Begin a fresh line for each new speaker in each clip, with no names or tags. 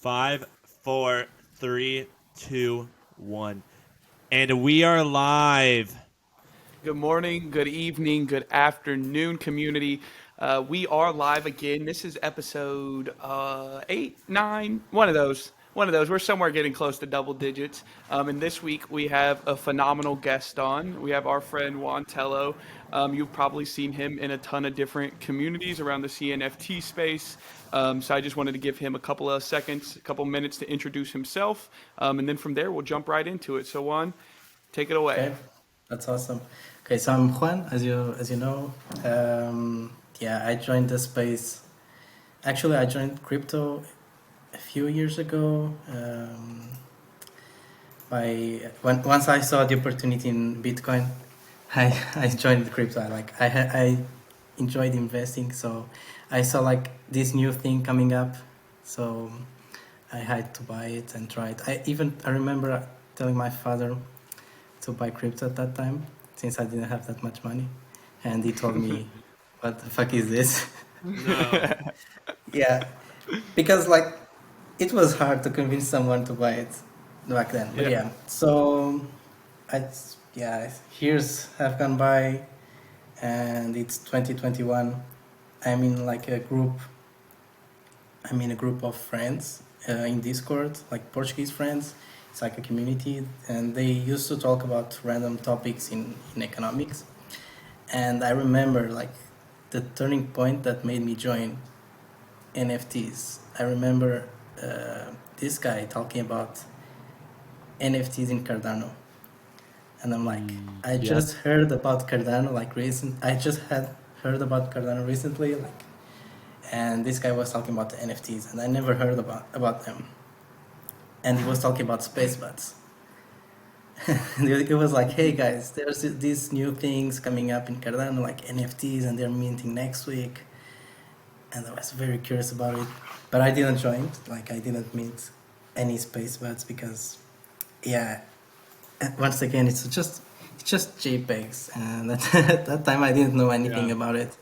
5, 4, 3, 2, 1. And we are live.
Good morning, good evening, good afternoon, community. We are live again. This is episode 8, 9, one of those. One of those. We're somewhere getting close to double digits. And this week we have a phenomenal guest on. We have our friend JuanTelo. You've probably seen him in a ton of different communities around the CNFT space. So I just wanted to give him a couple of seconds, a couple minutes to introduce himself. And then from there, we'll jump right into it. So, Juan, take it away.
Okay, that's awesome. Okay, so I'm Juan, as you know. Yeah, I joined the space. Actually, I joined crypto a few years ago. Once I saw the opportunity in Bitcoin, I joined crypto. I enjoyed investing, so I saw like this new thing coming up, so I had to buy it and try it. I remember telling my father to buy crypto at that time, since I didn't have that much money, and he told me, "What the fuck is this?"
No.
Yeah, because like it was hard to convince someone to buy it back then. But
Yeah.
yeah, so years have gone by, and it's 2021. I'm in like a group. I'm in a group of friends in Discord, like Portuguese friends. It's like a community, and they used to talk about random topics in economics. And I remember like the turning point that made me join NFTs. I remember this guy talking about NFTs in Cardano, and I'm like, I just heard about Cardano I just had heard about Cardano recently, like, and this guy was talking about the NFTs, and I never heard about them. And he was talking about space bats. It was like, hey guys, there's these new things coming up in Cardano, like NFTs, and they're minting next week. And I was very curious about it, but I didn't join. Like, I didn't mint any space bats because, yeah, once again, it's just JPEGs, and at that time I didn't know anything
Yeah.
about it.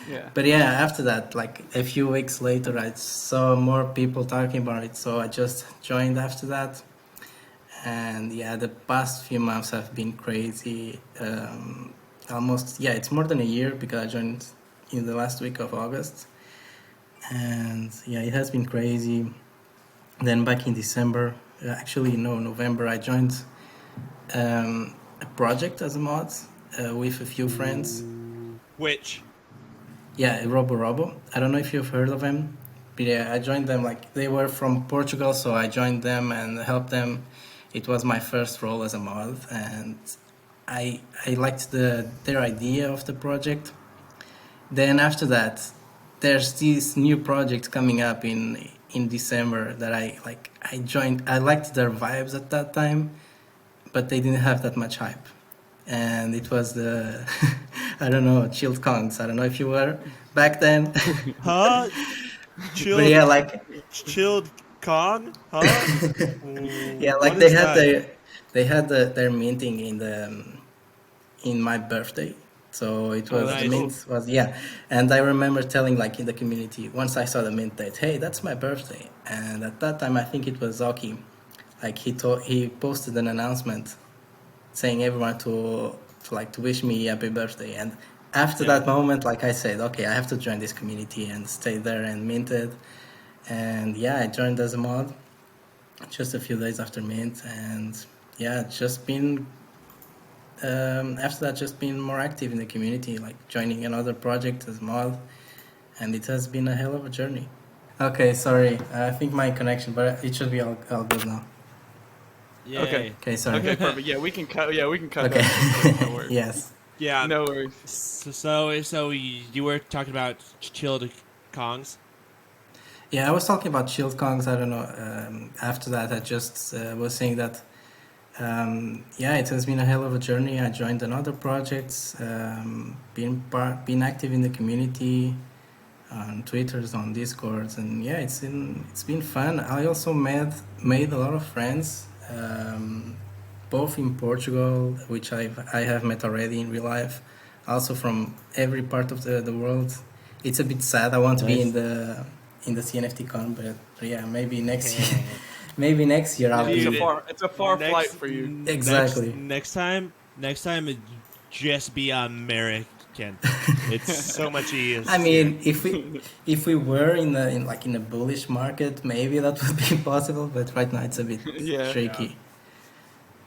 Yeah.
But yeah, after that, like a few weeks later, I saw more people talking about it, so I just joined after that. And yeah, the past few months have been crazy. It's more than a year because I joined in the last week of August. And yeah, it has been crazy. Then back in December, November, I joined a project as a mod with a few friends.
Which?
Yeah, RoboRobo. I don't know if you've heard of them, but yeah, I joined them. Like, they were from Portugal, so I joined them and helped them. It was my first role as a mod, and I liked their idea of the project. Then after that, there's this new project coming up in December that I like. I joined. I liked their vibes at that time, but they didn't have that much hype. And it was the I don't know, chilled Kongs. I don't know if you were back then.
Huh?
But
Chilled,
yeah, like
chilled Kong? Huh?
yeah,
What
like
is that?
they had their minting in my birthday. So it
Oh,
was the
nice.
mint was yeah, and I remember telling like in the community once I saw the mint date, hey, that's my birthday. And at that time, I think it was Zoki, like he posted an announcement saying everyone to wish me happy birthday. And after
Yeah.
that moment, like I said, okay, I have to join this community and stay there and mint it. And yeah, I joined as a mod just a few days after mint, and yeah, just been after that just been more active in the community, like joining another project as mod, and it has been a hell of a journey. Okay, sorry, I think my connection, but it should be all good now.
Okay.
Yay.
Okay, sorry.
Okay, perfect. Yeah, we can cut. Yeah, we can cut
Okay.
that real quick. No worries.
Yes.
Yeah.
No worries.
So you were talking about chilled Kongs?
Yeah, I was talking about shield Kongs. I don't know. After that, I just was saying that, yeah, it has been a hell of a journey. I joined another projects, been active in the community, on Twitters, on Discords, and yeah, it's been fun. I also made a lot of friends, both in Portugal, which I have met already in real life, also from every part of the world. It's a bit sad. I want to be
Nice.
in the in the CNFT con, but yeah, maybe next year. Maybe next year I'll
Yeah,
be.
it's a far flight for you.
Exactly.
Next time, just be American. It's so much easier.
I mean, if we were in a bullish market, maybe that would be possible. But right now it's a bit
Yeah.
tricky.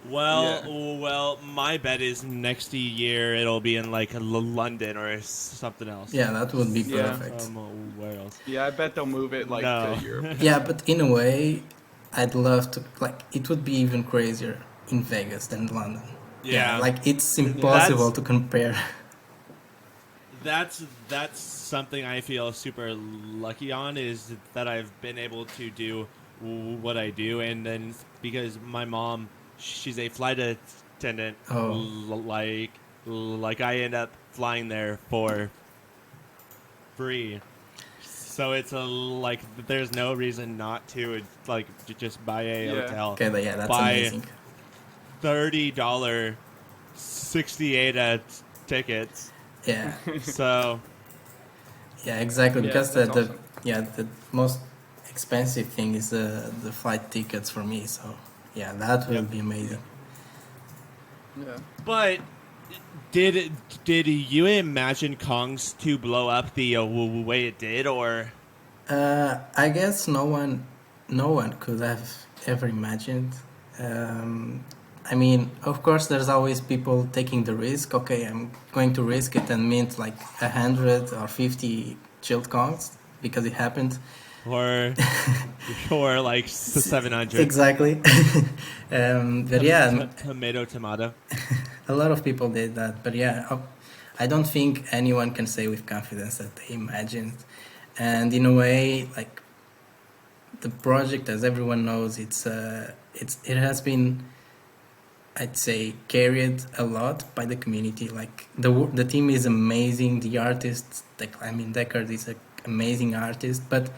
Well, my bet is next year it'll be in like London or something else.
Yeah, that would be
Yeah.
perfect.
Where else?
Yeah, I bet they'll move it like
No.
to Europe.
Yeah, but in a way, I'd love to. Like, it would be even crazier in Vegas than London.
Yeah.
Like it's impossible
That's-
to compare.
That's something I feel super lucky on, is that I've been able to do what I do, and then because my mom, she's a flight attendant,
Oh.
like I end up flying there for free. So it's like there's no reason not to like just buy a
Yeah.
hotel.
Okay, but yeah, that's
Buy
amazing.
$30 68 tickets.
Yeah,
So
yeah, exactly.
Yeah,
Because
that's awesome.
the most expensive thing is the flight tickets for me. So yeah, that will
Yep.
be amazing.
Yeah.
but did you imagine Kongs to blow up the way it did, or
I guess no one could have ever imagined. I mean, of course, there's always people taking the risk. Okay, I'm going to risk it and mint like 100 or 50 chilled Kongs because it happened.
or or like 700?
Exactly. But yeah,
Tomato.
a lot of people did that. But yeah, I don't think anyone can say with confidence that they imagined. And in a way, like the project, as everyone knows, it has been, I'd say, carried a lot by the community. Like the team is amazing. The artists, I mean, Deckard is an amazing artist. But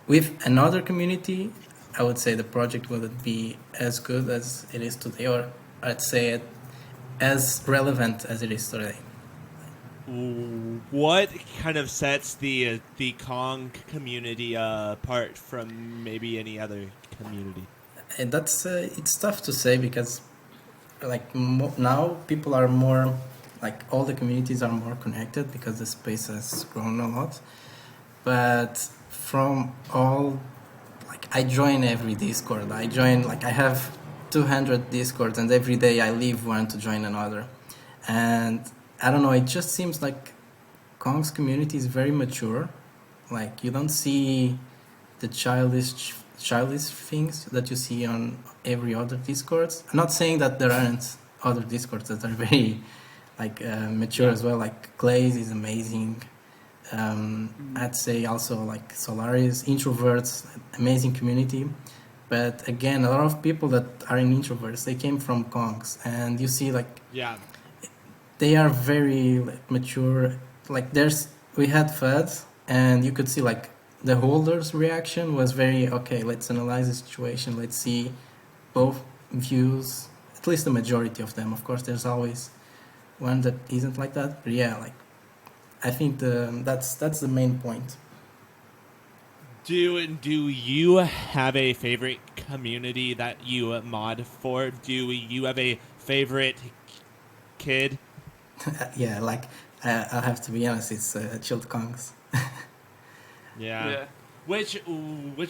with another community, I would say the project wouldn't be as good as it is today, or I'd say as relevant as it is today.
What kind of sets the Kong community apart from maybe any other community?
And that's it's tough to say because like now people are more, like all the communities are more connected because the space has grown a lot. But from all, like I join every Discord. I have 200 Discords, and every day I leave one to join another. And I don't know, it just seems like Kong's community is very mature. Like you don't see the childish things that you see on every other Discords. I'm not saying that there aren't other Discords that are very like mature as well. Like Glaze is amazing. I'd say also like Solaris, Introverts, amazing community. But again, a lot of people that are in Introverts, they came from Kongs, and you see like
Yeah.
they are very like, mature. Like we had FUDs, and you could see like the holders' reaction was very okay. Let's analyze the situation. Let's see both views. At least the majority of them. Of course, there's always one that isn't like that. But yeah, like I think that's the main point.
Do you have a favorite community that you mod for? Do you have a favorite kid?
Yeah, like I'll have to be honest. It's Chilled Kongs.
Yeah. Which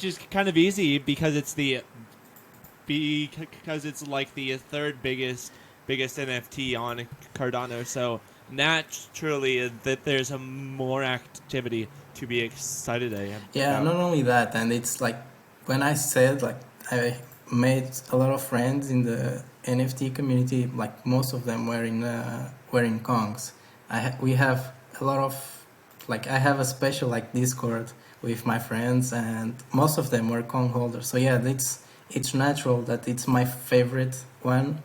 is kind of easy because it's like the third biggest NFT on Cardano. So naturally that there's a more activity to be excited about.
Yeah, not only that, and it's like when I said like I made a lot of friends in the NFT community. Like most of them were in Kongs. We have a lot of like I have a special like Discord with my friends, and most of them were Kong holders. So yeah, it's natural that it's my favorite one.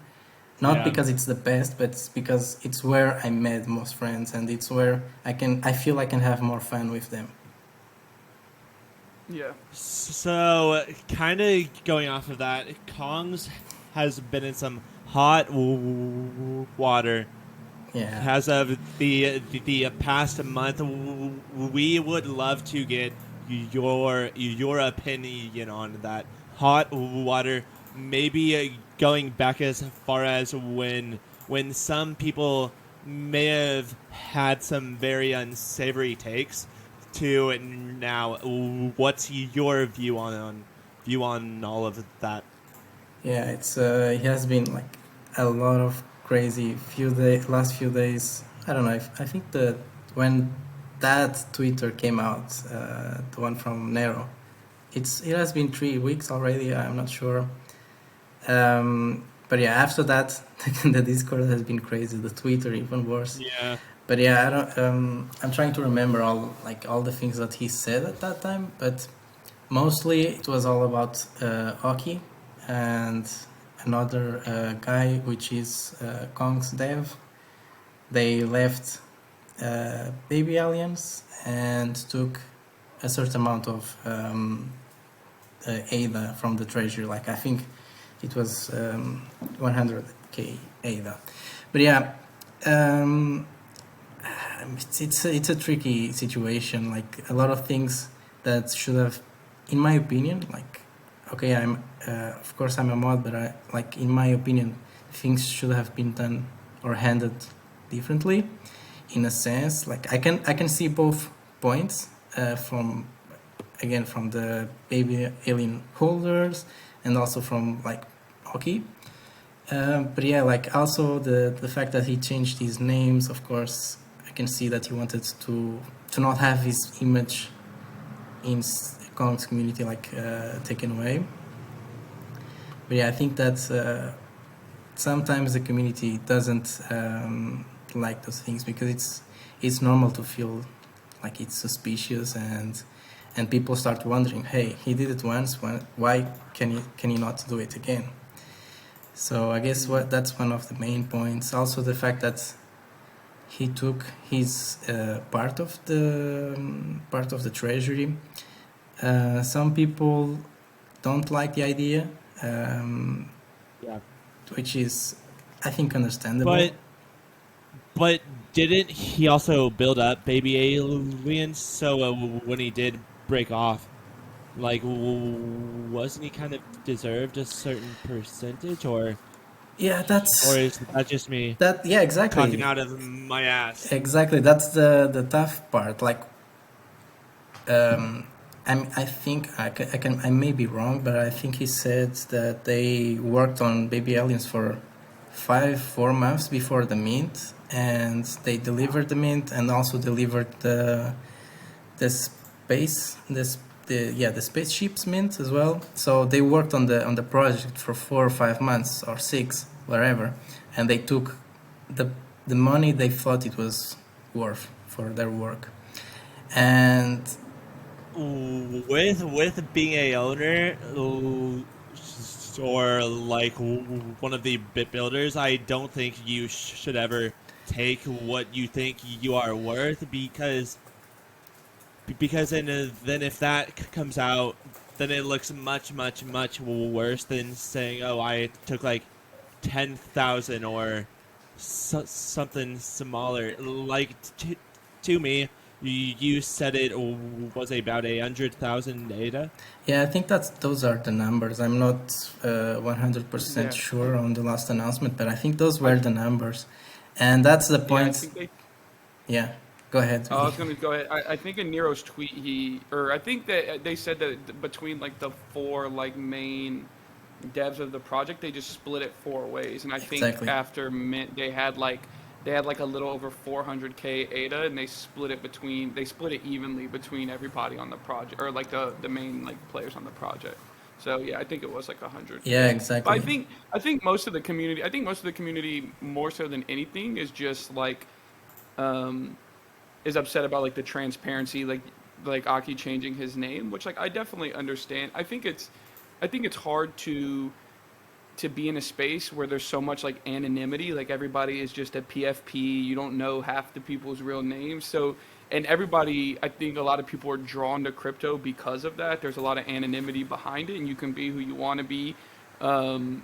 Not because it's the best, but it's because it's where I made most friends, and it's where I feel I can have more fun with them.
Yeah.
So, kind of going off of that, Kongs has been in some hot water.
Yeah.
As of the past month, we would love to get your opinion on that hot water. Maybe going back as far as when some people may have had some very unsavory takes to now. What's your view on all of that?
Yeah, it has been like a lot of crazy last few days. I don't know. I think that when that Twitter came out, the one from Nero, it has been 3 weeks already. I'm not sure. But yeah, after that, the Discord has been crazy. The Twitter even worse.
Yeah.
But yeah, I don't. I'm trying to remember all the things that he said at that time. But mostly it was all about Oki and another guy, which is Kong's dev. They left Baby Aliens and took a certain amount of ADA from the treasury. Like I think it was 100k ADA. But yeah, it's a tricky situation. Like a lot of things that should have, in my opinion, like okay, I'm of course I'm a mod, but I like in my opinion, things should have been done or handled differently. In a sense, like I can see both points from the baby alien holders and also from like Oki. But yeah, like also the fact that he changed his names, of course, I can see that he wanted to not have his image in Kong's community like taken away. But yeah, I think that sometimes the community doesn't like those things because it's normal to feel like it's suspicious and people start wondering, hey, he did it once, why can he not do it again? So I guess that's one of the main points. Also the fact that he took his part of the treasury. Some people don't like the idea,
Yeah.
which is, I think, understandable.
But didn't he also build up baby aliens? So when he did break off, like wasn't he kind of deserved a certain percentage, or
Yeah,
is that just me
yeah, exactly.
talking out of my ass?
Exactly, that's the tough part. Like, I think I may be wrong, but I think he said that they worked on baby aliens for 4 months before the mint, and they delivered the mint and also delivered the spaceship's mint as well. So they worked on the project for 4 or 5 months or 6, whatever, and they took the money they thought it was worth for their work. And
with being a owner or like one of the bit builders, I don't think you should ever take what you think you are worth because then if that comes out, then it looks much worse than saying, oh, I took like 10,000 or something smaller. Like to me, you said it was about 100,000 ADA.
yeah, I think those are the numbers. I'm not 100% sure on the last announcement, but I think those were the numbers, and that's the point. Yeah, go ahead.
I was going to go ahead. I think in Nero's tweet, I think that they said that between like the 4 like main devs of the project, they just split it 4 ways. And I think after Mint, they had like a little over 400k ADA, and they split it evenly between everybody on the project, or like the main like players on the project. So yeah, I think it was like 100.
Yeah, exactly.
But I think most of the community more so than anything is just like is upset about like the transparency, like Aki changing his name, which like I definitely understand. I think it's hard to be in a space where there's so much like anonymity, like everybody is just a PFP, you don't know half the people's real names. So, and everybody, I think a lot of people are drawn to crypto because of that. There's a lot of anonymity behind it, and you can be who you want to be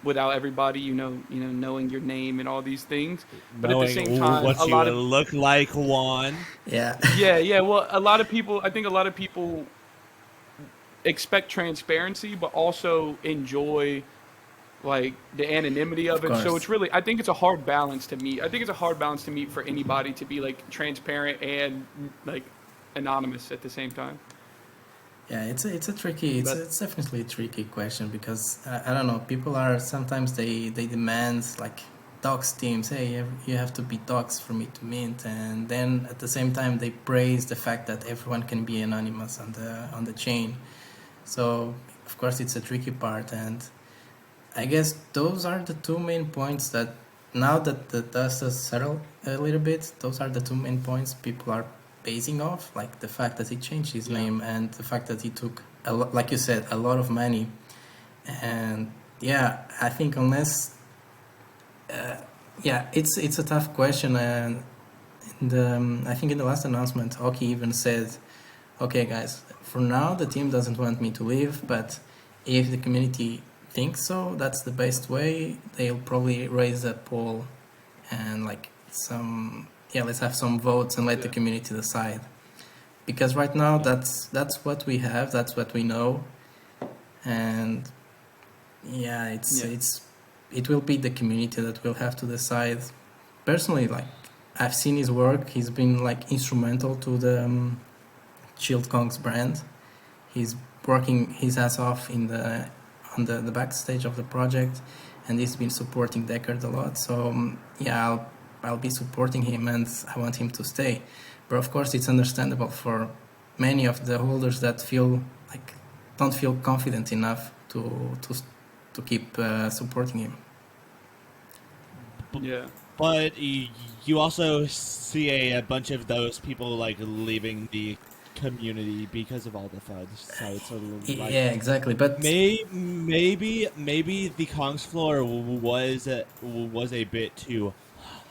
without everybody, knowing your name and all these things. But
knowing
at the same time,
what you look like, Juan.
Yeah.
Yeah. Well, I think a lot of people expect transparency, but also enjoy like the anonymity of
Of
it. So it's
course.
really, I think it's a hard balance to meet. I think it's a hard balance to meet for anybody to be like transparent and like anonymous at the same time.
Yeah, it's a tricky,
But
it's definitely a tricky question because I don't know, people are sometimes they demand like docs teams, hey, you have to be docs for me to mint, and then at the same time they praise the fact that everyone can be anonymous on the chain. So of course it's a tricky part, and I guess those are the two main points that now that the dust has settled a little bit, those are the two main points people are basing off, like the fact that he changed his
yeah,
name and the fact that he took, like you said, a lot of money. And yeah, I think unless, yeah, it's a tough question. And I think in the last announcement, Hockey even said, okay, guys, for now the team doesn't want me to leave, but if the community thinks so, that's the best way. They'll probably raise a poll and like some, yeah, let's have some votes and let the
yeah,
community decide. Because right now
Yeah.
that's what we have, that's what we know, and yeah,
yeah,
it will be the community that will have to decide. Personally, like I've seen his work, he's been like instrumental to the Shield Kong's brand. He's working his ass off in the on the backstage of the project, and he's been supporting Deckard a lot. So yeah, I'll be supporting him, and I want him to stay. But of course, it's understandable for many of the holders that feel like don't feel confident enough to keep supporting him.
B-
yeah,
But you also see a bunch of those people like leaving the community because of all the FUDs. So it's sort of like
Yeah, exactly. But
maybe the Kong's floor was a bit too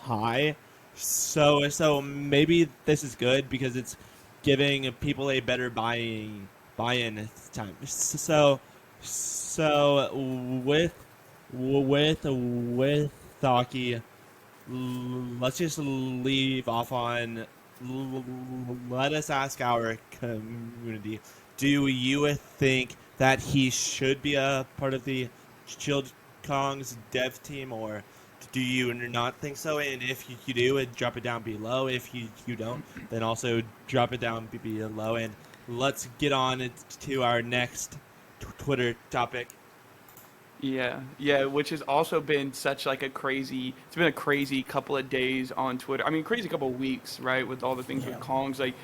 high. So maybe this is good because it's giving people a better buy-in time. So with Thaki, let's just leave off on. Let us ask our community. Do you think that he should be a part of the Shield Kong's dev team, or do you not think so? And if you do, drop it down below. If you don't, then also drop it down below. And let's get on to our next Twitter topic.
yeah, yeah. Which has also been such like a crazy. It's been a crazy couple of days on Twitter. I mean, crazy couple of weeks, right? With all the things with
yeah,
Kongs, like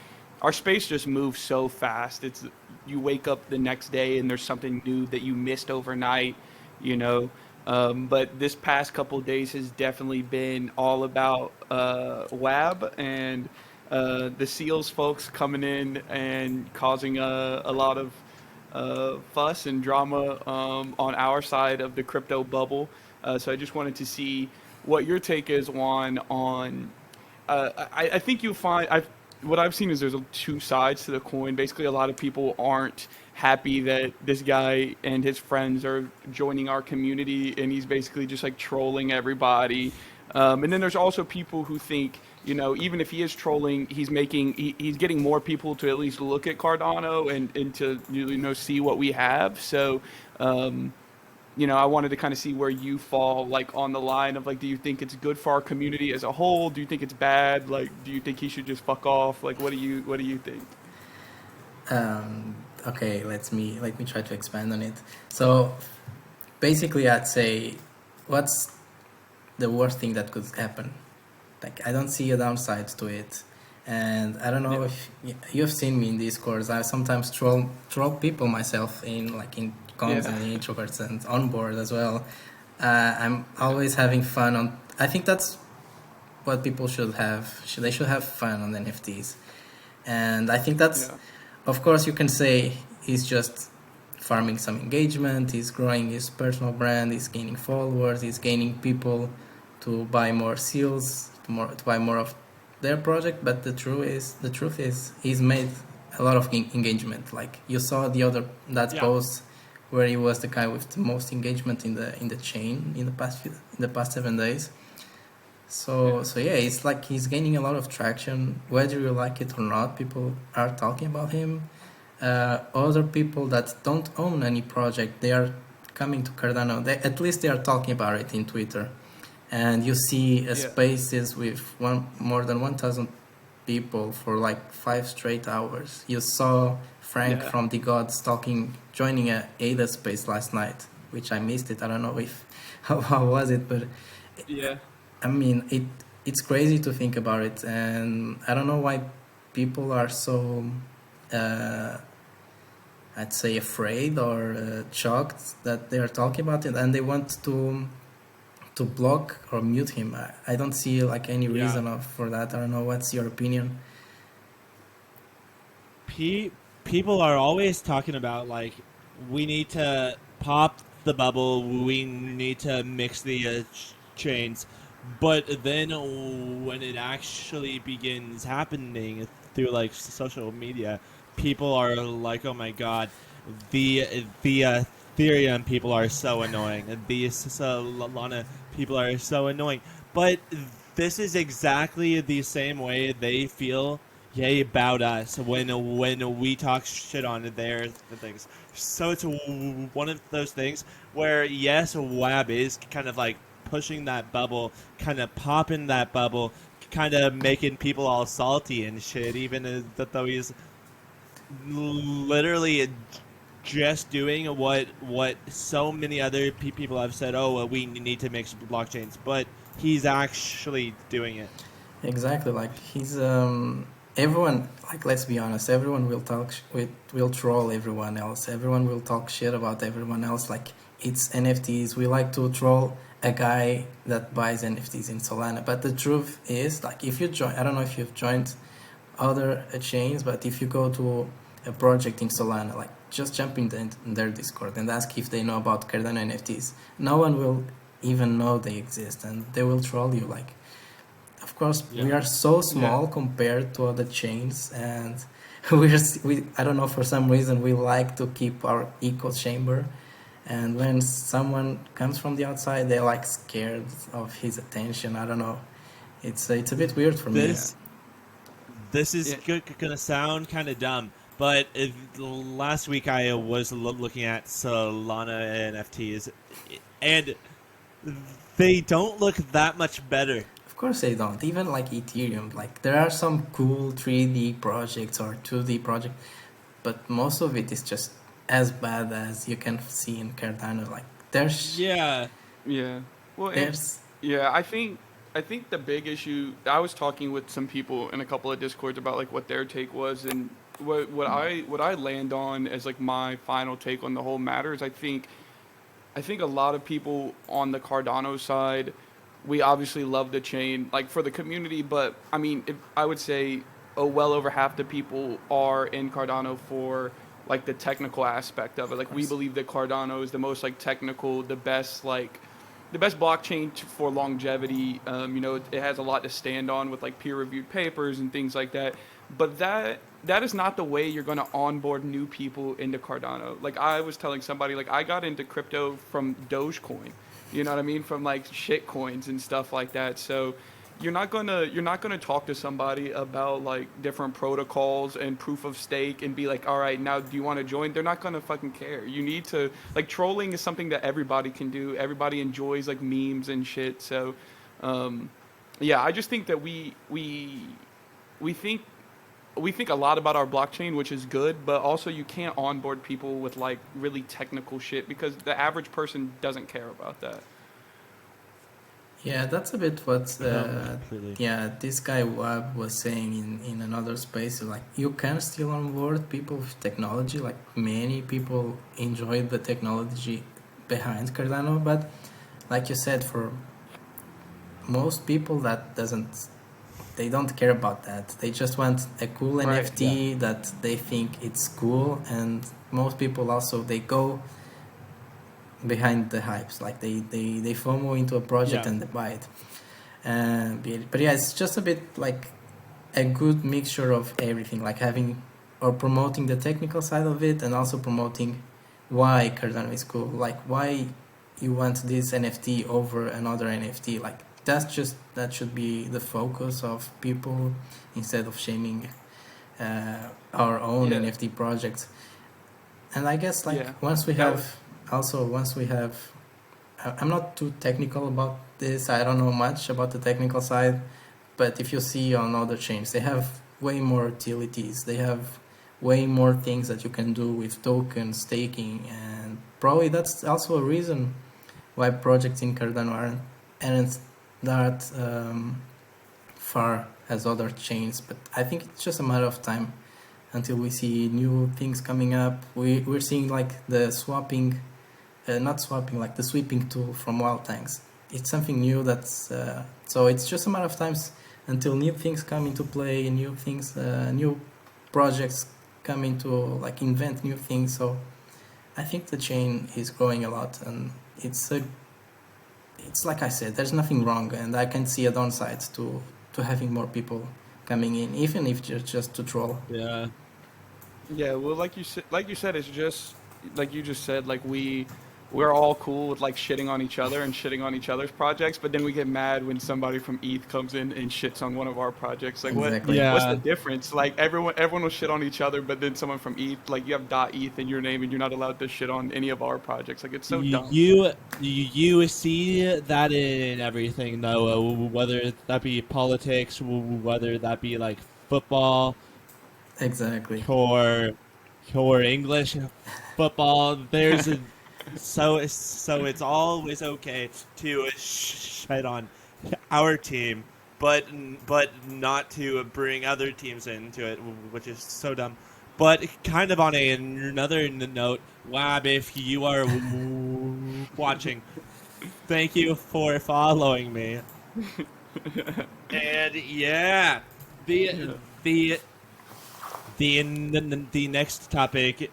our space just moves so fast. It's you wake up the next day and there's something new that you missed overnight, you know. But this past couple of days has definitely been all about WAB and the Seals folks coming in and causing a lot of fuss and drama on our side of the crypto bubble. So I just wanted to see what your take is, Juan, on I think you'll find what I've seen is there's two sides to the coin. Basically, a lot of people aren't happy that this guy and his friends are joining our community, and he's basically just like trolling everybody. And then there's also people who think, you know, even if he is trolling, he's getting more people to at least look at Cardano and to you know see what we have. So um, you know, I wanted to kind of see where you fall, like on the line of like, do you think it's good for our community as a whole? Do you think it's bad? Like, do you think he should just fuck off? Like, what do you think?
okay, let me try to expand on it. So basically, I'd say, what's the worst thing that could happen? Like, I don't see a downside to it, and I don't know
Yeah,
if you've seen me in Discords. I sometimes troll people myself in like in comms
yeah,
and introverts and onboard as well. I'm always having fun on. I think that's what people should have. They should have fun on NFTs, and I think that's,
yeah,
of course, you can say he's just farming some engagement. He's growing his personal brand. He's gaining followers. He's gaining people to buy more seals, to buy more of their project. But the truth is, he's made a lot of engagement. Like you saw that
Yeah,
post where he was the guy with the most engagement in the chain in the past 7 days.
yeah,
So yeah, it's like he's gaining a lot of traction, whether you like it or not. People are talking about him. other people that don't own any project, they are coming to Cardano. At least they are talking about it in Twitter. And you see
Yeah.
spaces with more than 1,000 people for like 5 straight hours. You saw Frank
Yeah.
from The Gods joining a ADA space last night, which I missed it. I don't know if how was it, but
Yeah.
I mean it's crazy to think about it, and I don't know why people are so I'd say afraid or shocked that they are talking about it, and they want to block or mute him. I don't see like any
Yeah.
reason for that. I don't know. What's your opinion?
People are always talking about like we need to pop the bubble, we need to mix the chains, but then when it actually begins happening through like social media, people are like, "Oh my god, the Ethereum people are so annoying. The Solana people are so annoying." But this is exactly the same way they feel yay about us when we talk shit on their things. So it's one of those things where yes, WAB is kind of like pushing that bubble, kind of popping that bubble, kind of making people all salty and shit. Even though he's literally just doing what so many other people have said. Oh, we need to mix blockchains, but he's actually doing it.
Exactly. Like he's everyone. Like let's be honest. Everyone will will troll everyone else. Everyone will talk shit about everyone else. Like it's NFTs. We like to troll a guy that buys NFTs in Solana. But the truth is, like if you join, I don't know if you've joined other chains, but if you go to a project in Solana, like just jump in their Discord and ask if they know about Cardano NFTs. No one will even know they exist, and they will troll you. Like, of course, we
Yeah.
are so
Yeah.
small compared to other chains, and we I don't know, for some reason we like to keep our echo chamber. And when someone comes from the outside, they're like scared of his attention. I don't know. It's a bit weird for me.
Yeah.
This this is
Yeah.
gonna sound kind of dumb, but last week I was looking at Solana NFTs, and they don't look that much better.
Of course they don't. Even like Ethereum, like there are some cool 3D projects or 2D projects, but most of it is just as bad as you can see in Cardano. Like
Yeah,
Yeah. Well, and
there's
yeah, I think the big issue. I was talking with some people in a couple of discords about like what their take was, and what I land on as like my final take on the whole matter is I think a lot of people on the Cardano side, we obviously love the chain like for the community, but I mean, I would say well over half the people are in Cardano for like the technical aspect of it.
of
Like we
course.
believe that Cardano is the most like technical, the best blockchain for longevity. It has a lot to stand on with like peer-reviewed papers and things like that. But that is not the way you're going to onboard new people into Cardano. Like I was telling somebody, like I got into crypto from Dogecoin. You know what I mean? From like shit coins and stuff like that. So you're not gonna talk to somebody about like different protocols and proof of stake and be like, all right, now do you want to join? They're not gonna fucking care. You need to like trolling is something that everybody can do. Everybody enjoys like memes and shit. So, um, yeah, I just think that we think we think a lot about our blockchain, which is good, but also you can't onboard people with like really technical shit because the average person doesn't care about that.
Yeah, that's a bit what
completely.
yeah, this guy Wab was saying in another space. Like you can still onboard people with technology. Like many people enjoy the technology behind Cardano, but like you said, for most people that doesn't they don't care about that. They just want a cool
Right.
Yeah.
NFT that they think it's cool, and most people also they go behind the hypes. Like they FOMO into a project
Yeah.
and they buy it. But yeah, it's just a bit like a good mixture of everything, like having or promoting the technical side of it and also promoting why Cardano is cool, like why you want this NFT over another NFT. Like that should be the focus of people instead of shaming our own
Yeah.
NFT projects. And I guess like
Yeah.
once we
That
have
was
also once we have I'm not too technical about this. I don't know much about the technical side, but if you see on other chains, they have way more utilities. They have way more things that you can do with tokens, staking, and probably that's also a reason why projects in Cardano aren't that far as other chains. But I think it's just a matter of time until we see new things coming up. We're seeing like the swapping, not swapping, like the sweeping tool from wild tanks. It's something new that's so it's just a matter of times until new things come into play, new things, new projects come into like invent new things. So I think the chain is growing a lot, and it's like I said, there's nothing wrong, and I can see a downside to having more people coming in, even if just to troll.
Yeah.
Yeah, well, like you said, it's just like you just said, like we're all cool with like shitting on each other and shitting on each other's projects, but then we get mad when somebody from ETH comes in and shits on one of our projects. Like
Exactly.
what's the
Yeah.
difference? Like everyone will shit on each other, but then someone from ETH, like you have .ETH in your name and you're not allowed to shit on any of our projects. Like it's so dumb.
You see that in everything though, whether that be politics, whether that be like football
Exactly.
or English football. There's a so it's always okay to shit on our team, but not to bring other teams into it, which is so dumb. But kind of on another note, WAB, if you are watching, thank you for following me. And yeah, the
Yeah.
the the next topic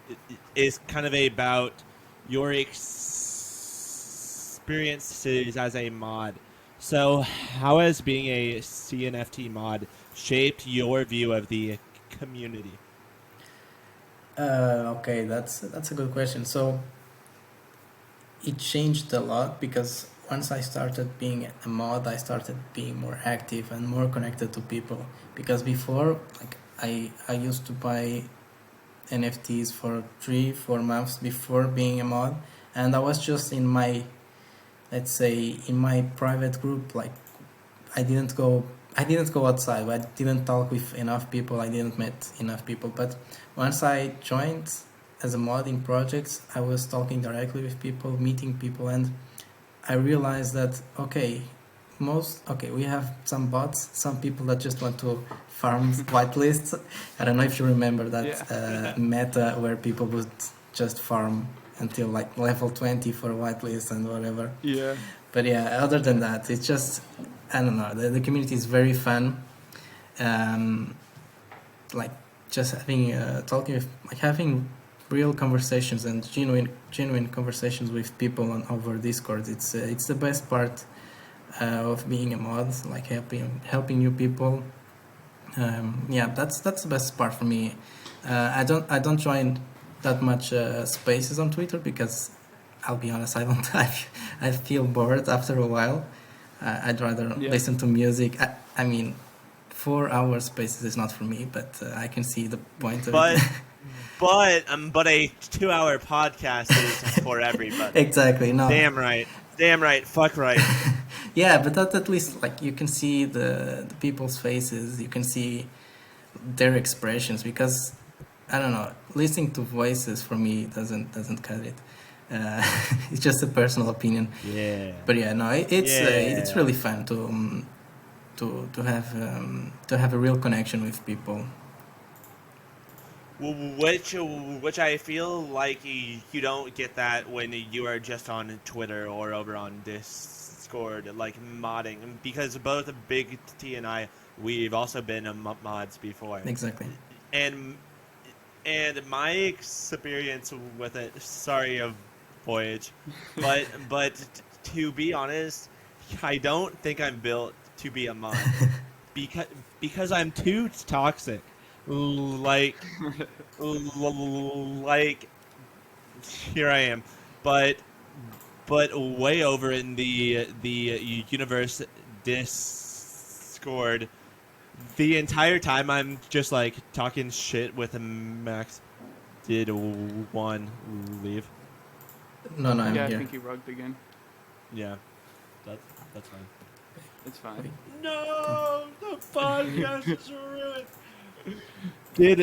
is kind of about your experiences as a mod. So, how has being a CNFT mod shaped your view of the community?
Okay, that's a good question. So it changed a lot because once I started being a mod, I started being more active and more connected to people. Because before, like I used to buy NFTs for 3-4 months before being a mod, and I was just in my, let's say, in my private group. Like I didn't go outside. I didn't talk with enough people. I didn't meet enough people. But once I joined as a mod in projects, I was talking directly with people, meeting people, and I realized that we have some bots, some people that just want to farm whitelists. I don't know if you remember that
Yeah.
meta where people would just farm until like level 20 for a whitelist and whatever.
Yeah.
But yeah, other than that, it's just, I don't know, the community is very fun. Like just having talking with, like having real conversations and genuine conversations with people over Discord. It's the best part of being a mod, like helping new people. Yeah, that's the best part for me. I don't join that much spaces on Twitter because I'll be honest, I don't I feel bored after a while. I'd rather
Yeah.
listen to music. I mean, 4 hour spaces is not for me, but I can see the point of
But
it.
but a 2-hour podcast is for everybody.
Exactly. No.
Damn right, fuck right.
Yeah, but at least like you can see the people's faces, you can see their expressions, because I don't know, listening to voices for me doesn't cut it. It's just a personal opinion,
Yeah.
but yeah, no, it's
Yeah.
really fun to have a real connection with people.
Which I feel like you don't get that when you are just on Twitter or over on Discord, like modding, because both Big T and I, we've also been mods before,
Exactly.
and my experience with it. Sorry of Voyage, but to be honest, I don't think I'm built to be a mod because I'm too toxic. Like like here I am, but way over in the universe Discord, the entire time I'm just like talking shit with Max. Did Juan leave?
No, no, I'm
Yeah, I
here.
think he rugged again.
Yeah, that that's fine.
It's fine.
No, the podcast is ruined. Did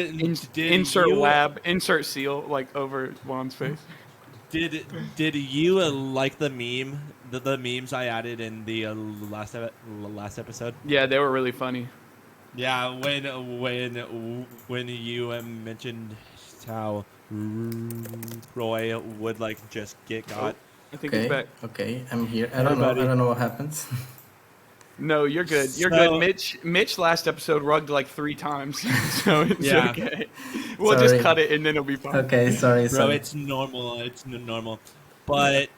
Insert
you
WAB, insert seal like over Juan's face.
did you like the meme the memes I added in the last episode?
Yeah, they were really funny.
Yeah, when you mentioned how Roy would like just get got.
I think he's
Okay,
back.
okay, I'm here. I
Hey,
don't know.
buddy.
I don't know what happens.
No, you're good. You're
So-
good. Mitch last episode rugged like 3 times, so it's
Yeah.
okay. We'll just
Sorry.
cut it and then it'll be fine.
Okay, sorry,
Bro,
sorry.
it's normal. It's normal. But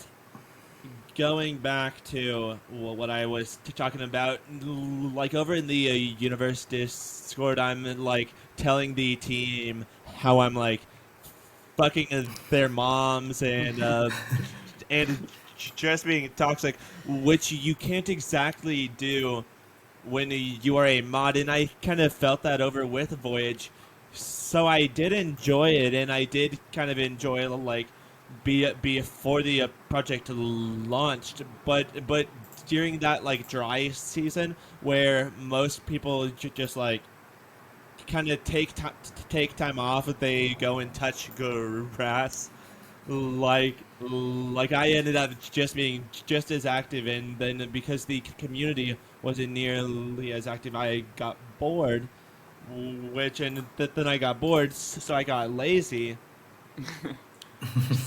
going back to what I was talking about, like over in the universe Discord, I'm like telling the team how I'm like fucking their moms and just being toxic, which you can't exactly do when you are a mod, and I kind of felt that over with Voyage. So I did enjoy it, and I did kind of enjoy like before the project launched, but during that like dry season where most people just like kind of take time off, they go and touch grass. Like I ended up just being just as active, and then because the community wasn't nearly as active, I got bored. Then I got bored, so I got lazy.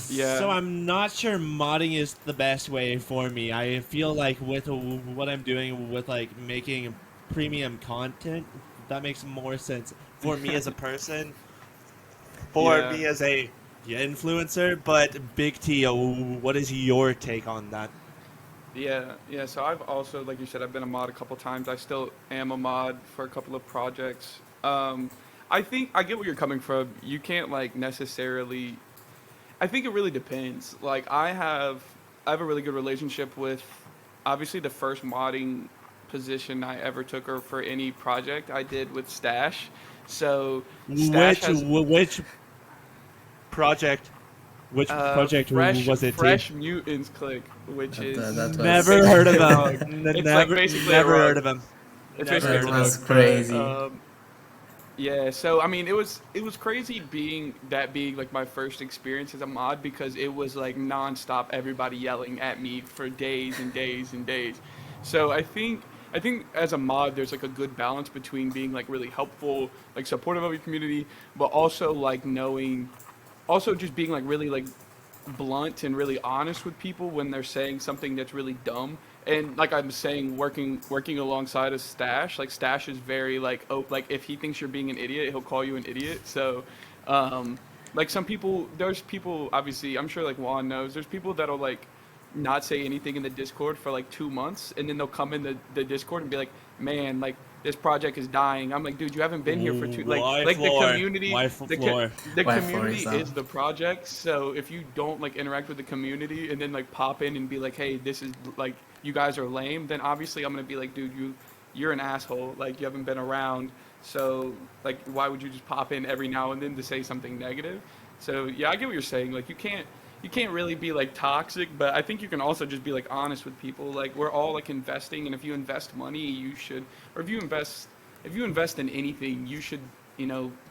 Yeah.
So I'm not sure modding is the best way for me. I feel like with what I'm doing with like making premium content, that makes more sense for me as a person, for
Yeah.
me as a influencer. But Big T, what is your take on that?
Yeah. So I've also, like you said, I've been a mod a couple times. I still am a mod for a couple of projects. I think I get where you're coming from. You can't like necessarily. I think it really depends. Like I have a really good relationship with, obviously the first modding position I ever took her for any project I did with Stash. So Stash has
Which project? Which project was it?
Fresh Mutants Click, which
That,
is
that was-
Never heard of
Rug.
him.
It's like
Never,
basically
never
a rug.
heard of him.
It's
Never
basically
heard
a
of
That was
him.
crazy.
Yeah, so I mean, it was crazy being like my first experience as a mod, because it was like nonstop, everybody yelling at me for days and days and days. So I think as a mod, there's like a good balance between being like really helpful, like supportive of your community, but also like knowing, also just being like really like blunt and really honest with people when they're saying something that's really dumb. And like I'm saying, working alongside a Stash, like Stash is very like, oh, like if he thinks you're being an idiot, he'll call you an idiot. So like there's people, obviously, I'm sure like Juan knows, there's people that'll like not say anything in the Discord for like 2 months, and then they'll come in the Discord and be like, man, like this project is dying. I'm like, dude, you haven't been here for
Why
like
floor?
the community,
Why
the
floor?
Why
community
floor is
is the project. So if you don't like interact with the community and then like pop in and be like, hey, this is like, you guys are lame, then obviously I'm gonna be like, dude, you're an asshole. Like you haven't been around. So like, why would you just pop in every now and then to say something negative? So yeah, I get what you're saying. Like you can't really be like toxic, but I think you can also just be like honest with people. Like we're all like investing, and if you invest money, you should, or if you invest in anything, you should,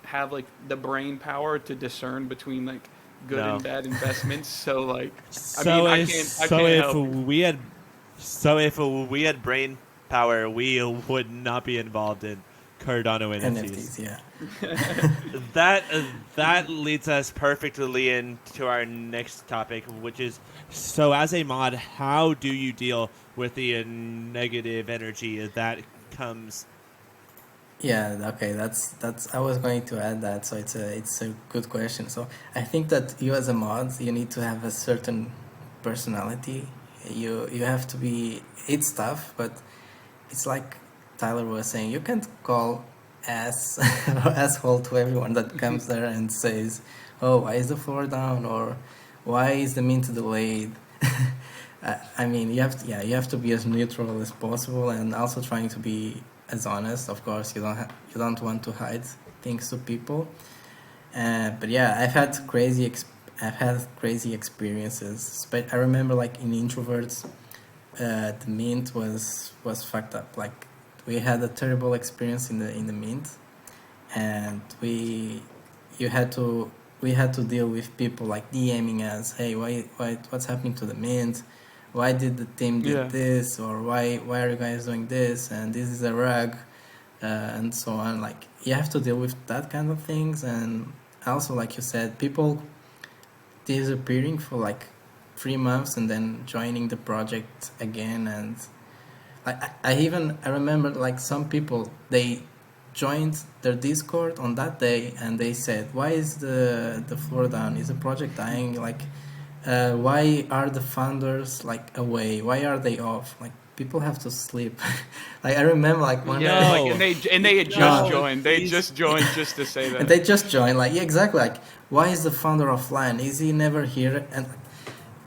have like the brain power to discern between like good
No.
and bad investments. So like,
So
help.
if we had brain power, we would not be involved in Cardano NFTs.
NFTs, yeah.
That leads us perfectly into our next topic, which is, so as a mod, how do you deal with the negative energy that comes?
Yeah, okay, that's I was going to add that, so it's a good question. So I think that you as a mod, you need to have a certain personality. You have to be, it's tough, but it's like Tyler was saying, you can't call asshole to everyone that comes there and says, oh, why is the floor down, or why is the mint delayed? I mean, you have to be as neutral as possible, and also trying to be as honest. Of course, you don't want to hide things to people. But yeah, I've had crazy experiences. But I remember like in Introverts, the mint was fucked up. Like we had a terrible experience in the mint, and you had to we had to deal with people like DMing us, hey, what's happening to the mint? Why did the team did this? Or why are you guys doing this? And this is a rug, and so on. Like you have to deal with that kind of things, and also like you said, people disappearing for like 3 months and then joining the project again. And I remember like some people, they joined their Discord on that day and they said, why is the floor down, is the project dying, like why are the founders like away, why are they off, like people have to sleep. Like I remember like one
Yeah,
day,
like, and they had just joined. They
He's-
just joined just to say that.
and they just joined, like yeah, exactly, like why is the founder offline, is he never here? And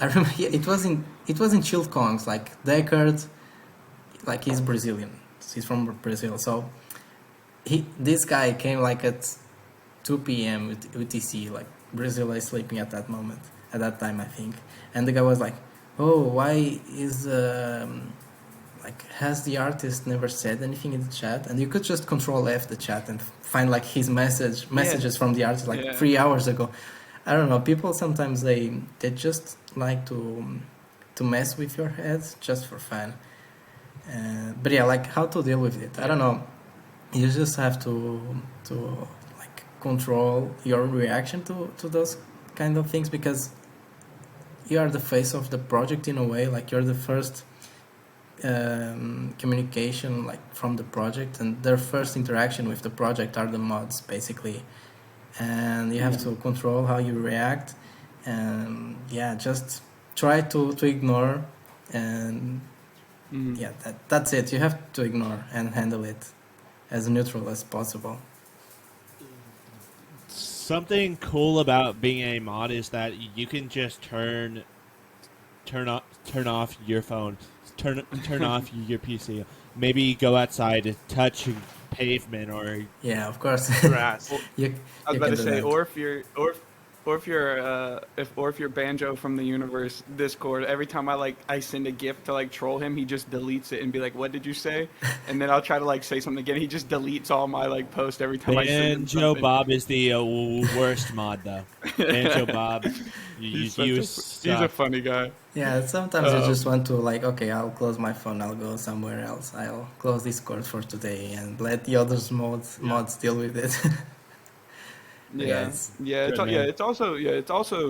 I remember it was in Chill Kongs, like Deckard, like he's Brazilian, he's from Brazil, so this guy came like at 2 p.m. with UTC, like Brazil is sleeping at that moment, at that time I think, and the guy was like, oh, why is like has the artist never said anything in the chat? And you could just control F the chat and find like his messages from the artist like 3 hours ago. I don't know, people sometimes they just like to mess with your head just for fun. But yeah, like how to deal with it, I don't know. You just have to like control your reaction to those kind of things, because you are the face of the project in a way, like you're the first communication like from the project, and their first interaction with the project are the mods basically, and you have to control how you react, and yeah, just try to ignore, and yeah, that's it. You have to ignore and handle it as neutral as possible.
Something cool about being a mod is that you can just turn off your phone, turn off your PC. Maybe go outside to touch pavement or
Yeah, of course.
grass.
you,
I was
you
about
can
to
do
say,
that.
or if you're Banjo from the Universe Discord, every time I send a GIF to like troll him, he just deletes it and be like, "What did you say?" And then I'll try to like say something again. He just deletes all my like posts every time I send him
Banjo
something.
Bob is the worst mod though. Banjo Bob,
He's
he's
a funny guy.
Yeah, sometimes you just want to like, okay, I'll close my phone, I'll go somewhere else, I'll close Discord for today and let the others mods deal with it.
Yeah,
Yes.
Good, man.
it's also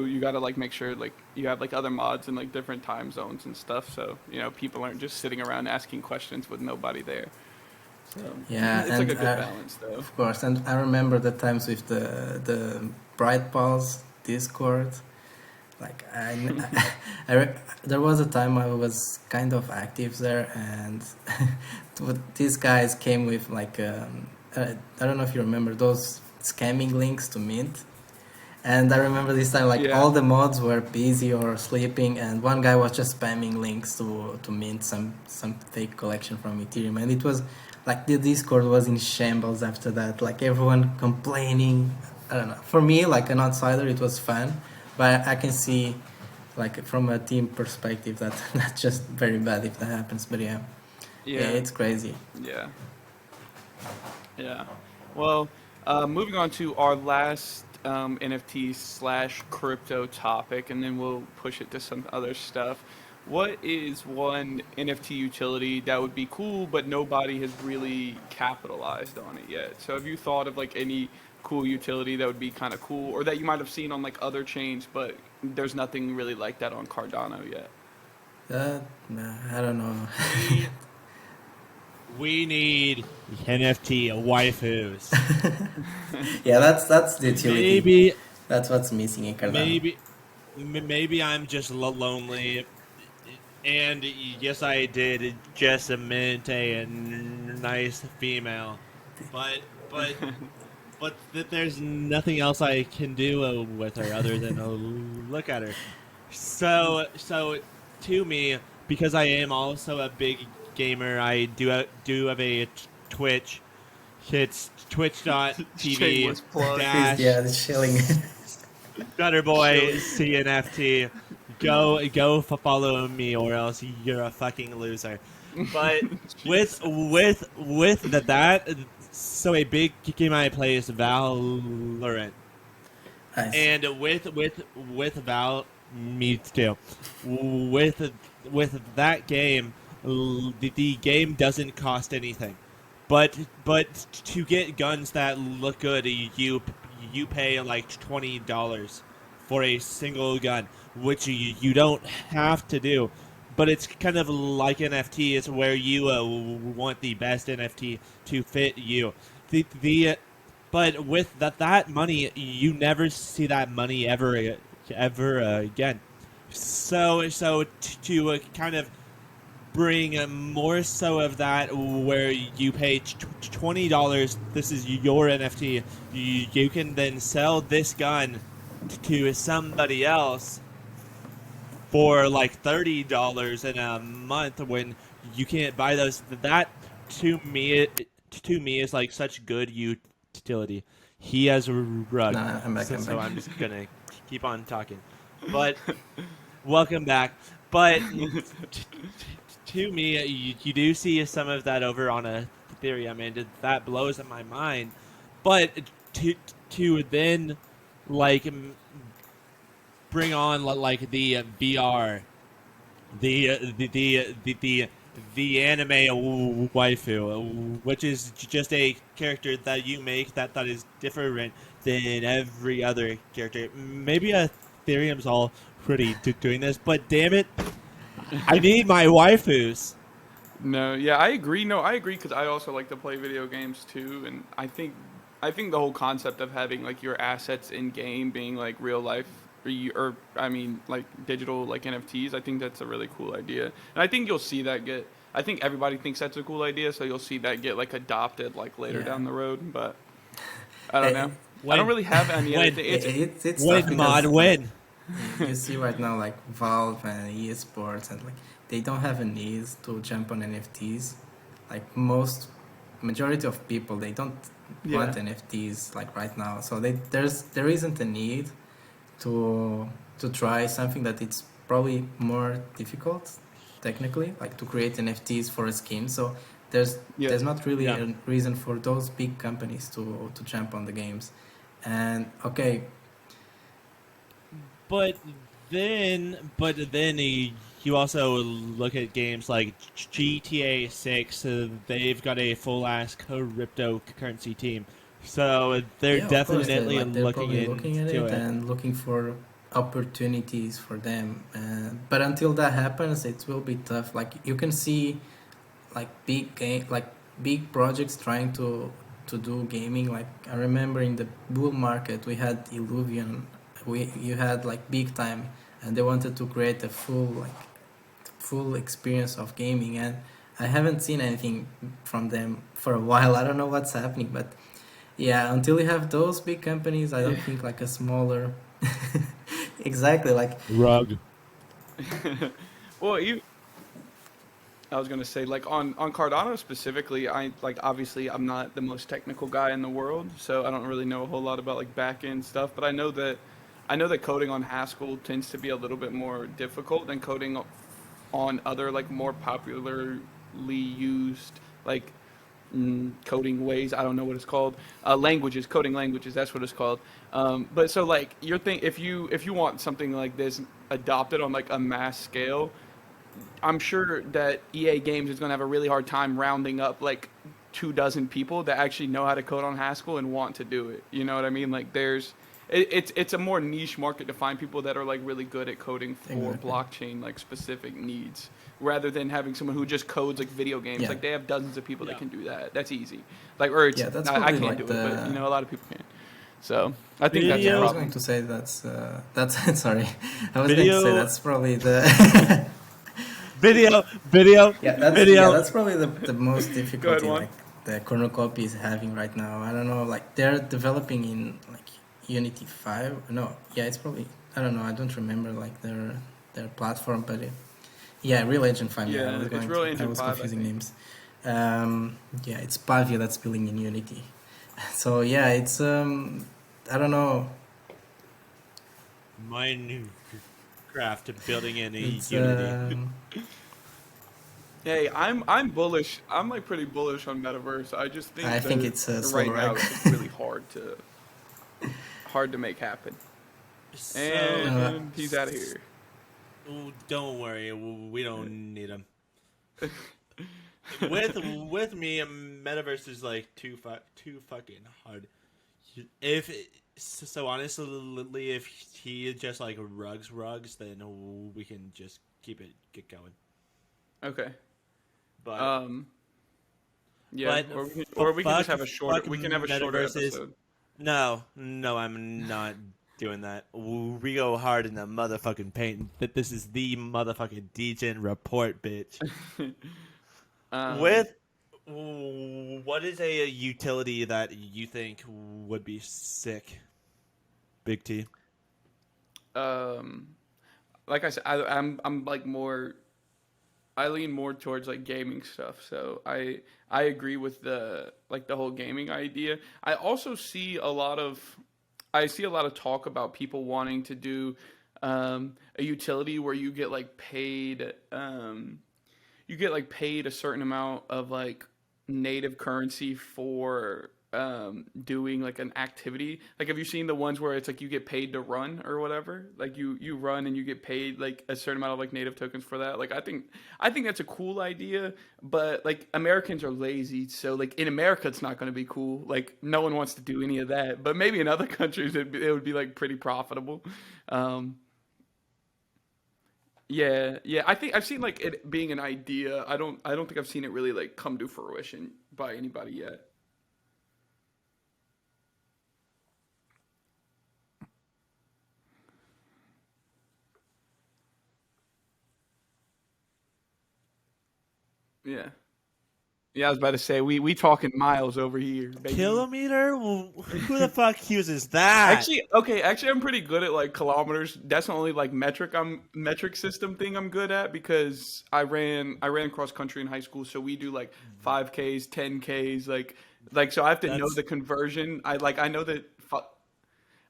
you gotta like make sure like you have like other mods in like different time zones and stuff, so people aren't just sitting around asking questions with nobody there. So
Yeah,
it's
and
like a good balance though.
of course, and I remember the times with the Bright Pulse Discord. Like there was a time I was kind of active there, and these guys came with like I don't know if you remember those scamming links to Mint. And I remember this time, like all the mods were busy or sleeping, and one guy was just spamming links to mint some fake collection from Ethereum, and it was like the Discord was in shambles after that. Like everyone complaining. I don't know. For me, like an outsider, it was fun, but I can see, like from a team perspective, that that's just very bad if that happens. But yeah, it's crazy.
Yeah. Well, moving on to our last NFT / crypto topic, and then we'll push it to some other stuff. What is one NFT utility that would be cool, but nobody has really capitalized on it yet? So have you thought of like any cool utility that would be kind of cool, or that you might have seen on like other chains, but there's nothing really like that on Cardano yet?
Nah, I don't know.
We need NFT waifus.
Yeah, that's the utility.
Maybe
That's what's missing in Cardano.
maybe I'm just lonely. And yes, I did just mint a nice female, but there's nothing else I can do with her other than look at her. So to me, because I am also a big gamer, I do have a Twitch. It's twitch.tv
Shameless plug.
dash
Yeah, the shilling.
Gutterboy CNFT. Go follow me, or else you're a fucking loser. But with that, so a big game I play is Valorant.
Nice.
And with Val, me too. With that game, the game doesn't cost anything, but to get guns that look good, you pay like $20 for a single gun, which you don't have to do. But it's kind of like NFT. It's where you want the best NFT to fit you. But with that money, you never see that money ever again. So to kind of bring more so of that, where you pay $20. This is your NFT. You can then sell this gun to somebody else for like $30 in a month when you can't buy those. That to me is like such good utility. He has a rug.
No, I'm back.
So I'm just gonna keep on talking. But welcome back. But to me, you do see some of that over on Ethereum, and that blows my mind. But to then like bring on like the VR, the anime waifu, which is just a character that you make that is different than every other character. Maybe Ethereum's already doing this, but damn it, I need my waifus.
No, yeah, I agree. No, I agree because I also like to play video games too, and I think the whole concept of having like your assets in game being like real life or I mean like digital like NFTs, I think that's a really cool idea, and I think you'll see that get. I think everybody thinks that's a cool idea, so you'll see that get like adopted like later down the road. But I don't know. I don't really have any.
It's
when
tough
mod
because,
win.
you see right now like Valve and EA Sports, and like they don't have a need to jump on NFTs. Like majority of people, they don't want NFTs like right now. So there isn't a need to try something that it's probably more difficult technically, like to create NFTs for a skin. So there's not really a reason for those big companies to jump on the games. And okay,
But then you also look at games like GTA 6. They've got a full ass cryptocurrency team, so they're
yeah, of course,
definitely
they're
looking
probably looking at
into
it and looking for opportunities for them. But until that happens, it will be tough. Like you can see, like big projects trying to do gaming. Like I remember in the bull market, we had Illuvion. You had like big time, and they wanted to create a full experience of gaming, and I haven't seen anything from them for a while. I don't know what's happening, but yeah, until you have those big companies, I don't think like a smaller exactly like
rug.
Well, I was gonna say like on Cardano specifically, I like obviously I'm not the most technical guy in the world, so I don't really know a whole lot about like back end stuff, but I know that coding on Haskell tends to be a little bit more difficult than coding on other like more popularly used like coding ways. I don't know what it's called. Coding languages. That's what it's called. But so like if you want something like this adopted on like a mass scale, I'm sure that EA Games is going to have a really hard time rounding up like 24 people that actually know how to code on Haskell and want to do it. You know what I mean? Like it's a more niche market to find people that are like really good at coding for blockchain like specific needs, rather than having someone who just codes like video games. Like they have dozens of people that can do that. That's easy. Like or it's I can't do it, but you know a lot of people can. So I think that's a problem.
I was going to say that's sorry. I was going to say that's probably the
video.
That's probably the most difficulty like the Cornucopy is having right now. I don't know, like they're developing in like Unity 5. No, yeah, it's probably, I don't know, I don't remember like their platform, but Real Engine 5.
Yeah,
I was confusing names. Yeah, it's Pavia that's building in Unity. So yeah, it's I don't know.
Minecraft building in
It's
Unity.
Hey, I'm bullish. I'm like pretty bullish on metaverse. I just
I
think
think
that
it's a slow
right now
rag.
it's just really hard to make happen.
So,
Uh,
And he's out of here.
don't worry, we don't need them. With me, a metaverse is like too fucking hard. If so, honestly, if he just like rugs, then we can just get going.
Okay.
But
Um. Yeah.
but
Or we can just
fuck
have a shorter.
fuck
We can have a shorter
metaverses.
episode.
No, I'm not doing that. We go hard in the motherfucking paint. That this is the motherfucking Degen report, bitch.
Um.
With what is a utility that you think would be sick, Big T?
Um. Like I said, I'm like more. I lean more towards like gaming stuff, so I agree with the whole gaming idea. I also see a lot of talk about people wanting to do a utility where you get like paid a certain amount of like native currency for doing like an activity. Like, have you seen the ones where it's like you get paid to run or whatever? Like you run and you get paid like a certain amount of like native tokens for that. Like I think that's a cool idea, but like Americans are lazy, so like in America it's not going to be cool. Like no one wants to do any of that, but maybe in other countries it would be like pretty profitable. Um, yeah, yeah. I think I've seen like it being an idea. I don't think I've seen it really like come to fruition by anybody yet. Yeah. Yeah, I was about to say we talking miles over here, baby.
Kilometer? Who the fuck uses that?
Actually, I'm pretty good at like kilometers. That's the only like metric system thing I'm good at because I ran cross country in high school, so we do like 5Ks, 10Ks, like so I have to know
That's
the conversion.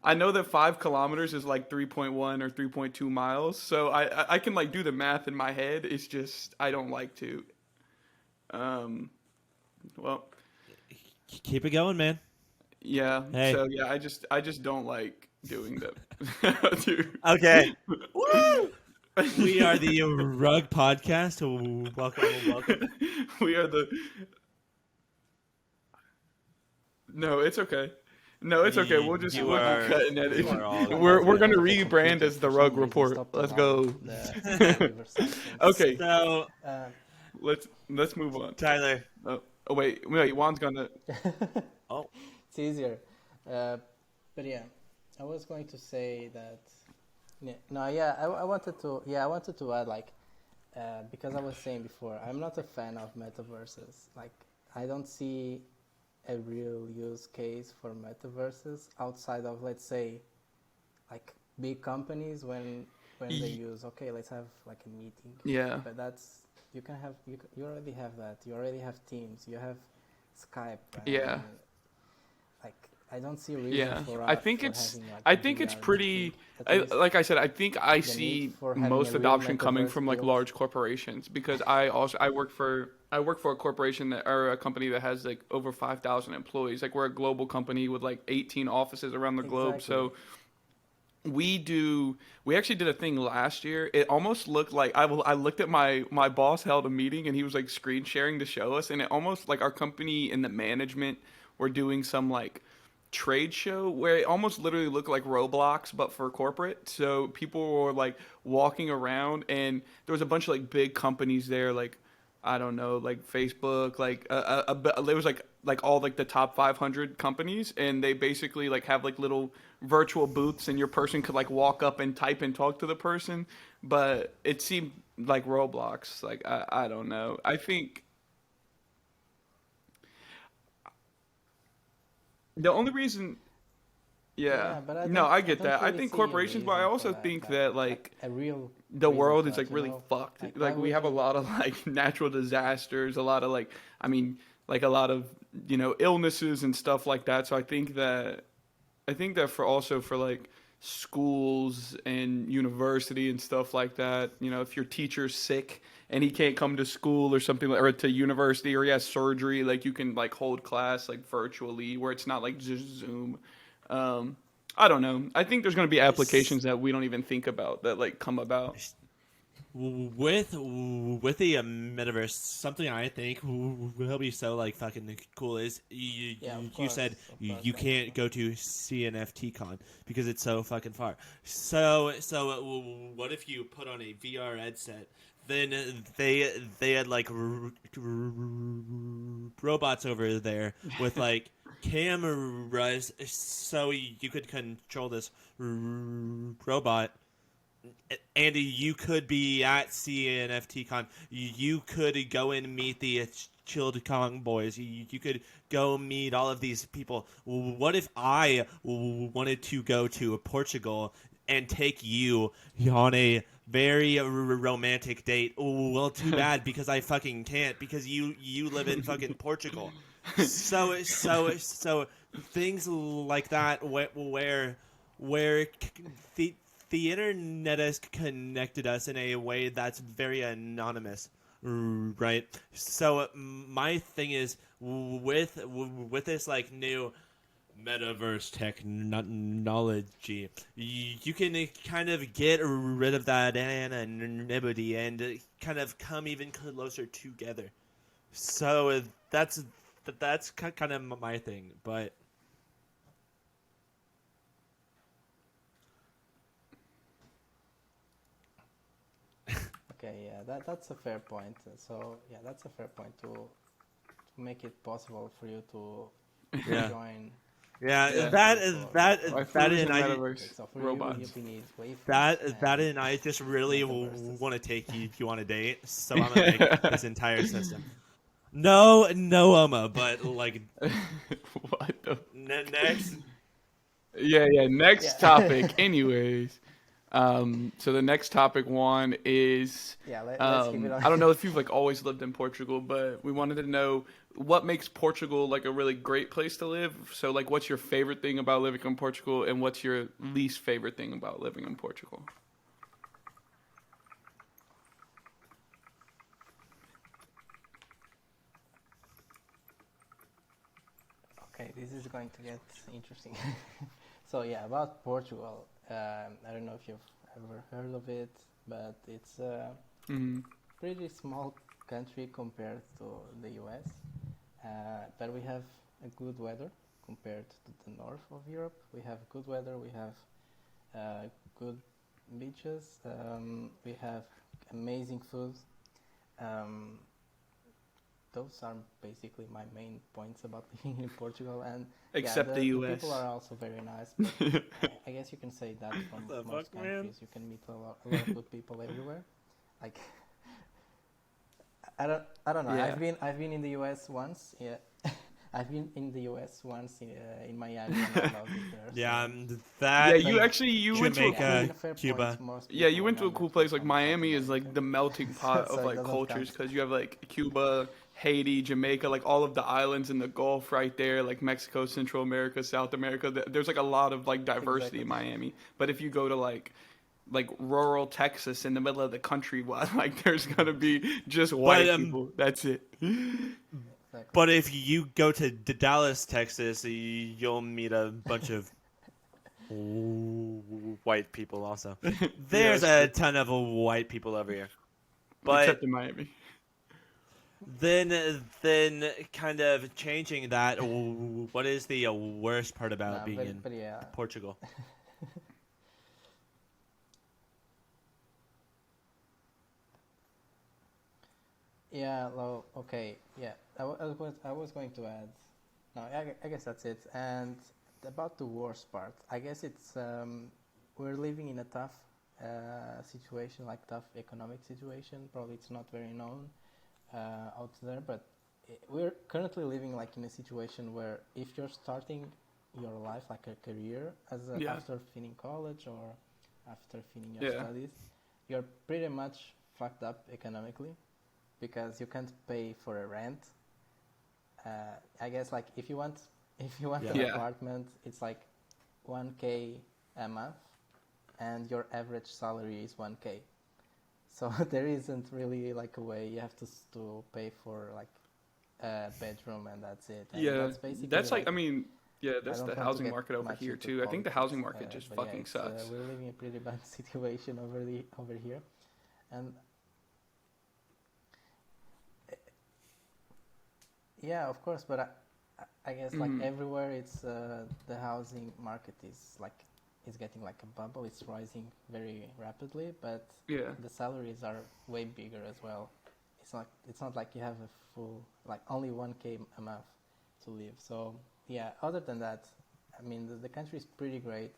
I know that 5 kilometers is like 3.1 or 3.2 miles, so I can like do the math in my head. It's just I don't like to. Um, well,
keep it going, man.
yeah.
Hey.
So yeah, I just don't like doing that. Dude.
Okay. Woo! We are the Rug Podcast. Welcome.
We are the. No, it's okay. No, it's okay.
You, you
We'll
are
just cut and edit.
you are all
We're gonna
the
rebrand
computers
as the
for
Rug
some reason
Report.
stopped
Let's
allowing
go.
the reverse
Okay,
So
uh,
let's move on.
Tyler.
Oh wait, Juan's gonna.
Oh,
it's easier. But yeah, I was going to say that. Yeah, no, yeah, I wanted to. Yeah, I wanted to add like, because I was saying before, I'm not a fan of metaverses. Like, I don't see a real use case for metaverses outside of, let's say, like big companies when they use, okay, let's have like a meeting.
Yeah.
But that's you already have that. You already have Teams. You have Skype.
Yeah.
And, like, I don't see a reason
Yeah,
for
I
for
think
having like
I
a
think it's
VR
pretty.
meeting. At least
Like I said, I think I
the need
see
for having
most
a real
adoption coming
metaverse
from like
built.
large corporations because I work for a corporation that or a company that has like over 5,000 employees. Like we're a global company with like 18 offices around the globe.
Exactly.
So we actually did a thing last year. It almost looked like I looked at my boss held a meeting and he was like screen sharing to show us, and it almost like our company and the management were doing some like trade show where it almost literally looked like Roblox but for corporate. So people were like walking around and there was a bunch of like big companies there, like I don't know, like Facebook, like there was like all like the top 500 companies, and they basically like have like little virtual booths, and your person could like walk up and type and talk to the person, but it seemed like Roblox. Like I don't know. I think the only reason Yeah.
Yeah, but
No, I
I
get
don't
that. I
really
think
see a
corporations, but I
reason for
also
that.
think that like
A real
the
reason
world
for
is
that,
like
you
really
know?
fucked.
Like, why
Like we
would
have a
you?
lot of like natural disasters, a lot of like I mean, like a lot of, illnesses and stuff like that. So I think that for also for like schools and university and stuff like that, if your teacher's sick and he can't come to school or something like, or to university, or he has surgery, like you can like hold class like virtually where it's not like just Zoom. Um, I don't know. I think there's going to be applications that we don't even think about that like come about.
With the metaverse, something I think will be so like fucking cool is
Yeah,
you said
of course,
you can't
definitely.
go to CNFT con because it's so fucking far. So what if you put on a VR headset? Then they had like robots over there with like cameras, so you could control this robot. Andy, you could be at CNFT Con. You could go and meet the Chilled Kong boys. You could go meet all of these people. What if I wanted to go to Portugal and take you on a very romantic date? Well, too bad because I fucking can't because you live in fucking Portugal. So things like that where the internet has connected us in a way that's very anonymous, right? So my thing is with this like new metaverse technology, you can kind of get rid of that anonymity and kind of come even closer together. So that's kind of my thing, but.
Okay, yeah, that's a fair point. So yeah, that's a fair point to make it possible for you to
Yeah.
join
Yeah,
Yeah.
that
Waifus
and
and
I
metaverse
Okay, so for you,
robots.
you need waifus
that
and
and I just really
metaverses.
want to take you on a date, so I'm gonna make this entire system. No, Oma, but like
What the?
next.
Yeah. Next topic.
Yeah,
Anyways, so the next topic one is,
yeah. Let's keep it on.
I don't know if you've like always lived in Portugal, but we wanted to know what makes Portugal like a really great place to live. So like, what's your favorite thing about living in Portugal, and what's your least favorite thing about living in Portugal?
Okay, this is going to get interesting. So yeah, about Portugal. I don't know if you've ever heard of it, but it's
Mm-hmm.
pretty small country compared to the US, but we have a good weather compared to the north of Europe. We have good weather, we have good beaches, we have amazing food. Um, those are basically my main points about living in Portugal, and yeah,
Except the
the people
U.S.
are also very nice. But I guess you can say that from
The
most
fuck, man?
countries. You can meet a lot of good people everywhere. Like I don't know.
Yeah.
I've been in the U.S. once. Yeah, I've been in the U.S. once in Miami, and I loved it there.
Yeah,
So,
Yeah,
that
but
you went to a
yeah, I
cool.
mean,
Jamaica,
a fair
Cuba.
point. Most
Yeah, you
people
went to a
remember
cool
it
place. Like
from South
Miami is
America,
like the melting pot of
so it
like
doesn't
cultures
count.
because you have like Cuba, Haiti, Jamaica, like all of the islands in the Gulf right there, like Mexico, Central America, South America. There's like a lot of like diversity
Exactly.
in Miami. But if you go to like rural Texas in the middle of the country, well, like there's gonna be just
But
white people. That's it.
Exactly.
but if you go to Dallas, Texas, you'll meet a bunch of white people also.
Yeah,
There's
that's
a
true.
ton of white people over here. But
Except in Miami.
then kind of changing that, what is the worst part about
No,
being in
but yeah,
Portugal?
yeah. Well, okay, yeah. I was going to add. No, I guess that's it. And about the worst part, I guess it's we're living in a tough situation, like tough economic situation. Probably it's not very known out there, but we're currently living like in a situation where if you're starting your life, like a career,
Yeah.
after finishing college or after finishing your
Yeah.
studies, you're pretty much fucked up economically because you can't pay for a rent. I guess like if you want
Yeah.
an
Yeah.
apartment, it's like 1K a month, and your average salary is 1K. So there isn't really like a way. You have to pay for like a bedroom, and that's it. And
Yeah.
that's basically
That's like,
like,
I mean, yeah,
I
that's
don't
the
want to
housing
get
market over
much
here
into
too. I think the
politics,
housing market just
but yeah,
fucking
it's,
sucks.
we're living a pretty bad situation over here, and yeah, of course. But I guess like
Mhm.
everywhere, it's the housing market is like it's getting like a bubble. It's rising very rapidly, but
Yeah.
the salaries are way bigger as well. It's not like you have a full like only 1K a month to live. So yeah, other than that, I mean the country is pretty great.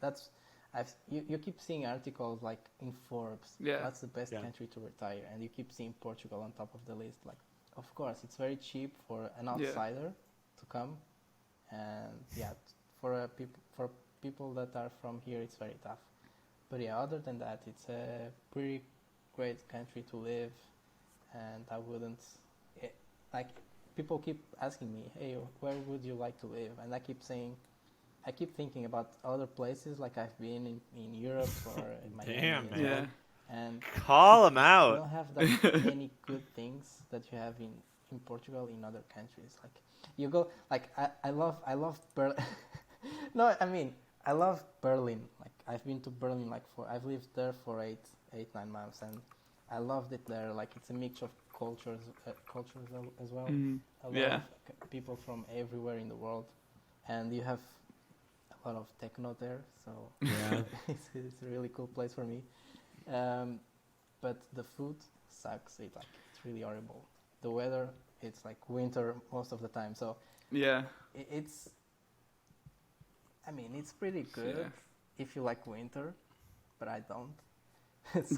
You keep seeing articles like in Forbes,
Yeah.
what's the best
Yeah.
country to retire, and you keep seeing Portugal on top of the list. Like, of course, it's very cheap for an
Yeah.
outsider to come, and yeah, for people that are from here, it's very tough. But yeah, other than that, it's a pretty great country to live, and I wouldn't like. People keep asking me, "Hey, where would you like to live?" And I keep thinking about other places, like I've been in Europe or in Miami
Damn,
as
man.
Yeah.
well, and
Call him
you
out.
don't have that many good things that you have in Portugal in other countries. Like you go, like I love Berlin. No, I mean I love Berlin. Like I've been to Berlin I've lived there for 9 months, and I loved it there. Like it's a mix of cultures as well.
Mhm.
A lot
Yeah.
of people from everywhere in the world, and you have a lot of techno there, so
Yeah.
it's a really cool place for me. But the food sucks. It's really horrible. The weather, it's like winter most of the time. So
Yeah.
it's, I mean, it's pretty good
Yeah.
if you like winter, but I don't.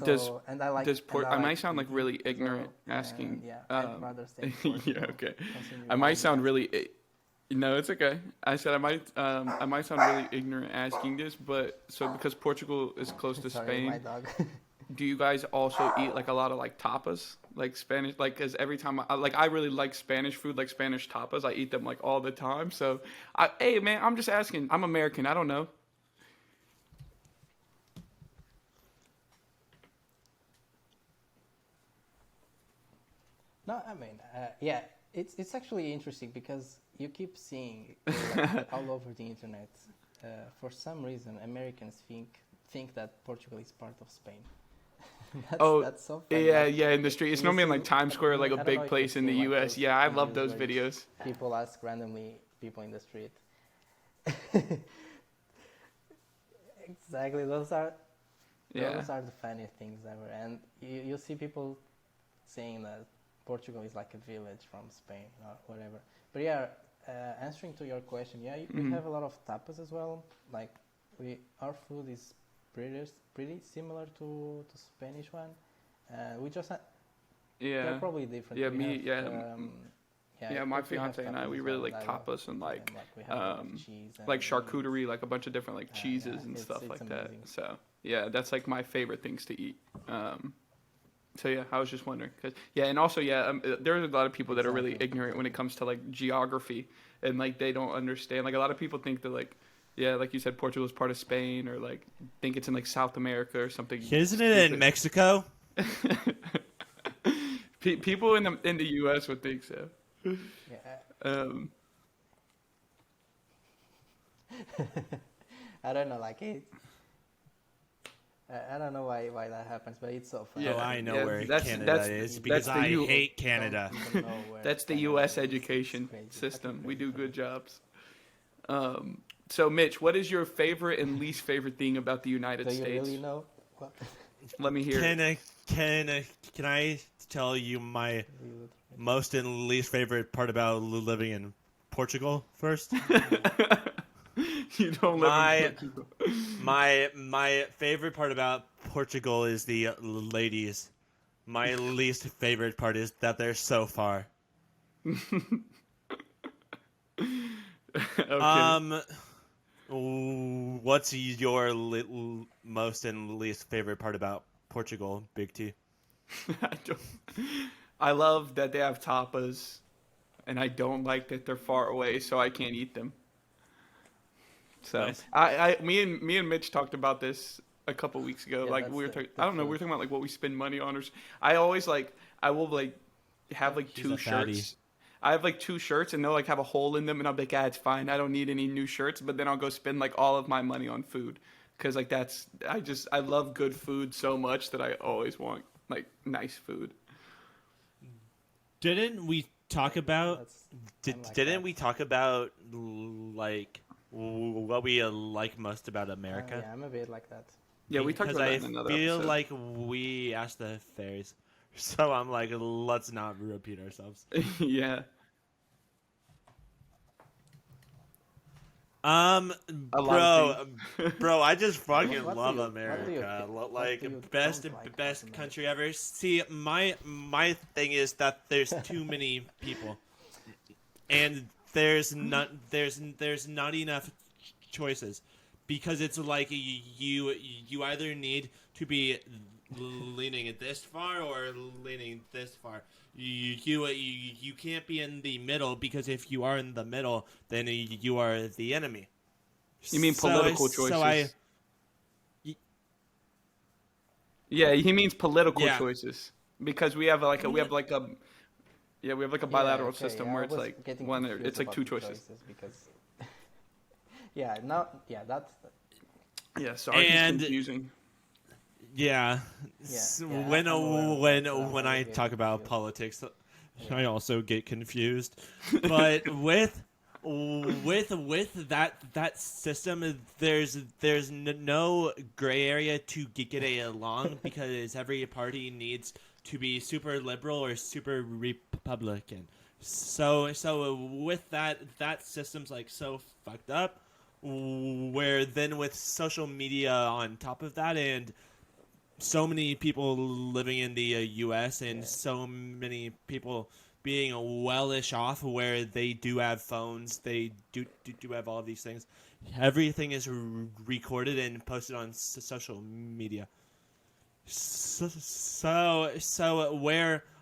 Does-
and I like.
Does
and
I might
like
sound like
heat
really
as well,
ignorant asking.
and yeah, I'd rather stay in Portugal.
Yeah. Okay.
Continue
I might
living
sound
there.
really. No, it's okay. I said I might sound really ignorant asking this, but so because Portugal is close to
Sorry, my
Spain,
dog.
do you guys also eat like a lot of like tapas, like Spanish? Like, cause every time I really like Spanish food, like Spanish tapas. I eat them like all the time. So, hey man, I'm just asking. I'm American. I don't know.
No, I mean, yeah, it's actually interesting because you keep seeing like, all over the internet. For some reason, Americans think that Portugal is part of Spain. That's so funny.
Yeah,
Like,
yeah, in the street. It's
you
normally in
see,
like Times Square, like a
I don't know
big
if
place
you've
in the
seen, like,
U.S.
those
Yeah, I love
videos
those
where you
videos.
people ask randomly people in the street. Exactly,
Yeah,
those are the funniest things ever, and you see people saying that Portugal is like a village from Spain or whatever. But yeah, answering to your question, yeah, we
Mhm.
have a lot of tapas as well. Like our food is pretty similar to Spanish one. We just they're
yeah,
probably different.
yeah.
We
Me,
have,
yeah. My
we have
fiance and I,
tapas
we
as
really
well,
like
and I love
tapas and
them. Like we have a lot of cheese and
like
meat.
charcuterie, like a bunch of different like cheeses
yeah,
and stuff
it's
like that.
amazing.
So yeah, that's like my favorite things to eat. So yeah, I was just wondering, cause yeah, and also yeah, there's a lot of people that are really
Exactly,
ignorant when it comes to like geography, and like they don't understand. Like a lot of people think that like, yeah, like you said, Portugal is part of Spain, or like think it's in like South America or something.
Isn't it in
stupid.
Mexico?
People in the U.S. would think so.
Yeah,
Um,
I don't know, like it. I don't know why that happens, but it's so funny.
Yeah,
Oh, I know
yeah,
where
that's-
Canada
that's-
is
that's
because
the
I
U-
hate Canada.
Don't even know where
that's the
Canada
U.S.
is. It's
education
crazy.
system.
Fucking
We do
crazy.
good jobs. So Mitch, what is your favorite and least favorite thing about the United
Do you
States?
really know? What?
Let me hear. it.
Can I tell you my most and least favorite part about living in Portugal first?
You don't live
My-
in Portugal.
My favorite part about Portugal is the ladies. My least favorite part is that they're so far.
Okay.
What's your most and least favorite part about Portugal, Big T?
I don't. I love that they have tapas, and I don't like that they're far away, so I can't eat them. So
Nice.
me and Mitch talked about this a couple weeks ago.
Yeah,
Like
that's
we were
the,
talking,
the
I don't know, we were
food.
talking about like what we spend money on, or I always I will have like
He's
two
a fatty.
shirts. I have like two shirts, and they'll like have a hole in them, and I'll be like, it's fine. I don't need any new shirts. But then I'll go spend like all of my money on food, because like I love good food so much that I always want like nice food.
Didn't we talk about?
That's I'm like
Didn't
that.
we talk about like what we like most about America?
Yeah, I'm a bit like that.
Yeah, we talked
Because
about
I
that in another
feel
episode.
like we asked the fairies, so I'm like, let's not repeat ourselves.
Yeah, a lot of
Bro, I just fucking
What do
love
you-
America.
what do
Like
you
best
don't like about
best
America?
country ever. See, my thing is that there's too many people, and there's not enough choices, because it's like you either need to be leaning this far or leaning this far. You can't be in the middle, because if you are in the middle, then you are the enemy.
You mean political choices? Yeah, he means political
Yeah.
choices, because we have like a bilateral
okay,
system
yeah,
where
I
it's
was
like
getting
one.
confused
It's like
about
two
the
choices.
because that's
Yeah, sorry,
And-
it's confusing.
Yeah.
yeah,
When
I'm aware of that, so I'm
when I
already
talk
getting
about
confused.
politics,
Yeah.
I also get confused. But with that system, there's no gray area to get along, because every party needs to be super liberal or super Republican. So with that system's like so fucked up, where then with social media on top of that, and so many people living in the U.S. and
Yeah.
so many people being wellish off, where they do have phones, they do have all of these things. Everything is recorded and posted on social media. So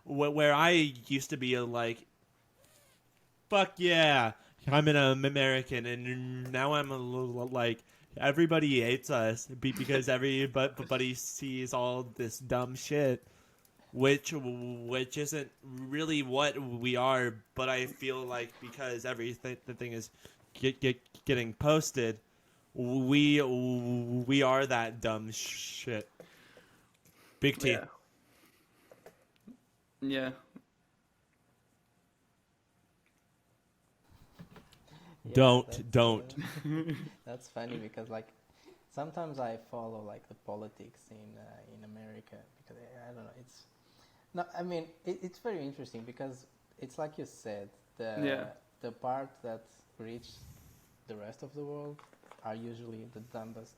where I used to be like, fuck yeah, I'm an American, and now I'm like, everybody hates us because everybody sees all this dumb shit, which isn't really what we are. But I feel like, because everything the thing is getting posted, we are that dumb shit. Big T.
Yeah. Yeah.
Yeah,
Don't.
That's funny because like sometimes I follow like the politics in America because I don't know. It's no, I mean it's very interesting because it's like you said,
Yeah.
the part that reach the rest of the world are usually the dumbest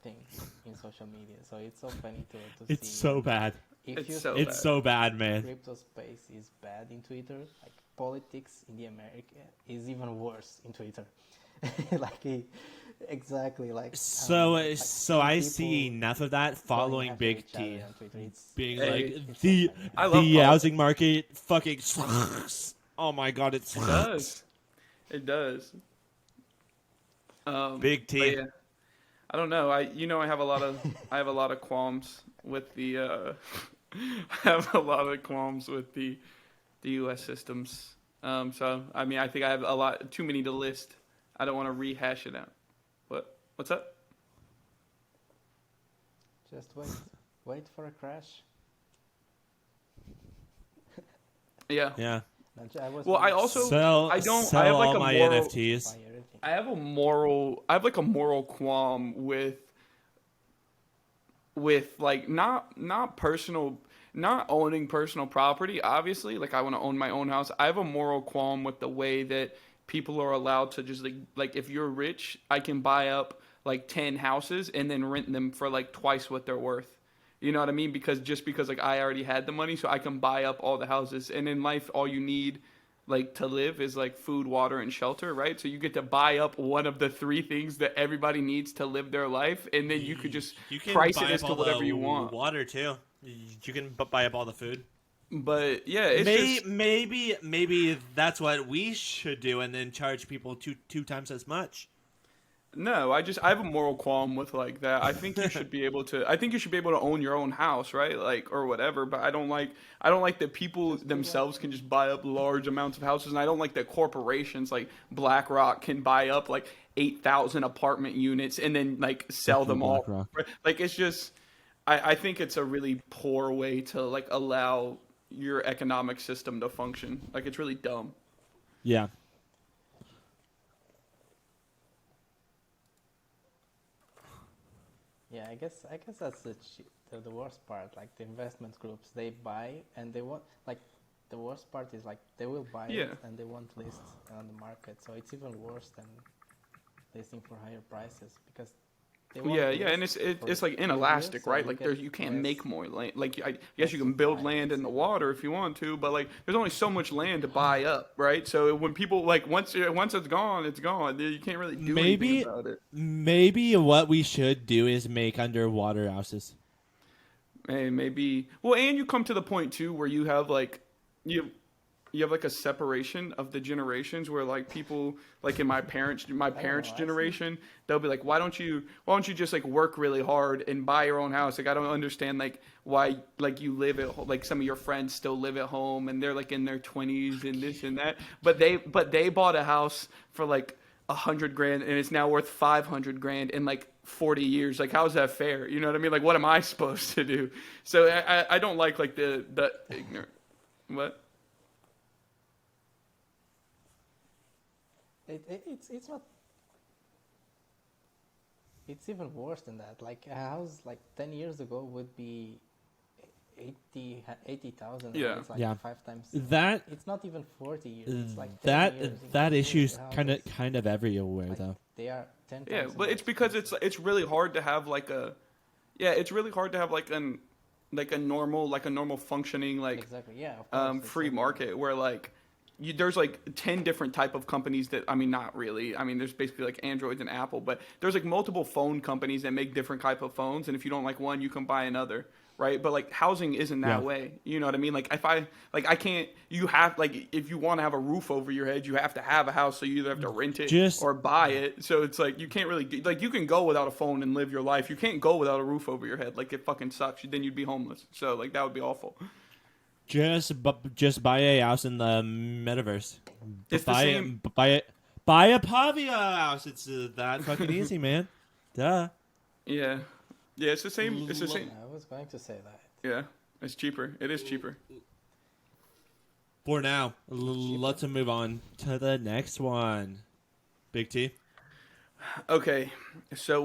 things in social media. So it's so funny to
It's
see.
so bad.
If
It's
you
so
think
It's so bad, man.
crypto space is bad in Twitter, like politics in the America is even worse in Twitter. Exactly like
So
like
so
some
I see
people
enough of that
going
following
after
Big
each other
T
on Twitter. It's
being
Hey,
like,
it's
the
so funny.
I love
the
politics.
housing market fucking sucks. Oh my god, it
It
sucks.
does. It does.
Big
But
T.
yeah, I don't know. I have a lot of qualms with the I have a lot of qualms with the U.S. systems. So I mean, I think I have a lot too many to list. I don't want to rehash it out. What's up?
Just wait for a crash.
Yeah.
Yeah.
Well, I also
Sell
I don't.
sell
I have like
all
a
my
moral.
NFTs.
I have like a moral qualm with like not personal, not owning personal property. Obviously, like I want to own my own house. I have a moral qualm with the way that people are allowed to just like if you're rich, I can buy up like 10 houses and then rent them for like twice what they're worth. You know what I mean? Because like I already had the money, so I can buy up all the houses. And in life, all you need, like to live is like food, water, and shelter, right? So you get to buy up one of the three things that everybody needs to live their life, and then you could just
You can
price
buy
it as
up
to
all
whatever
the
you want.
water too. You can buy up all the food.
But yeah, it's just
Maybe that's what we should do, and then charge people two times as much.
no. I have a moral qualm with like that. I think you should be able to. I think you should be able to own your own house, right? Like or whatever. But I don't like that people themselves can just buy up large amounts of houses, and I don't like that corporations like BlackRock can buy up like 8,000 apartment units and then like sell them all.
BlackRock.
Like it's just. I think it's a really poor way to like allow your economic system to function. Like it's really dumb.
Yeah.
Yeah, I guess that's the worst part. Like the investment groups, they buy and they want like the worst part is like they will buy it and they won't list on the market. So it's even worse than listing for higher prices because they won't list
And it's like inelastic,
so
right? Like you can't make more land. Like I guess you can build land in the water if you want to, but like there's only so much land to buy up, right? So when people like once it's gone, it's gone. You can't really do anything about it.
Maybe what we should do is make underwater houses.
Hey, maybe. Well, and you come to the point too where you have like you have like a separation of the generations where like people like in my parents generation, they'll be like, why don't you just like work really hard and buy your own house? Like I don't understand like why like you live at like some of your friends still live at home and they're like in their 20s and this and that, but they bought a house for like $100,000 and it's now worth $500,000 in like 40 years. Like how's that fair? You know what I mean? Like what am I supposed to do? So I don't like the ignorant. What?
It's not. It's even worse than that. Like a house like 10 years ago would be 80,000.
Yeah.
It's like
Yeah.
5 times.
That
It's not even 40 years. It's like 10 years.
that issue's
houses,
kind of everywhere
like,
though.
they are 10
Yeah,
times.
but
more
it's because
expensive.
it's really hard to have like it's really hard to have like a normal functioning like
Exactly. Yeah. Of course, it's
free
like-
market where like there's like 10 different type of companies that I mean not really I mean there's basically like Android and Apple, but there's like multiple phone companies that make different type of phones, and if you don't like one you can buy another, right? But like housing isn't that way, you know what I mean? Like if I can't, you have like if you want to have a roof over your head you have to have a house, so you either have to rent it or buy it. So it's like you can't really like you can go without a phone and live your life, you can't go without a roof over your head. Like it fucking sucks, then you'd be homeless. So like that would be awful.
Just buy a house in the metaverse.
It's the same.
Buy a Pavia house. It's that fucking easy, man. Duh.
Yeah, it's the same. It's the same.
I was going to say that.
Yeah, it's cheaper. It is cheaper.
For now, let's move on to the next one. Big T.
Okay, so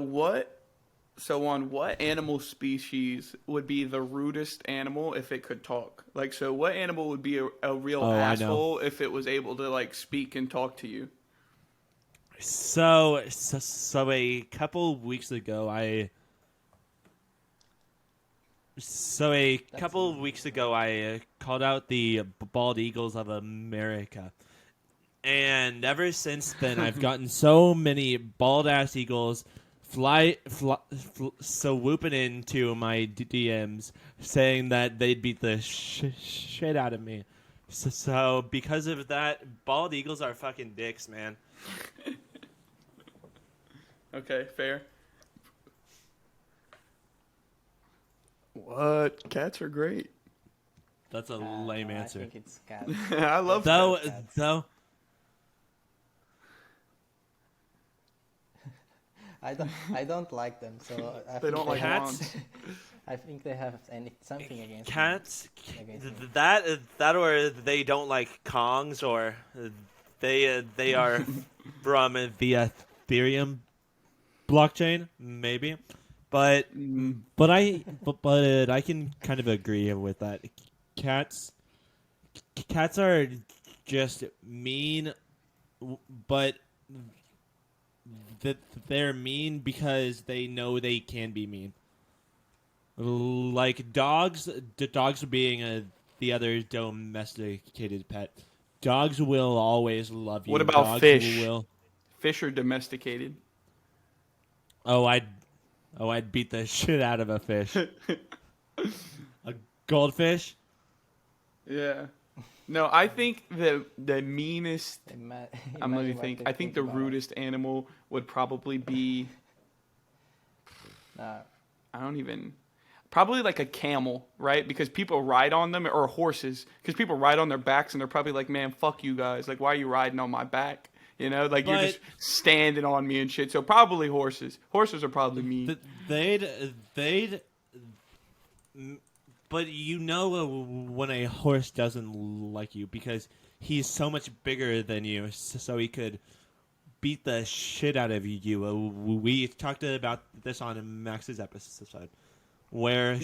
on what animal species would be the rudest animal if it could talk? Like, so what animal would be a real asshole if it was able to like speak and talk to you?
So a couple weeks ago, I called out the bald eagles of America, and ever since then, I've gotten so many bald ass eagles so whooping into my DMs saying that they'd beat the shit out of me. So because of that, bald eagles are fucking dicks, man.
Okay, fair. What? Cats are great.
That's a lame answer.
I think it's cats.
I love
Though,
cats.
though,
I don't like them, so I
They
think
don't like
have-
cats.
I think they have something against
cats.
Against me.
That or they don't like Kongs, or they are from the Ethereum blockchain, maybe. But I can kind of agree with that. Cats are just mean, but they're mean because they know they can be mean. Like dogs being the other domesticated pet. Dogs will always love you.
What about
Dogs
fish?
Will.
Fish are domesticated.
Oh, I'd beat the shit out of a fish. A goldfish.
Yeah. No, I think the meanest. I'm let me think. I think the rudest animal would probably be. I don't even. Probably like a camel, right? Because people ride on them, or horses. Because people ride on their backs, and they're probably like, "Man, fuck you guys! Like, why are you riding on my back? You know, like you're just standing on me and shit." So probably horses. Horses are probably mean.
They'd. But you know when a horse doesn't like you because he's so much bigger than you, so he could beat the shit out of you. We talked about this on Max's episode, where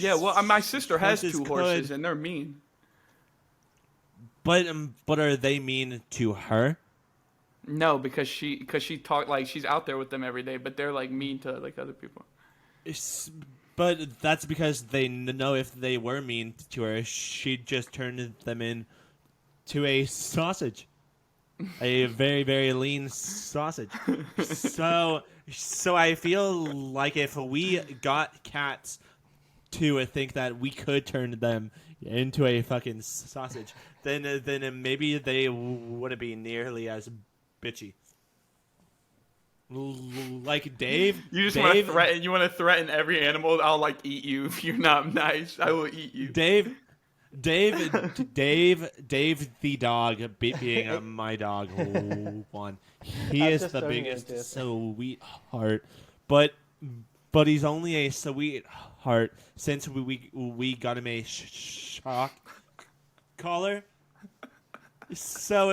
my sister has two horses,
could,
and they're mean.
But are they mean to her?
No, because she talk like she's out there with them every day, but they're like mean to like other people.
But that's because they know if they were mean to her, she'd just turn them into a sausage. A very, very lean sausage. So I feel like if we got cats to think that we could turn them into a fucking sausage, then maybe they wouldn't be nearly as bitchy. Like Dave.
You just want to threaten. You want to threaten every animal. I'll like eat you if you're not nice. I will eat you.
Dave the dog being my dog one. He is the biggest sweetheart, but he's only a sweetheart since we got him a shock collar. So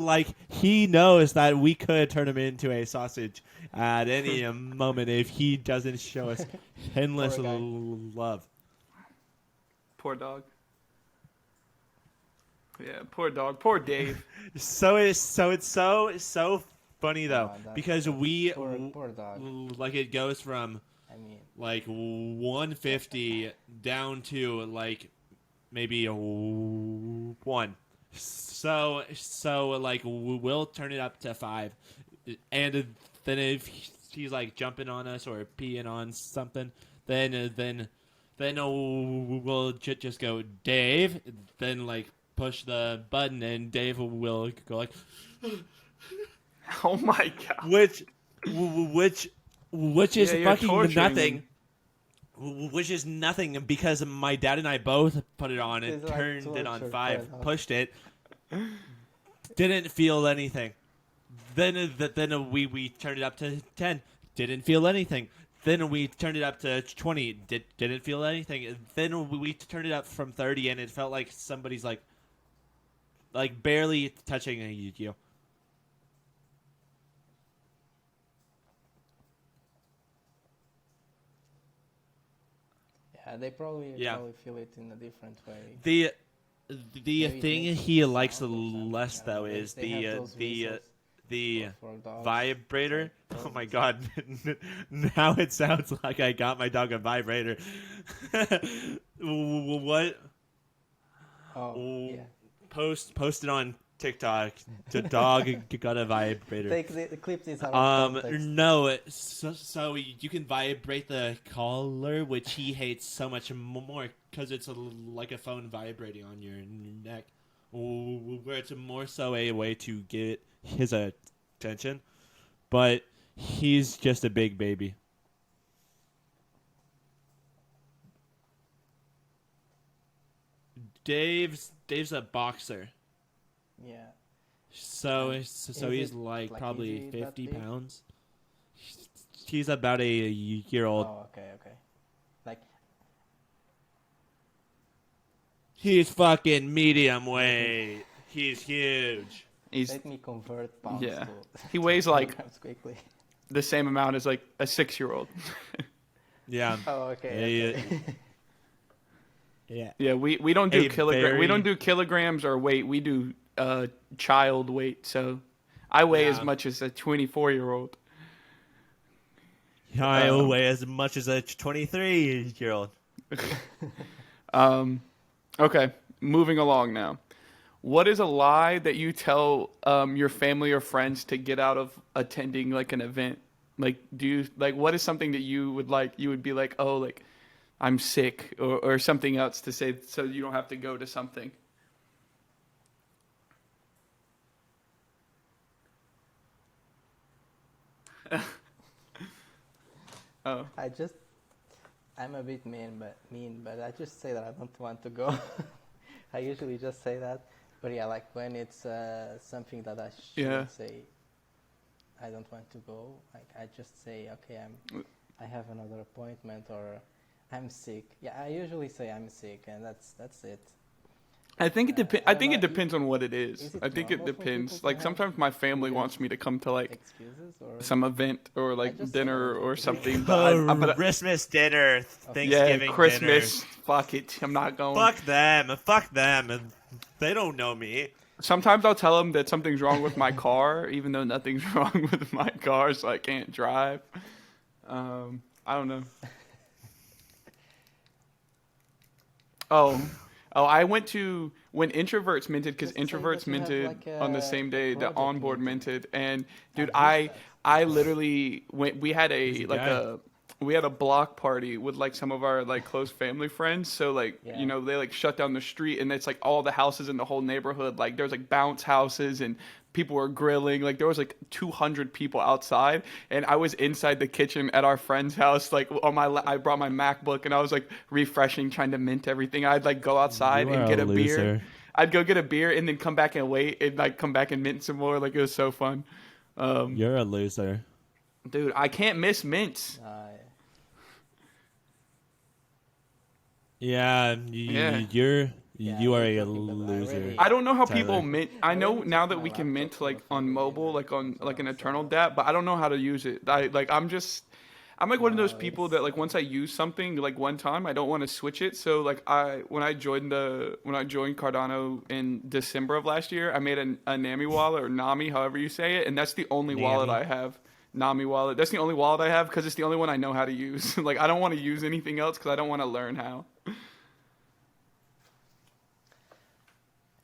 like he knows that we could turn him into a sausage at any moment if he doesn't show us endless love.
Poor dog. Yeah, poor dog. Poor Dave.
So it's so funny though because we
poor dog.
Like it goes from like 150 down to like maybe a 1. So like we'll turn it up to 5, and then if he's like jumping on us or peeing on something, then we'll just go Dave, then like push the button and Dave will go like,
oh my god,
which is fucking nothing.
Me.
Which is nothing because my dad and I both put it on and turned it on 5, pushed it, didn't feel anything. Then we turned it up to 10, didn't feel anything. Then we turned it up to 20, didn't feel anything. Then we turned it up from 30, and it felt like somebody's like barely touching you.
They probably feel it in a different way.
The thing he likes less though is the vibrator. Oh my god! Now it sounds like I got my dog a vibrator. What?
Oh, yeah.
Post it on TikTok. The dog got a vibrator.
Take the clip this out of context.
No. So you can vibrate the collar, which he hates so much more because it's like a phone vibrating on your neck, where it's more so a way to get his attention. But he's just a big baby. Dave's a boxer.
Yeah.
So he's like probably 50 pounds. He's about a year old.
Oh, okay. Like
he's fucking medium weight. He's huge.
Let me convert pounds to
he weighs like
quickly.
The same amount as like a 6-year-old.
Yeah.
Oh, okay.
Yeah.
Yeah, we don't do kilograms. We don't do kilograms or weight. We do child weight. So I weigh as much as a 24-year-old.
I weigh as much as a 23-year-old.
Okay, moving along now. what is a lie that you tell your family or friends to get out of attending like an event? Like, do you like what is something that you would be like, oh, like I'm sick or something else to say so you don't have to go to something? Oh.
I'm a bit but I just say that I don't want to go. I usually just say that, but yeah, like when it's something that I shouldn't say, I don't want to go. Like I just say, okay, I have another appointment or I'm sick. Yeah, I usually say I'm sick, and that's it.
I think it depends. I think it depends on what it
Is
is.
it
I think it
normal for
depends.
people to
Like
have
sometimes my family
weird
wants me to come to like
excuses or
some event or like
just say
dinner
that
or
it's
something. But
Christmas dinner,
yeah,
Thanksgiving
Christmas.
dinner.
Fuck it, I'm not going.
Fuck them. Fuck them. And they don't know me.
Sometimes I'll tell them that something's wrong with my car, even though nothing's wrong with my car, so I can't drive. I don't know. Oh, I went to when Introverts minted because
Just say
Introverts
that you have,
minted
like,
on the
a
same day the
project
Onboard
minting.
minted, and dude,
I've used that.
I literally went. We had
He's
a
a
like
guy.
we had a block party with like some of our like close family friends. So like
Yeah.
you know they like shut down the street, and it's like all the houses in the whole neighborhood. Like there's like bounce houses and people were grilling. Like there was like 200 people outside, and I was inside the kitchen at our friend's house. Like on I brought my MacBook, and I was like refreshing, trying to mint everything. I'd like go outside
You
and
are
get
a
a beer.
loser.
I'd go get a beer and then come back and wait and like come back and mint some more. Like it was so fun.
You're a loser.
Dude, I can't miss mints.
Yeah,
Yeah.
you are a
you're talking, but
loser.
I don't know how
Tyler.
people mint. I know
really
now
took
that
my
we can mint
laptop
like
for a
on
family
mobile,
dinner,
like on
so
like an
that's
eternal
sad.
dApp, but I don't know how to use it. I'm like one of those
No,
people
it's
that like once I use something like one time, I don't want to switch it. So like when I joined Cardano in December of last year, I made a Nami wallet or Nami, however you say it, and that's the only wallet
Nami.
I have. Nami wallet. That's the only wallet I have because it's the only one I know how to use. Like I don't want to use anything else because I don't want to learn how.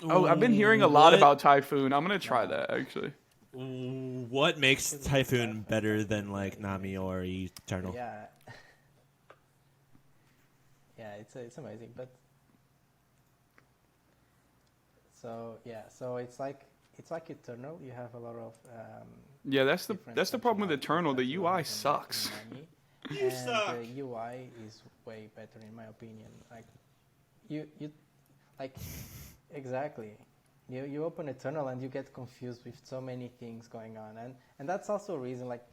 Oh, I've been hearing a lot
What-
about Typhoon. I'm gonna try that actually.
What makes Typhoon better than like Nami or Eternal?
Yeah. Yeah, it's amazing, but so it's like Eternal. You have a lot of
Yeah, that's
different
the problem with
functionalities
Eternal.
that
The
you
UI
have in
sucks.
Nami.
You suck.
The UI is way better in my opinion. Like you like exactly. You open Eternal and you get confused with so many things going on, and that's also a reason like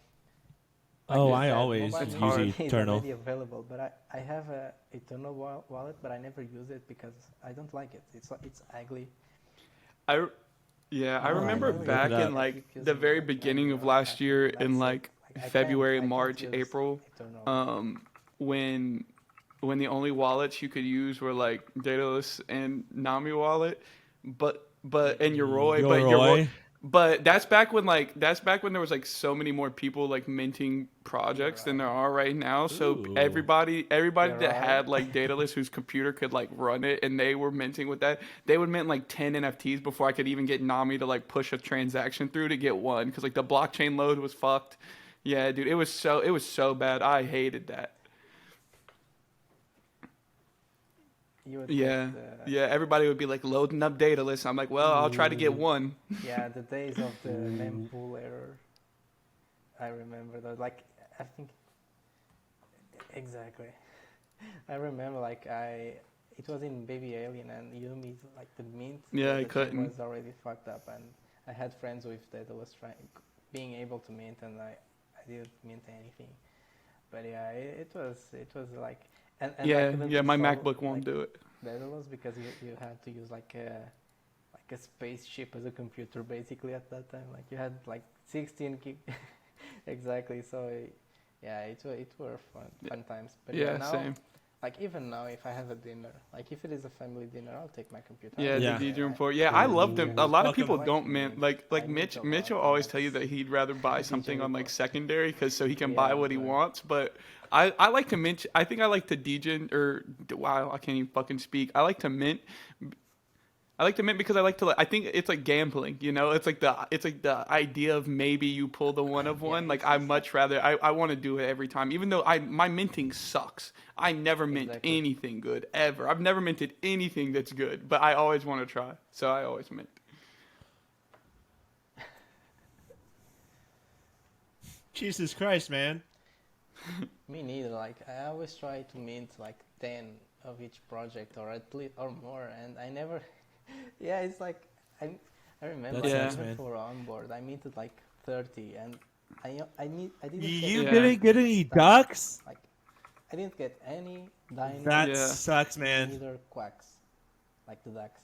Oh,
you
I
said,
always
mobile
It's
use
hard.
mint is
Eternal.
already available, but I have a Eternal wallet, but I never use it because I don't like it. It's ugly.
I
Oh,
remember
know you
back
Look it
in
up.
like
keep using
the very
it,
beginning
and,
of last year
that's
in
it.
like
I
February,
can't
March,
use
April,
Eternal.
when the only wallets you could use were like Daedalus and Nami wallet, but and Yoroi,
Yoroi.
but that's back when there was like so many more people like minting projects than there are right now. So
Ooh.
everybody that
Yoroi.
had like Daedalus whose computer could like run it and they were minting with that, they would mint like 10 NFTs before I could even get Nami to like push a transaction through to get one because like the blockchain load was fucked. Yeah, dude, it was so bad. I hated that.
You would
Yeah,
get
yeah. Everybody would be like loading up Daedalus. I'm like, well, I'll try to get one.
yeah, the days of the mempool error. I remember that. Like, I think exactly. I remember like it was in Baby Alien and Yumi's like the mint.
Yeah, I
the chain
couldn't.
was already fucked up, and I had friends with that was being able to mint, and I didn't mint anything. But yeah, it was like and I
Yeah,
couldn't
yeah. My
install,
MacBook won't
like,
do it.
Daedalus because you had to use like a spaceship as a computer basically at that time. Like you had like 16 gig exactly. So yeah, it were fun times. But
Yeah,
now,
same.
like even now, if I have a dinner, like if it is a family dinner, I'll take my computer.
Yeah,
Yeah.
the DJ room for. Yeah, I love them. A lot of
Welcome.
people
I
don't
like
mint.
mint.
Like
I mint a
Mitch will
lot,
always
and
tell you that he'd rather buy
DJ
something on like
report.
secondary because so he can buy what he
but-
wants. But I like to mint. I think I like to DJ or wow, I can't even fucking speak. I like to mint I like to mint because I like to. I think it's like gambling. You know, it's like the idea of maybe you pull the one of one. Like I much rather. I want to do it every time, even though my minting sucks. I never mint anything good ever. I've never minted anything that's good, but I always want to try, so I always mint.
Jesus Christ, man.
Me neither. Like I always try to mint like 10 of each project or at least or more, and I never. Yeah, it's like I remember even for Onboard, I minted like 30, and I didn't.
You didn't get any ducks?
Like I didn't get any dinos.
That sucks, man.
Neither quacks, like the ducks.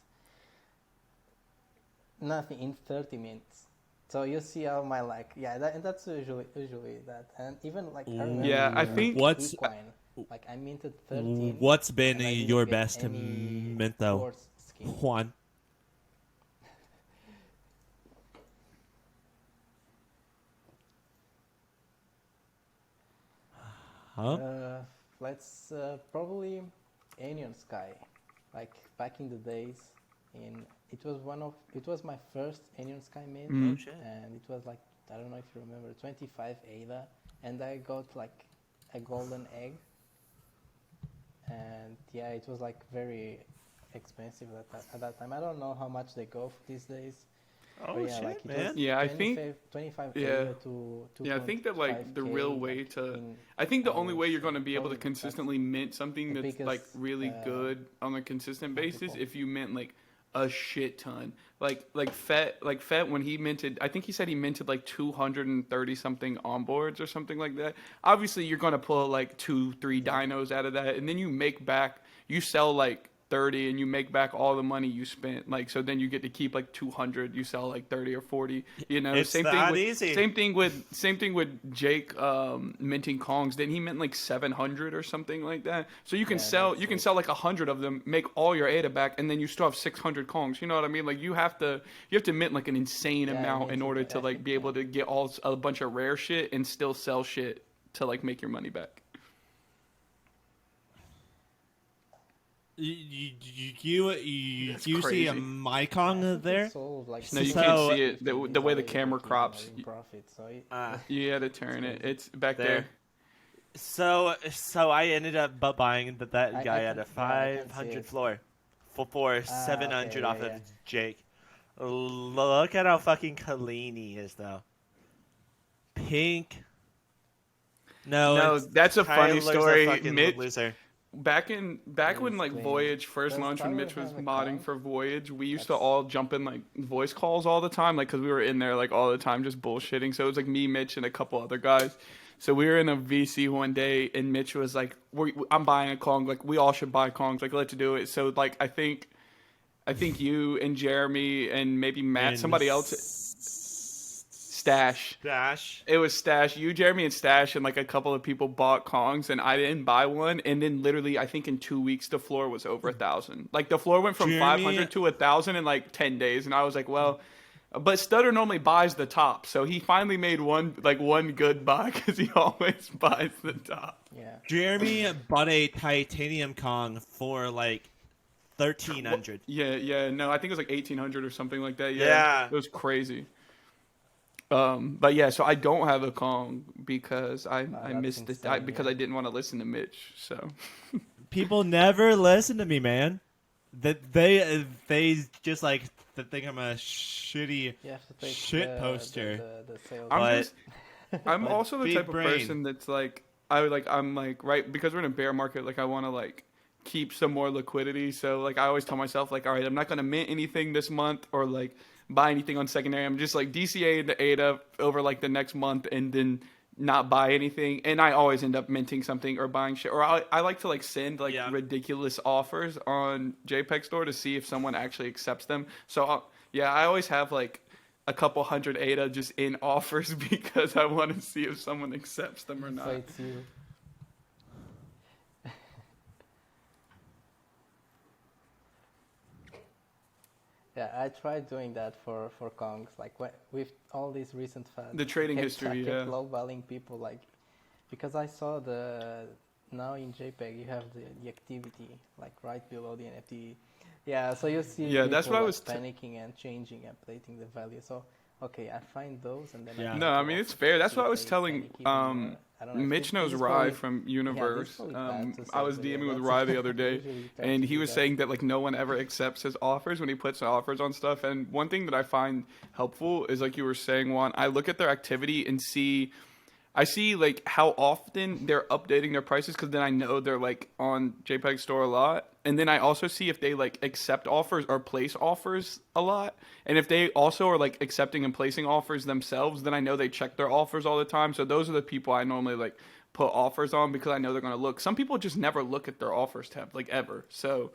Nothing in 30 minutes. So you see how my and that's usually that, and even like I remember
I think
Equine, like I minted 13.
What's been your best mint though, Juan? Huh?
Let's probably Alien Sky, like back in the days. It was my first Alien Sky mint, and it was like, I don't know if you remember, 25 ADA, and I got like a golden egg, and yeah, it was like very expensive at that time. I don't know how much they go for these days.
Oh
but yeah,
shit,
like
man!
Yeah, I think 25 ADA to
I think that like the real way to, I think the only way you're going to be able to consistently mint something that's biggest, like really good on a consistent basis if you mint like a shit ton. Like Fet when he minted, I think he said he minted like 230 something onboards or something like that. Obviously you're going to pull like 2-3 dinos out of that, and then you sell like 30 and you make back all the money you spent. Like, so then you get to keep like 200, you sell like 30 or 40, you know.
It's
same thing with Jake minting Kongs. Didn't he mint like 700 or something like that? So you can sell like 100 of them, make all your ADA back, and then you still have 600 Kongs. You know what I mean? Like you have to mint like an insane amount in order to like be able to get a bunch of rare shit and still sell shit to like make your money back.
You see my Kong there?
No, you can't see it. The way the camera crops. You had to turn it. It's back there.
So I ended up buying that guy at a 500 floor for 700 off of Jake. Look at how fucking clean he is, though. Pink. No,
that's a funny story.
Loser.
Back when like Voyage first launched, when Mitch was modding for Voyage, we used to all jump in like voice calls all the time, like because we were in there like all the time just bullshitting. So it was like me, Mitch, and a couple other guys. So we were in a VC one day, and Mitch was like, "I'm buying a Kong. Like we all should buy Kongs. Like let's do it." So like I think you and Jeremy and maybe Matt, and somebody else. Stash. It was Stash. You, Jeremy, and Stash, and like a couple of people bought Kongs, and I didn't buy one. And then literally, I think in 2 weeks, the floor was over 1,000. Like the floor went from 500 to 1,000 in like 10 days, and I was like, well. But Stutter normally buys the top, so he finally made one good buy because he always buys the top.
Yeah.
Jeremy bought a titanium Kong for like 1,300.
Yeah. No, I think it was like 1,800 or something like that. Yeah. It was crazy. But yeah, so I don't have a Kong because I missed this because I didn't want to listen to Mitch. So
people never listen to me, man. That they just like think I'm a shitty shit poster.
I'm also the type of person that's like I'm like right because we're in a bear market. Like I want to like keep some more liquidity. So like I always tell myself like, all right, I'm not gonna mint anything this month or like buy anything on secondary. I'm just like DCA into ADA over like the next month and then not buy anything. And I always end up minting something or buying shit. Or I like to like send like ridiculous offers on JPEG Store to see if someone actually accepts them. So I always have like a couple hundred ADA just in offers because I want to see if someone accepts them or not.
So it's you. Yeah, I tried doing that for Kongs, like with all these recent fads.
The trading history,
I kept lowballing people, like, because I saw now in JPEG you have the activity, like right below the NFT. Yeah, so you see
Yeah,
people
that's what I
like
was
panicking and changing, updating the value. So okay, I find those and then
Yeah.
I
No, I mean it's fair. That's what I was telling
I don't know.
Mitch knows
is
Rye
probably,
from
yeah, this is
Universe.
probably bad to
I
say,
was
but yeah,
DMing with
that's
Rye the other
I
day,
usually try
and
to
he
do
was
that.
saying that like no one ever accepts his offers when he puts offers on stuff. And one thing that I find helpful is like you were saying, Juan, I look at their activity and I see like how often they're updating their prices because then I know they're like on JPEG Store a lot, and then I also see if they like accept offers or place offers a lot, and if they also are like accepting and placing offers themselves, then I know they check their offers all the time. So those are the people I normally like put offers on because I know they're gonna look. Some people just never look at their offers tab like ever. So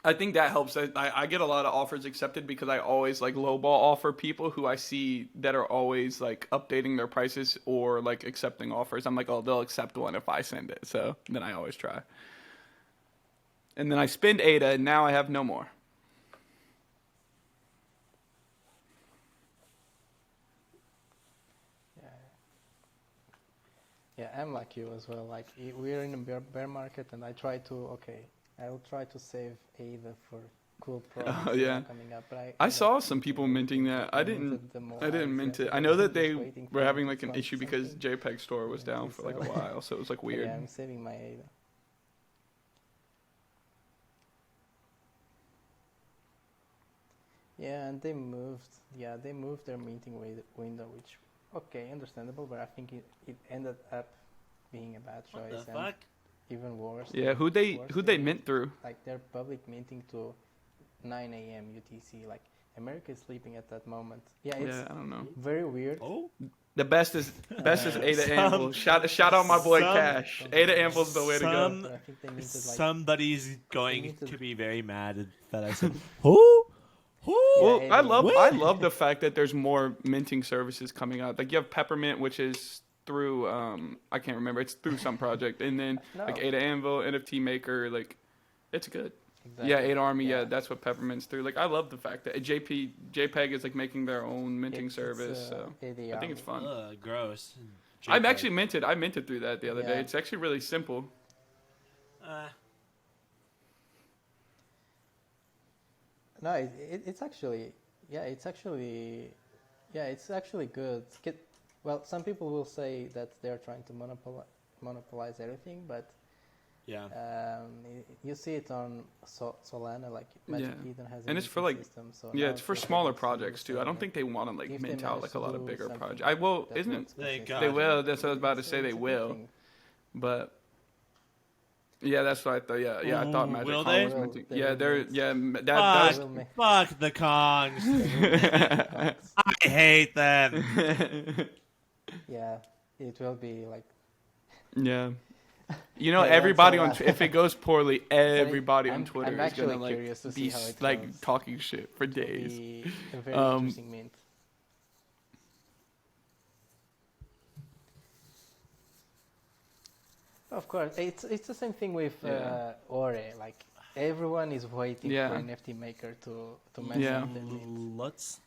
I think that helps. I get a lot of offers accepted because I always like lowball offer people who I see that are always like updating their prices or like accepting offers. I'm like, oh, they'll accept one if I send it. So then I always try. And then I spend ADA and now I have no more.
Yeah, I'm like you as well. Like we're in a bear market, and I will try to save either for cool products that
yeah.
are coming up. But
I saw some people minting that. I didn't mint it. I know that they were having like an issue because JPEG Store was down for like a while, so it was like weird.
Yeah, I'm saving my ADA. Yeah, and they moved their minting window, which okay, understandable, but I think it ended up being a bad choice.
What the
and
fuck?
Even worse.
Yeah, who'd they mint through?
Like their public minting to 9 a.m. UTC. Like America is sleeping at that moment. Yeah, it's
I don't know.
very weird.
Oh,
The best is Ada Anvil. Shout out my boy Cash. Ada Anvil's the way to go.
But I think they minted like
somebody's going
minted-
to be very mad that I said, who?
Well,
Yeah,
I love the fact that there's more minting services coming out. Like you have Peppermint, which is through I can't remember. It's through some project, and then
No.
like Ada Anvil, NFT Maker, like it's good.
exactly.
Yeah, Ada Army. Yeah, that's what Peppermint's through. Like I love the fact that JPEG is like making their own minting
It's,
service. So
ADR.
I think it's fun.
Gross.
I'm actually minted. I minted through that the other day.
Yeah.
It's actually really simple.
No, it's actually it's actually good. Well, some people will say that they're trying to monopolize everything, but
Yeah.
you see it on Solana, like Magic
Yeah.
Eden has a
And it's for,
minting
like-
system, so
Yeah,
now
it's for
they're
smaller
focusing on the
projects too. I
same
don't think they want to like
if they
mint out
manage
like
to
a lot of
do
bigger
something
projects.
that's
Isn't
not
it?
Thank
specific.
God.
They will. That's what I was about to
So
say. They
it's a good
will.
thing.
But yeah, that's what I thought. Yeah, I thought Magic
Will
Con
they?
was minting.
They
Yeah,
will
they're
mint.
that
They
Fuck.
will make-
Fuck the Kongs.
they
I hate them.
Yeah, it will be like
yeah. You know,
Hey,
everybody on
that's a
if it goes poorly, everybody on
I'm
Twitter is
actually
gonna like
curious to see
be
how it
like
goes.
talking shit for
it will
days.
be a very
Um,
interesting mint. Of course, it's the same thing with
Yeah.
Ore. Like everyone is waiting
Yeah.
for NFT Maker to mess
Yeah.
up their mint.
Let's.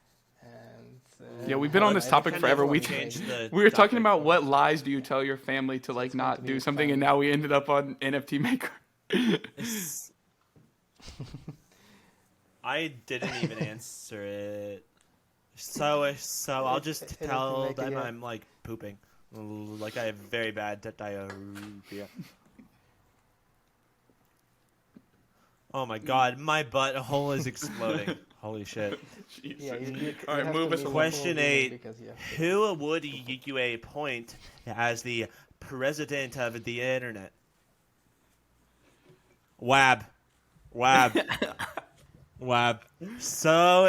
And
Yeah, we've been on this topic forever. We were talking about what lies do you tell your family to like
it's going
not
to
do
be
something, and
fun.
now we ended up on NFT Maker.
I didn't even answer it. So I'll just
Anything
tell
make it
them
yet?
I'm like pooping. Like I have very bad diarrhea. Oh my god, my butthole is exploding. Holy shit.
Jesus.
Yeah, you
All right,
have
move
to
us
be
along.
Question
careful
8.
because you have to-
Who would you appoint as the president of the internet? WAB. WAB. So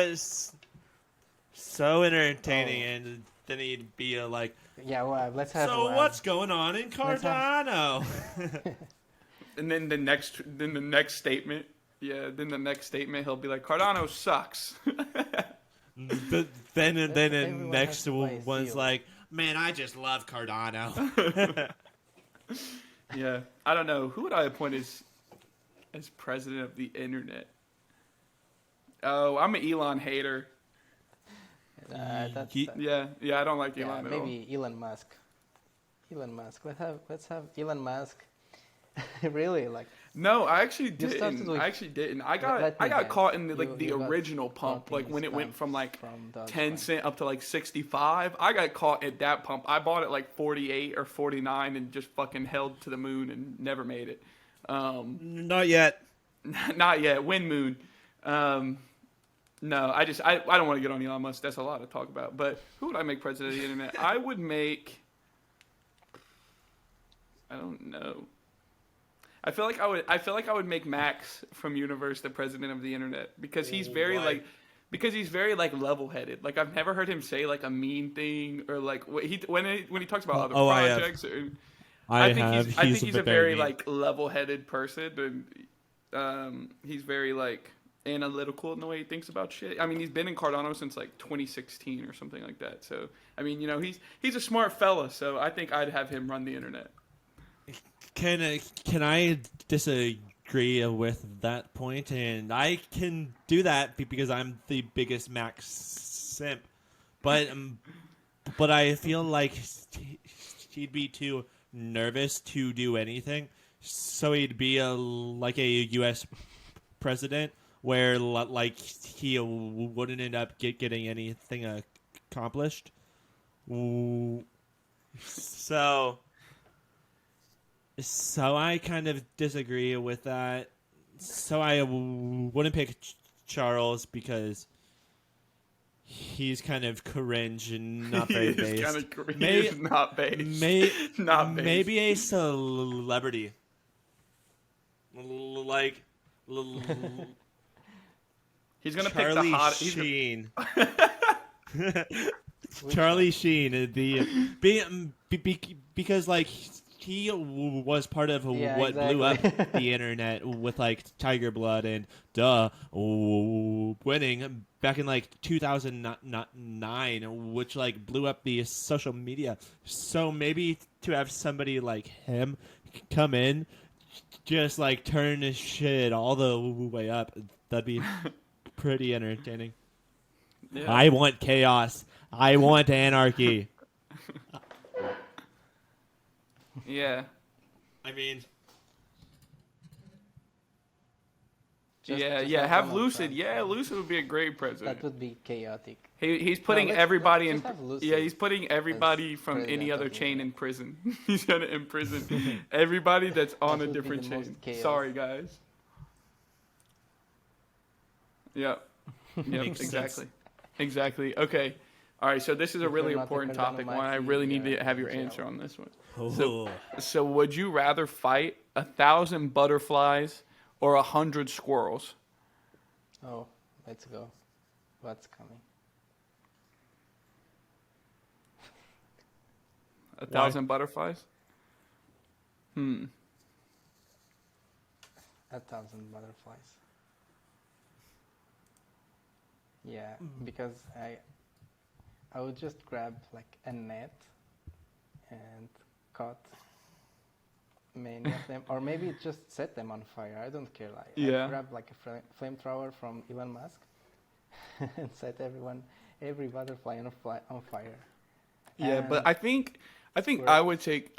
entertaining, and then he'd be like,
Yeah, well, let's have.
so
a
what's going on in
Let's have-
Cardano?
And then the next statement, he'll be like, Cardano sucks.
But then
Everyone
next
has to buy a
one's
seal.
like, man, I just love Cardano.
Yeah, I don't know. Who would I appoint as president of the internet? Oh, I'm an Elon hater.
That's,
Yeah, I don't like
yeah,
Elon at all.
maybe Elon Musk. Let's have Elon Musk. Really, like
No, I actually
started
didn't.
with-
I actually didn't. I
Let me
got
guess.
caught in the
You got
original
caught
pump,
in
like when
this
it went
pump
from like
from
10
Dogecoin.
cent up to like 65. I got caught at that pump. I bought it like 48 or 49 and just fucking held to the moon and never made it.
Not yet.
Not yet. Wind moon. No, I don't want to get on Elon Musk. That's a lot to talk about. But who would I make president of the internet? I would make. I don't know. I feel like I would make Max from Universe the president of the internet because he's very
Why?
like level-headed. Like I've never heard him say like a mean thing or like when he talks about other
I have.
projects.
I
think he's a very
mean.
like level-headed person, and he's very like analytical in the way he thinks about shit. I mean, he's been in Cardano since like 2016 or something like that. So I mean, you know, he's a smart fella. So I think I'd have him run the internet.
Can I disagree with that point? And I can do that because I'm the biggest Max simp. But I feel like he'd be too nervous to do anything. So he'd be like a U.S. president where like he wouldn't end up getting anything accomplished. So I kind of disagree with that. So I wouldn't pick Charles because he's kind of cringe and not very based.
He's kind of cringe. He's not based. Not based.
Maybe a celebrity. Like
he's gonna
Charlie
pick the hot.
Sheen. Charlie Sheen, because like he was part of what blew up the internet with like Tiger Blood and winning back in like 2009, which like blew up the social media. So maybe to have somebody like him come in, just like turn his shit all the way up, that'd be pretty entertaining. Yeah. I want chaos. I want anarchy.
Yeah.
I mean...
Just have Lucid. Yeah, Lucid would be a great president.
That would be chaotic.
He's putting everybody in... Yeah, he's putting everybody from
president
any other chain in prison. He's going to imprison everybody that's on a different chain. Sorry, guys. Yep. Yep, exactly. Exactly. Okay. All right, so this is a really important topic, one. I really need to have your answer on this one. So would you rather fight 1,000 butterflies or 100 squirrels?
Oh, let's go. What's coming?
1,000 butterflies?
1,000 butterflies. Yeah, because I would just grab like a net and caught many of them, or maybe just set them on fire. I don't care. Like,
yeah.
I'd grab like a flamethrower from Elon Musk and set every butterfly on fire.
Yeah,
and
but I think I would fight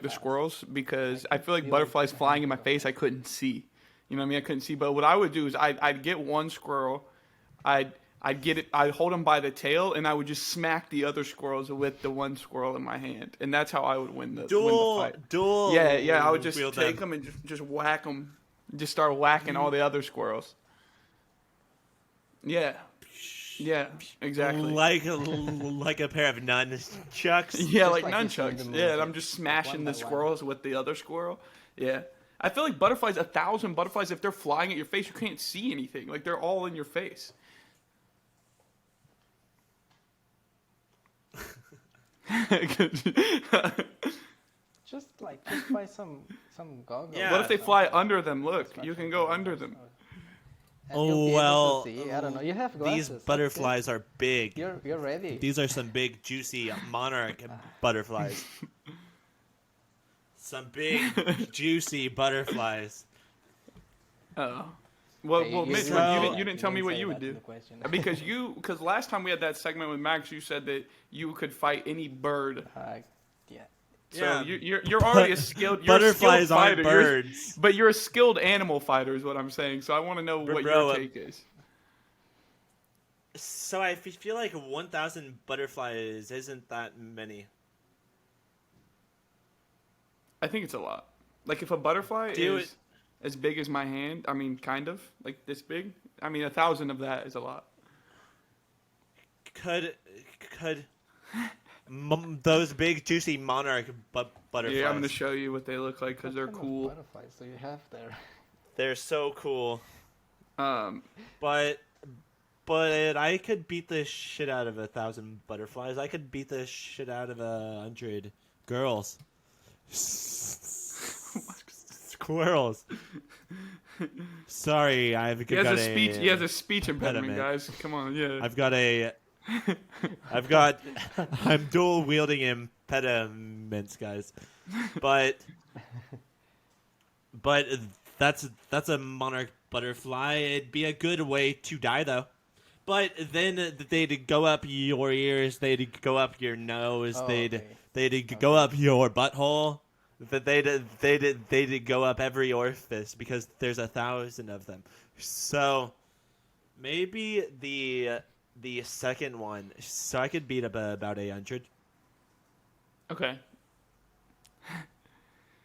the squirrels because I feel like butterflies flying in my face I couldn't see. You know what I mean? I couldn't see. But what I would do is I'd get one squirrel, I'd hold him by the tail, and I would just smack the other squirrels with the one squirrel in my hand, and that's how I would win the fight.
Duel.
Yeah. I would just take them and just whack them, just start whacking all the other squirrels. Yeah, exactly.
Like a pair of nunchucks.
Yeah, like
like
nunchucks. Yeah, and I'm just smashing the squirrels with the other squirrel. Yeah. I feel like butterflies, 1,000 butterflies, if they're flying at your face, you can't see anything. Like, they're all in your face.
just buy some goggles.
Yeah. What if they fly under them? Look, you can go under them.
Oh, well,
I don't know. You have glasses.
These butterflies are big.
You're ready.
These are some big, juicy monarch butterflies. Some big, juicy butterflies.
Oh. Well, Mitch, you didn't tell me what you would do. Because last time we had that segment with Max, you said that you could fight any bird.
Yeah.
So
Yeah,
you're already a skilled. You're
butterflies
a skilled
aren't
fighter.
birds.
But you're a skilled animal fighter, is what I'm saying. So I want to know what
Bro,
your take is.
So I feel like 1,000 butterflies isn't that many.
I think it's a lot. Like if a butterfly
Do
is as big as my hand, I mean, kind of like this big. I mean, 1,000 of that is a lot.
Could those big juicy monarch butterflies?
Yeah, I'm gonna show you what they look like because
What
they're
kind of
cool.
butterflies do you have there?
They're so cool.
Um,
But I could beat the shit out of 1,000 butterflies. I could beat the shit out of 100 girls. Squirrels. Sorry, I've got a
speech. He has a speech impediment,
impediment.
guys. Come on, yeah.
I'm dual wielding impediments, guys. But that's a monarch butterfly. It'd be a good way to die, though. But then they'd go up your ears. They'd go up your nose.
Oh,
they'd
okay.
go up your butthole. They'd go up every orifice because there's 1,000 of them. So maybe the second one. So I could beat up about 800.
Okay.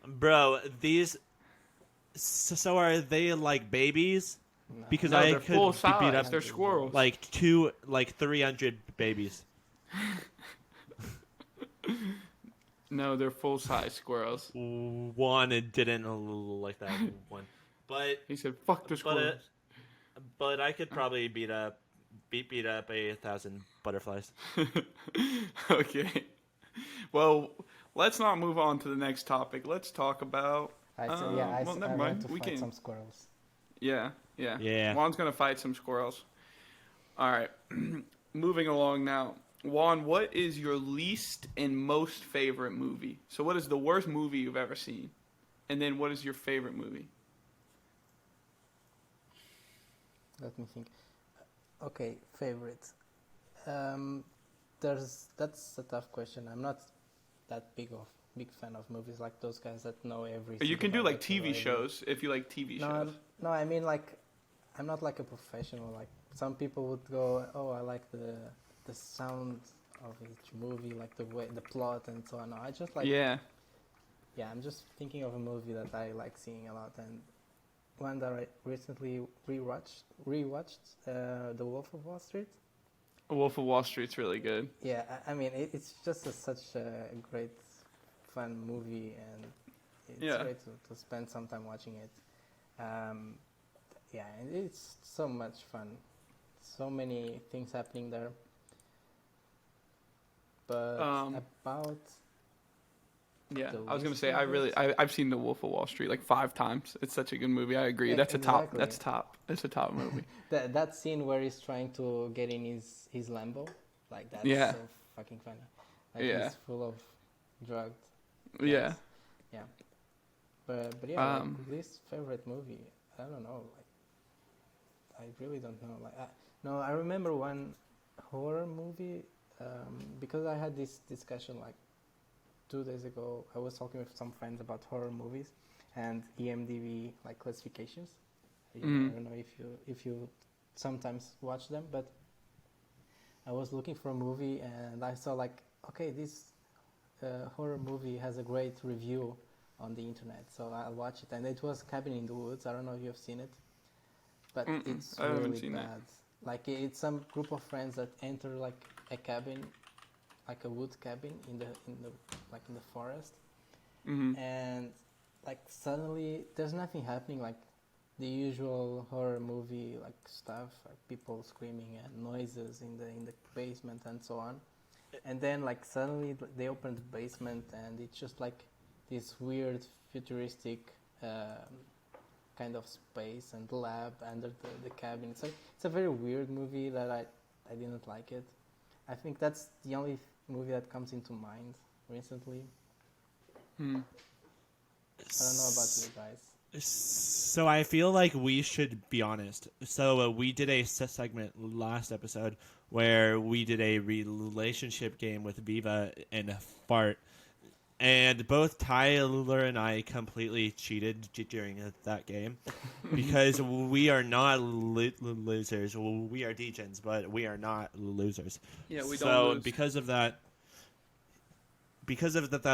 Bro, these. So are they like babies?
No.
Because
No,
I
they're
could
full
beat
size.
up
They're squirrels.
like 300 babies.
No, they're full size squirrels.
One didn't like that one, but
He said, "Fuck the squirrels."
but I could probably beat up 1,000 butterflies.
Okay. Well, let's not move on to the next topic. Let's talk about.
I
well, never
I
mind.
want to
We
fight
can.
some squirrels.
Yeah.
Yeah.
Juan's gonna fight some squirrels. All right. Moving along now. Juan, what is your least and most favorite movie? So, what is the worst movie you've ever seen? And then, what is your favorite movie?
Let me think. Okay, favorite. That's a tough question. I'm not that big fan of movies like those guys that know every.
You can do
single
like
episode
TV
already.
shows if you like TV shows.
No, I mean like, I'm not like a professional. Like some people would go, oh, I like the sound of each movie, like the way, the plot, and so on. No, I just like.
Yeah.
Yeah, I'm just thinking of a movie that I like seeing a lot, and one that I recently rewatched, The Wolf of Wall Street.
Wolf of Wall Street's really good.
Yeah, I mean it's just such a great, fun movie, and it's great to spend some time watching it. Yeah, and it's so much fun. So many things happening there. But about
Yeah,
The
I was gonna
least
say
favorite?
I've seen The Wolf of Wall Street like 5 times. It's such a good movie. I agree.
Yeah,
That's a top.
exactly.
That's top. It's a top movie.
that scene where he's trying to get in his Lambo, like that's
Yeah.
so fucking funny. Like
Yeah.
he's full of drugs.
Yeah.
Yeah. But yeah,
Um,
like, least favorite movie. I don't know. Like, I really don't know. Like, no, I remember one horror movie because I had this discussion like 2 days ago. I was talking with some friends about horror movies and EMDB like classifications. I don't know if you sometimes watch them, but I was looking for a movie and I saw like, okay, this horror movie has a great review on the internet, so I'll watch it. And it was Cabin in the Woods. I don't know if you've seen it, but it's
I haven't
really
seen it.
bad. Like it's some group of friends that enter like a cabin, like a wood cabin in the forest, and like suddenly there's nothing happening, like the usual horror movie like stuff, like people screaming and noises in the basement and so on. And then like suddenly they open the basement and it's just like this weird futuristic kind of space and lab under the cabin. So it's a very weird movie that I didn't like it. I think that's the only movie that comes into mind recently. I don't know about you guys.
So I feel like we should be honest. So we did a segment last episode where we did a relationship game with Viva and Fart, and both Tyler and I completely cheated during that game because we are not losers. We are degens, but we are not losers.
Yeah, we don't
So
lose.
because of that,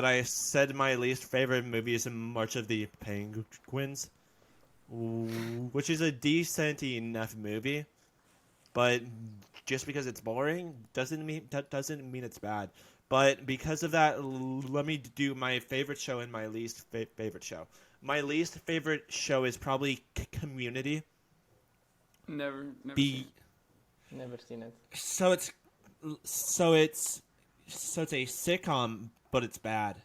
I said my least favorite movie is March of the Penguins, which is a decent enough movie, but just because it's boring doesn't mean it's bad. But because of that, let me do my favorite show and my least favorite show. My least favorite show is probably Community.
Never seen it.
Never seen it.
So it's a sitcom, but it's bad.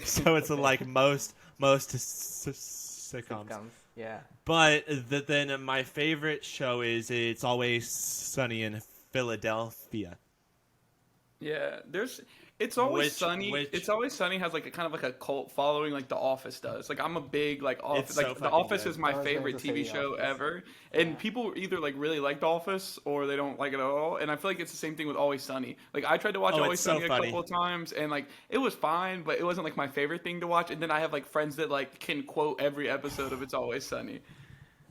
So it's like most sitcoms.
Yeah.
But then my favorite show is It's Always Sunny in Philadelphia.
Yeah, It's Always Sunny.
which-
It's Always Sunny has like a kind of like a cult following, like The Office does. Like I'm a big like Office.
It's so
Like The
fucking
Office
good.
is my
I was going
favorite
to say
TV
The
show
Office.
ever, and
Yeah.
people either like really like The Office or they don't like it at all. And I feel like it's the same thing with Always Sunny. Like I tried to watch
Oh,
Always
it's so
Sunny a
funny.
couple of times, and like it was fine, but it wasn't like my favorite thing to watch. And then I have like friends that like can quote every episode of It's Always Sunny.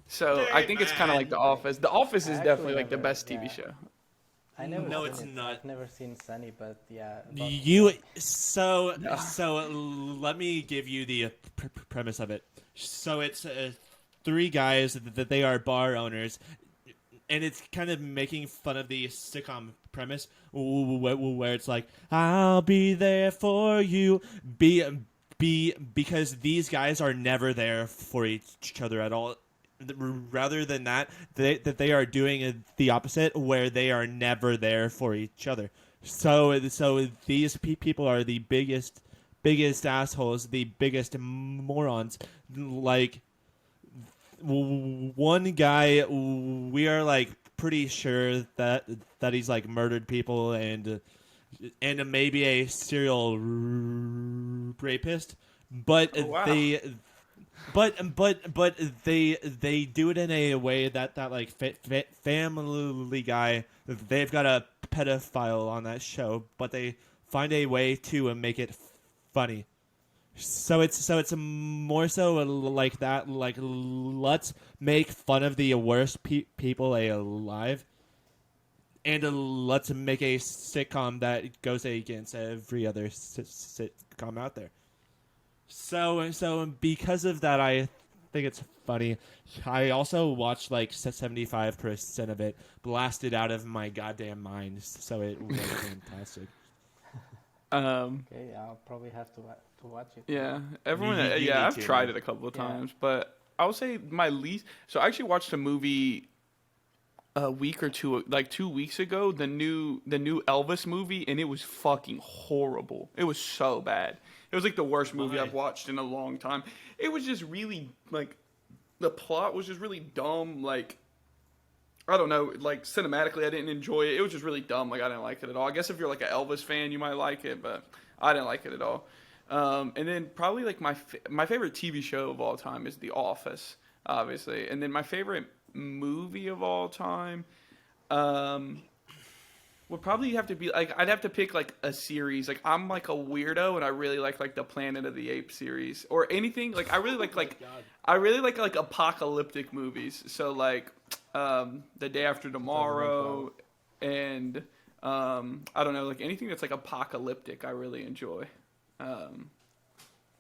So I think it's kind of like The Office. The Office is
I
definitely
actually
like the
never-
best TV
yeah.
show.
I never
No,
seen
it's
it.
not.
I've never seen Sunny, but yeah.
So let me give you the premise of it. So it's three guys that they are bar owners, and it's kind of making fun of the sitcom premise where it's like, I'll be there for you, because these guys are never there for each other at all. Rather than that they are doing the opposite, where they are never there for each other. So these people are the biggest assholes, the biggest morons. Like one guy, we are like pretty sure that he's like murdered people and maybe a serial rapist, but
Oh, wow.
But they do it in a way that like Family Guy, they've got a pedophile on that show, but they find a way to make it funny. So it's more so like that, like let's make fun of the worst people alive, and let's make a sitcom that goes against every other sitcom out there. So because of that, I think it's funny. I also watched like 75% of it, blasted out of my goddamn mind. So it was fantastic.
Okay, I'll probably have to watch it.
Yeah, everyone.
You
Yeah,
need
I've
to,
tried
man.
it a couple of
Yeah.
times, but I would say my least. So I actually watched a movie a week or two, like 2 weeks ago. The new Elvis movie, and it was fucking horrible. It was so bad. It was like the worst movie
Why?
I've watched in a long time. It was just really like the plot was just really dumb. Like I don't know, like cinematically, I didn't enjoy it. It was just really dumb. Like I didn't like it at all. I guess if you're like an Elvis fan, you might like it, but I didn't like it at all. And then probably like my favorite TV show of all time is The Office, obviously. And then my favorite movie of all time would probably have to be like I'd have to pick like a series. Like I'm like a weirdo, and I really like the Planet of the Apes series or anything. Like I really I really like apocalyptic movies. So like The Day After Tomorrow, and I don't know, like anything that's like apocalyptic, I really enjoy.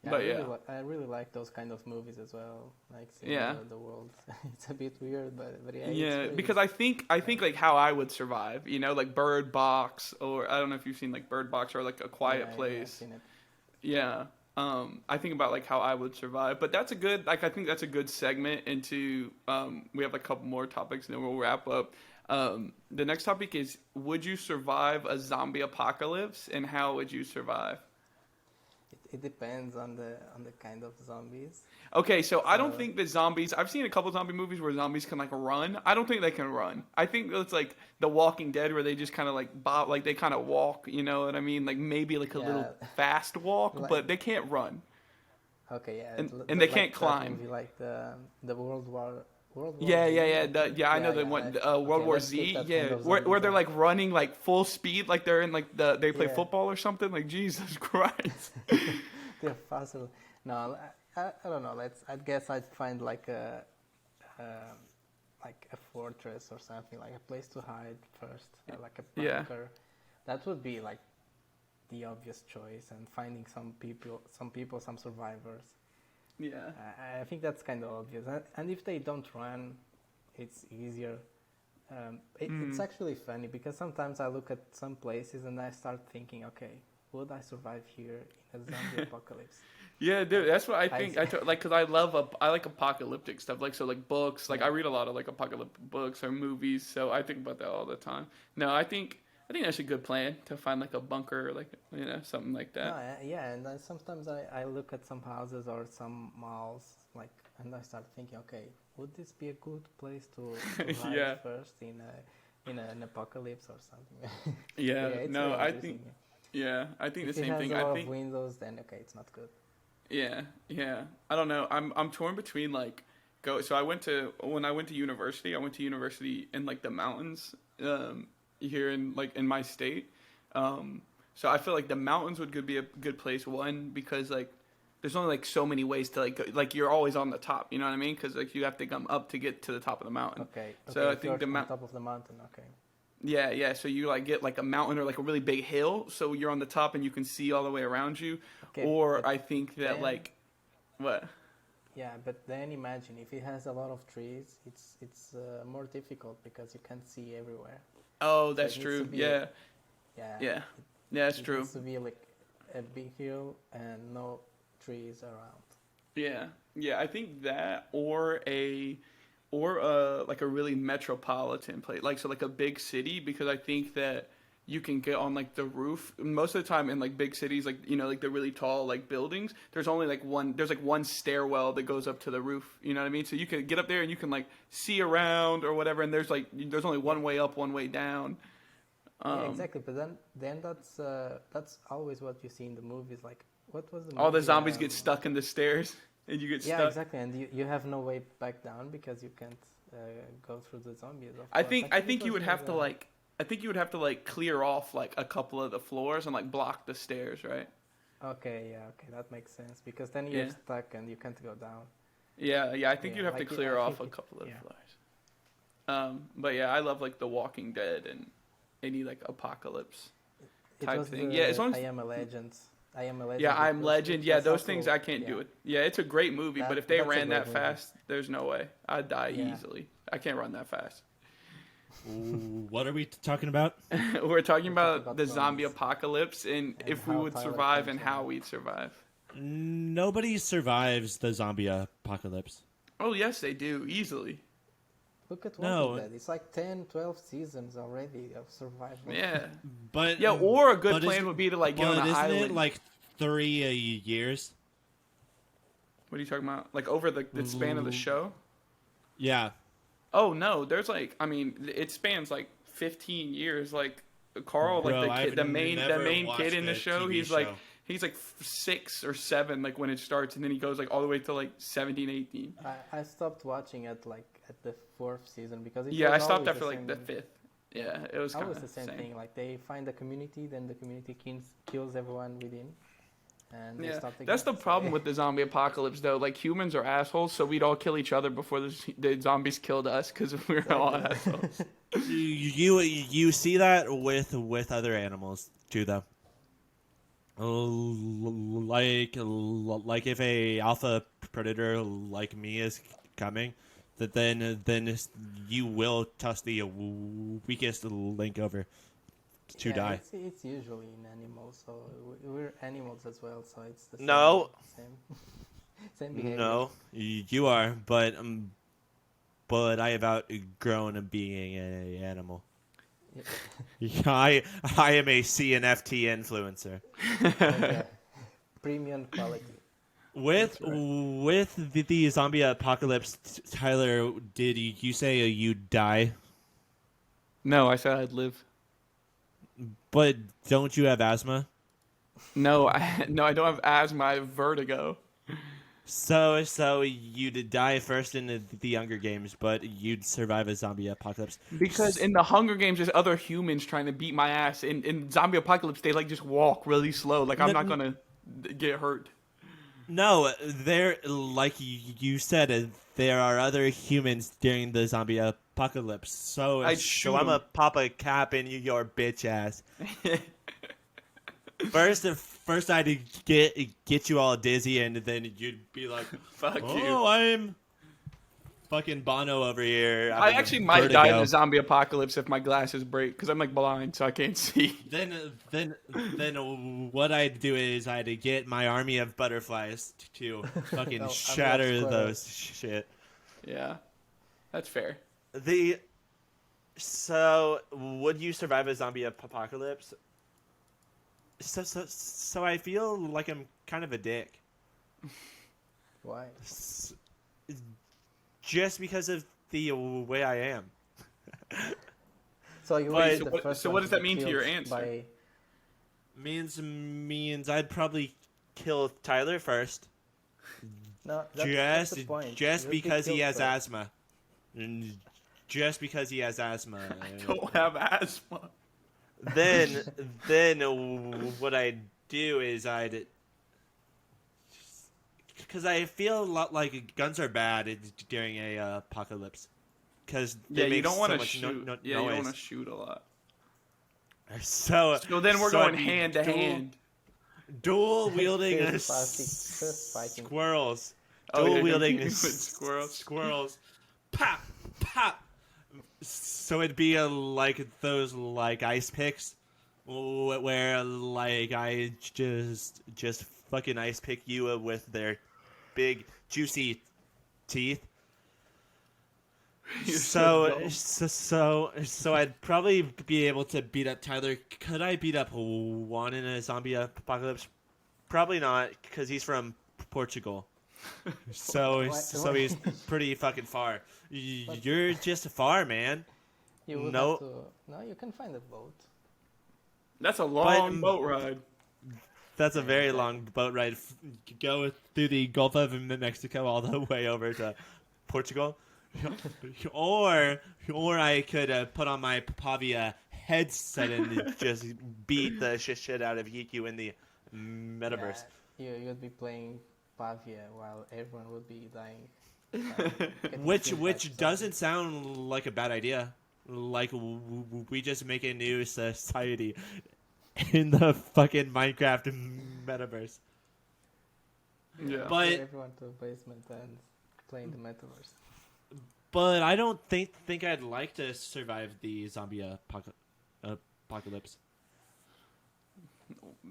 But
I really like those kind of movies as well. Like seeing
Yeah.
the world. It's a bit weird, but yeah.
Yeah,
it's really-
because I think like how I would survive, you know, like Bird Box, or I don't know if you've seen like Bird Box or like A Quiet
I've
Place.
seen it.
Yeah. I think about like how I would survive, but that's a good, like, I think that's a good segment into, we have like a couple more topics and then we'll wrap up. The next topic is, would you survive a zombie apocalypse, and how would you survive?
It depends on the kind of zombies.
Okay, so I don't think that zombies, I've seen a couple zombie movies where zombies can like run. I don't think they can run. I think it's like The Walking Dead, where they just kind of like bob, like they kind of walk, you know what I mean? Like maybe like a little
Yeah.
fast walk,
Like-
but they can't run.
Okay, yeah.
And-
it's
and they
like
can't
that
climb.
movie, like the World War World War
Yeah,
Z,
yeah, yeah.
I think.
I know
Yeah,
the
yeah.
one, World
Okay,
War
let's keep
Z.
that kind
Yeah,
of
where
zombies
they're
on.
like running like full speed, like they're in like they play
Yeah,
football or something. Like Jesus Christ.
they're faster. No, I don't know. I guess I'd find um, like a fortress or something, like a place to hide first, like a
Yeah,
bunker. That would be like the obvious choice, and finding some survivors.
yeah,
I think that's kind of obvious. And if they don't run, it's easier. It's
mm.
actually funny because sometimes I look at some places and I start thinking, okay, would I survive here in a zombie apocalypse?
Yeah, dude. That's what I
I
think. Like, cause I like apocalyptic stuff. Like, so like books. Like, I
yeah.
read a lot of like apocalyptic books or movies. So I think about that all the time. No, I think that's a good plan to find like a bunker, or like something like
No,
that.
yeah, and sometimes I look at some houses or some malls, like, and I start thinking, okay, would this be a good place to hide
Yeah,
first in an apocalypse or something? But
yeah.
yeah, it's
No,
very
I
interesting.
think. Yeah, I think the
If it
same
has
thing.
a
I
lot of
think.
windows, then okay, it's not good.
Yeah, yeah. I don't know. I'm torn between like go. So when I went to university, I went to university in like the mountains, here in like in my state. So I feel like the mountains would be a good place. One, because like there's only like so many ways to like go, like you're always on the top. You know what I mean? Because like you have to come up to get to the top of the mountain.
Okay,
So
okay,
I
if you're
think the
on
mount.
top of the mountain, okay.
Yeah, yeah. So you like get like a mountain or like a really big hill, so you're on the top and you can see all the way around you.
Okay,
Or
but
I think that
then,
like what?
yeah, but then imagine if it has a lot of trees, it's more difficult because you can't see everywhere.
Oh,
So
that's
it needs to
true.
be
Yeah,
yeah,
yeah, yeah. That's
it
true.
needs to be like a big hill and no trees around.
Yeah, yeah. I think that or like a really metropolitan place, like so like a big city, because I think that you can get on like the roof. Most of the time in like big cities, like like the really tall like buildings, there's only like one stairwell that goes up to the roof. You know what I mean? So you can get up there and you can like see around or whatever, and there's only one way up, one way down.
Yeah,
Um,
exactly. But then that's always what you see in the movies. Like, what was the
all the
movie?
zombies get stuck in the stairs, and you get
Yeah,
stuck.
exactly. And you have no way back down because you can't go through the zombies. Of
I
course,
think I
it
think you
was
would
with
have to like I think you would have to like clear off like a couple of the floors and like block the stairs, right?
Okay, yeah, okay, that makes sense because then
Yeah.
you're stuck and you can't go down.
Yeah, yeah. I think
Yeah,
you'd have to
like
clear
I
off a
think
couple of
yeah.
floors. But yeah, I love like The Walking Dead and any like apocalypse
It
type
was
thing. Yeah, as long
I
as
Am a Legend. I Am a Legend.
yeah, I'm
which
Legend. Yeah,
was
those things
also
I can't
yeah.
do it. Yeah, it's a great movie, but if they
That's a
ran
great
that
movie.
fast, there's no way. I'd die
Yeah.
easily. I can't run that fast.
Ooh, what are we talking about?
We're talking about
about
the zombie
zombies.
apocalypse and
And
if we
how
would
Tyler
survive
came
and
to
how
life.
we'd survive.
Nobody survives the zombie apocalypse.
Oh yes, they do easily.
Look at
No.
Walking Dead. It's like 10, 12 seasons already of survival.
Yeah.
But
Yeah, or a good
but
plan
isn't-
would be to like get on
but
an
isn't
island.
it like 3 years?
What are you talking about? Like over the span of the show?
Yeah.
Oh no, there's like I mean it spans like 15 years. Like Carl,
Bro,
like the
I've
kid, the main
never
kid
watched
in the
a
show,
TV
he's like
show.
he's like 6 or 7 like when it starts, and then he goes like all the way to like 17, 18.
I stopped watching it like at the 4th season because it
Yeah, I
was
stopped
always
after
the
like
same,
the 5th. Yeah, it was kind
always
of
the same thing. Like they find a community, then the community kills everyone within, and they
Yeah,
start again.
that's the
So,
problem with the zombie apocalypse, though. Like humans are assholes, so we'd all kill each other before the zombies killed us because we're all
Exactly.
assholes.
You see that with other animals too, though. Like if a alpha predator like me is coming, that then you will toss the weakest link over to
yeah,
die.
It's usually in animals, so we're animals as well. So it's the same.
No.
Same, same behavior.
No, you are, but I have outgrown being an animal.
Yeah.
I am a CNFT influencer.
Yeah. Premium quality.
With
That's right.
with the zombie apocalypse, Tyler, did you say you die?
No, I said I'd live.
But don't you have asthma?
No, I don't have asthma. I have vertigo.
So you'd die first in the Hunger Games, but you'd survive a zombie apocalypse.
Because in the Hunger Games, there's other humans trying to beat my ass. In Zombie Apocalypse, they like just walk really slow. Like I'm not gonna get hurt.
No, there, like you said, there are other humans during the zombie apocalypse. So
I'd shoot
I'm
'em.
a pop a cap in your bitch ass. First I'd get you all dizzy, and then you'd be like,
Fuck
"Oh,
you.
I'm fucking Bono over here."
I actually might die in the zombie apocalypse if my glasses break because I'm like blind, so I can't see.
Then what I'd do is I'd get my army of butterflies to fucking
No, I'm
shatter
not
those shit.
Yeah, that's fair.
So would you survive a zombie apocalypse? So I feel like I'm kind of a dick.
Why?
Just because of the way I am.
So you
But-
were the first
so
one
what does
to
that
be
mean to your
killed
answer?
by-
Means I'd probably kill Tyler first.
No, that's the
Just
point.
just
You'll be
because he
killed
has
first.
asthma. And just because he has asthma.
I don't have asthma.
Then what I'd do is because I feel a lot like guns are bad during a apocalypse. Because
Yeah,
they
you
make
don't want
so
to
much
shoot.
noise.
Yeah, you don't want to shoot a lot.
So
then we're
so
going
I'd be
hand to hand.
Dual wielding
Fist fighting.
squirrels.
Oh,
Dual
yeah,
wielding
with squirrels.
Squirrels. Pop, pop. So it'd be like those like ice picks, where like I just fucking ice pick you with their big juicy teeth.
You're so dumb.
So I'd probably be able to beat up Tyler. Could I beat up Juan in a zombie apocalypse? Probably not, because he's from Portugal. So he's pretty fucking far. You're just far, man.
You would
No.
have to. No, you can find a boat.
That's a long
But-
boat ride.
That's a very long boat ride. Go through the Gulf of Mexico all the way over to Portugal. or I could put on my Pavia headset and just beat the shit out of you in the metaverse.
Yeah, you'd be playing Pavia while everyone would be dying.
Which doesn't sound like a bad idea. Like we just make a new society in the fucking Minecraft metaverse.
Yeah.
But
everyone to a basement and play in the metaverse.
But I don't think I'd like to survive the zombie apocalypse.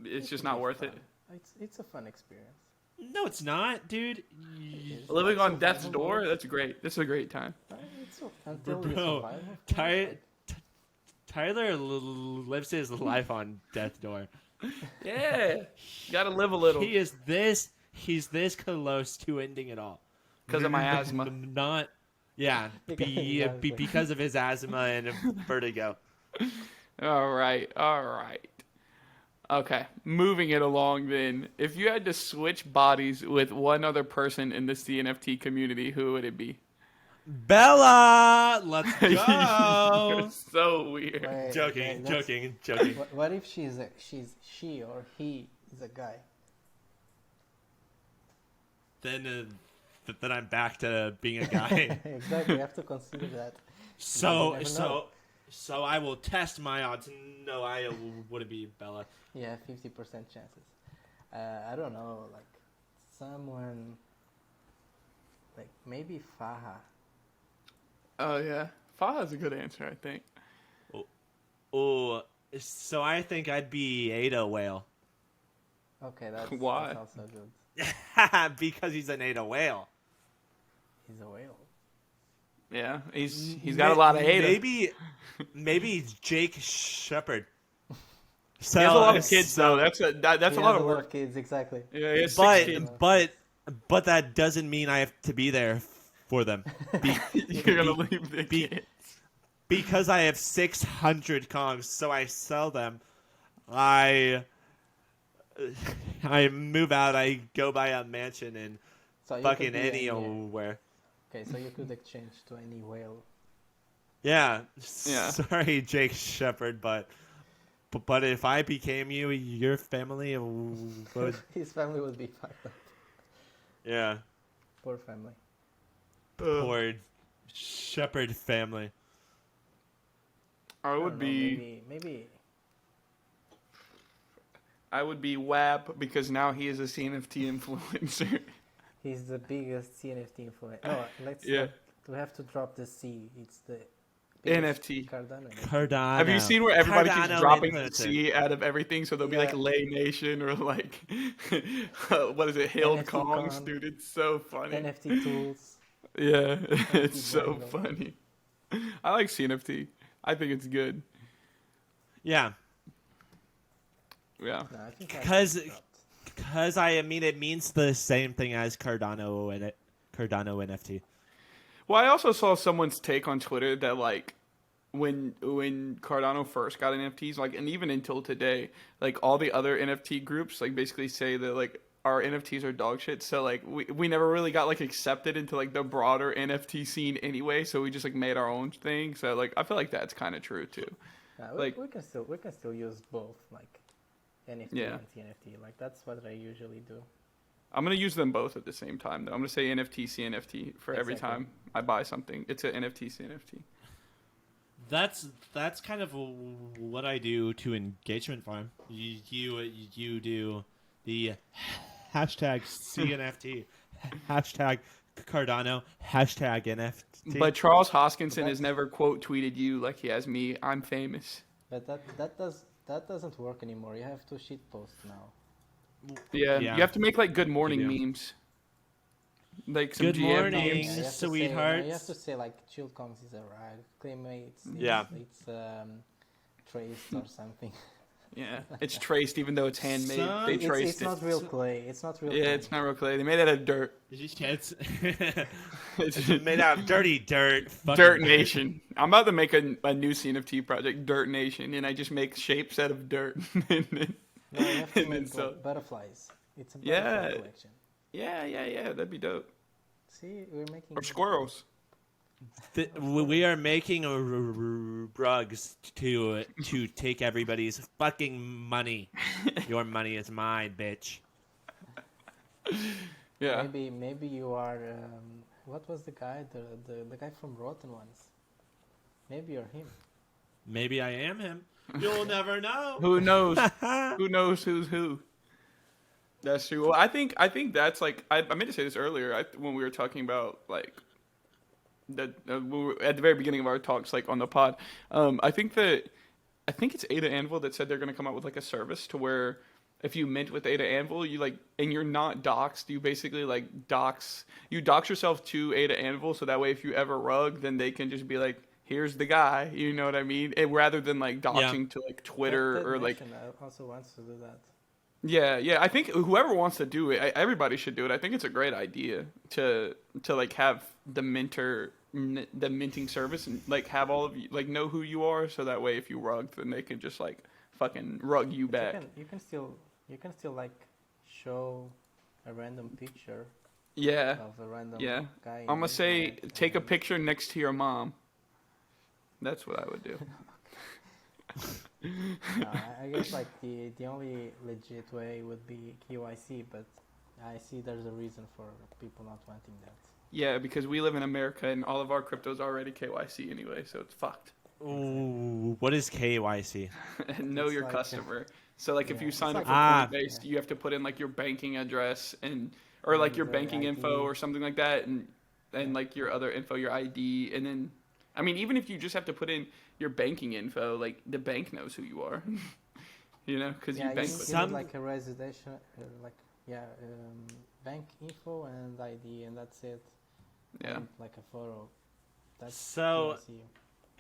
It's just
It
not
would be
worth it.
fun. It's a fun experience.
No, it's not, dude.
is.
Living
Like
on death's
survival
door,
mode.
that's great. This is a great time.
Until you
Bro,
survive. Of course,
Tyler lives his life on death door.
Yeah. Gotta live a little.
He's this close to ending it all.
'Cause of my asthma.
Not, yeah, because of his asthma and vertigo.
All right. Okay, moving it along then. If you had to switch bodies with one other person in the CNFT community, who would it be?
Bella, let's
You're
go.
so weird.
Wait,
Joking.
What if she or he is a guy?
Then I'm back to being a guy.
Exactly, you have to consider that.
So
You never know.
I will test my odds. No, I wouldn't be Bella.
Yeah, 50% chances. I don't know, like someone, like maybe Faha.
Oh yeah, Faha's a good answer, I think.
Oh, so I think I'd be Ada Whale.
Okay, that's
Why?
That's also good.
Because he's an Ada Whale.
He's a whale.
Yeah, he's got a lot of hate.
Maybe Jake Shepard. So,
He has a lot of kids though. That's a lot
He
of
has
work.
kids, exactly.
Yeah, he has 6 kids.
but that doesn't mean I have to be there for them.
You're gonna leave the kids.
Because I have 600 Kongs, so I sell them. I move out. I go buy a mansion and
So you could
fucking
be
anywhere.
Okay, so you could exchange to any whale.
Yeah.
Yeah.
Sorry, Jake Shepard, but if I became you, your family would.
His family would be fucked up.
Yeah.
Poor family.
Poor Shepard family.
I
don't
would
know,
be.
maybe.
I would be WAB because now he is a CNFT influencer.
He's the biggest CNFT influencer. No, let's.
Yeah.
We have to drop the C. It's the
NFT.
Cardano.
Cardano.
Have you seen where everybody
Cardano
keeps dropping the
influencer.
C out of everything? So there'll be like
Yeah.
Lay Nation or like what is it, Hailed
NFT
Kongs,
Con.
dude? It's so funny.
NFT tools.
Yeah, it's so
Bangle.
funny. I like CNFT. I think it's good.
Yeah.
Yeah.
No, I think I
Because
dropped.
I mean it means the same thing as Cardano and Cardano NFT.
Well, I also saw someone's take on Twitter that like when Cardano first got NFTs, like, and even until today, like all the other NFT groups like basically say that like our NFTs are dog shit. So like we never really got like accepted into like the broader NFT scene anyway. So we just like made our own thing. So like I feel like that's kind of true too.
Yeah,
like-
we can still use both, like NFT
Yeah.
and TNFT. Like that's what I usually do.
I'm gonna use them both at the same time though. I'm gonna say NFT CNFT for every
Exactly.
time I buy something. It's an NFT CNFT.
That's kind of what I do to engagement farm. You do the hashtag CNFT, hashtag Cardano, hashtag NFT.
But Charles Hoskinson
That's-
has never quote tweeted you like he has me. I'm famous.
But that doesn't work anymore. You have to shitpost now.
Yeah,
Yeah.
you have to make like good morning
do.
memes. Like some
Good
GM
morning.
memes.
Yeah, you have
Sweethearts.
you have to say like Chillcoms is a rag. Claymates.
Yeah.
It's traced or something.
Yeah, it's traced even though it's handmade.
Son,
They
It's
traced
not
it.
real clay. It's not real.
Yeah,
clay.
it's not real clay. They made it out of dirt.
It's made out of dirty dirt. Fucking
Dirt Nation. I'm about to make a new CNFT project, Dirt Nation, and I just make shapes out of dirt. And then-
No, you have to
and then
make
so-
butterflies. It's a
Yeah.
butterfly collection.
yeah, that'd be dope.
See, we're making.
Or squirrels.
We are making rugs to take everybody's fucking money. Your money is mine, bitch.
Yeah.
Maybe you are. What was the guy? The guy from Rotten Ones. Maybe you're him.
Maybe I am him. You'll never know.
Who knows? Who knows who's who? That's true. Well, I think that's like I meant to say this earlier when we were talking about like that when we were, at the very beginning of our talks like on the pod. I think it's Ada Anvil that said they're going to come out with like a service to where if you mint with Ada Anvil, you like and you're not doxed, you basically like dox yourself to Ada Anvil, so that way if you ever rug, then they can just be like, here's the guy, you know what I mean? And rather than like doxing to like Twitter
That
or like
nation also wants to do that.
yeah. I think whoever wants to do it, everybody should do it. I think it's a great idea to like have the minting service and like have all of you like know who you are, so that way if you rug, then they can just like fucking rug you
But
back.
you can still like show a random picture
Yeah,
of a random
yeah.
guy.
I'm gonna say
internet
take a
and-
picture next to your mom. That's what I would do.
No, I guess like the only legit way would be KYC, but I see there's a reason for people not wanting that.
Yeah, because we live in America and all of our crypto's already KYC anyway, so it's fucked.
Ooh, what is KYC?
And know
It's
your
like,
customer. So like if
yeah,
you
it's
sign
like
up for
a-
Coinbase,
yeah.
you have to put in like your banking address and or like your
the
banking info
ID.
or something like that, and like your other info, your ID, and then I mean even if you just have to put in your banking info, like the bank knows who you are, you know, because
Yeah,
you bank
you
with
need
Some-
like a residential, bank info and ID, and that's it.
yeah.
And, like a photo. That's
So-
KYC.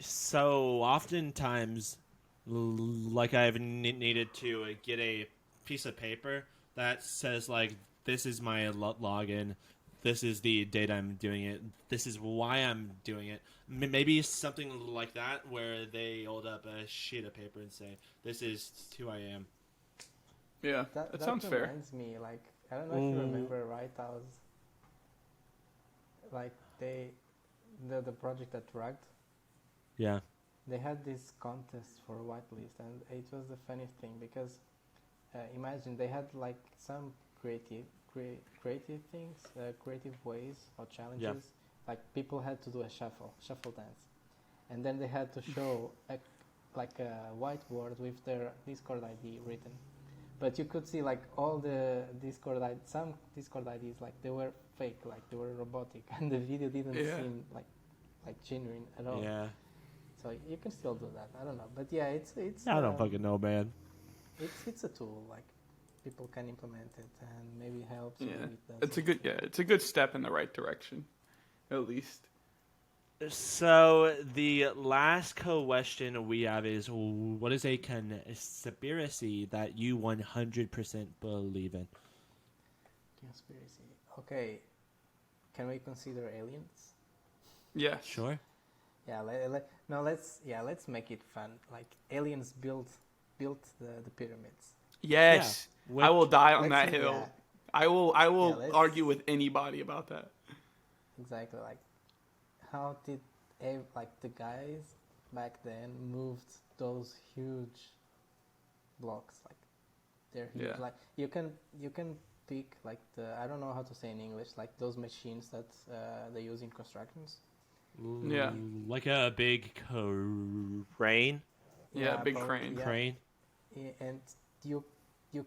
So oftentimes, like I've needed to get a piece of paper that says like, this is my login, this is the date I'm doing it, this is why I'm doing it. Maybe something like that where they hold up a sheet of paper and say, this is who I am.
Yeah, that sounds fair.
reminds me, like, I don't know if you remember Right House. like the project at Rugged,
Yeah.
they had this contest for whitelist, and it was the funniest thing because imagine they had like some creative things, creative ways or challenges. Like people had to do a shuffle dance, and then they had to show like a whiteboard with their Discord ID written. But you could see like all the some Discord IDs, like they were fake, like they were robotic, and the video didn't seem like genuine at all.
Yeah.
So you can still do that. I don't know, but yeah, it's.
I don't fucking know, man.
It's a tool, like people can implement it and maybe helps.
Yeah,
maybe it
it's a good it's a good step in the right direction, at least.
So the last question we have is, what is a conspiracy that you 100% believe in?
Conspiracy. Okay, can we consider aliens?
Yeah,
Sure.
Yeah, let's make it fun. Like aliens built the pyramids.
Yes,
Yeah.
I will die on
Let's
that
see,
hill.
yeah.
I will
let's-
argue with anybody about that.
Exactly. Like, how did like the guys back then moved those huge blocks? Like, they're huge.
Yeah.
Like you can pick like I don't know how to say in English, like those machines that they use in constructions.
Yeah.
Like a big crane.
Yeah, big
probably,
crane.
yeah.
Crane.
And you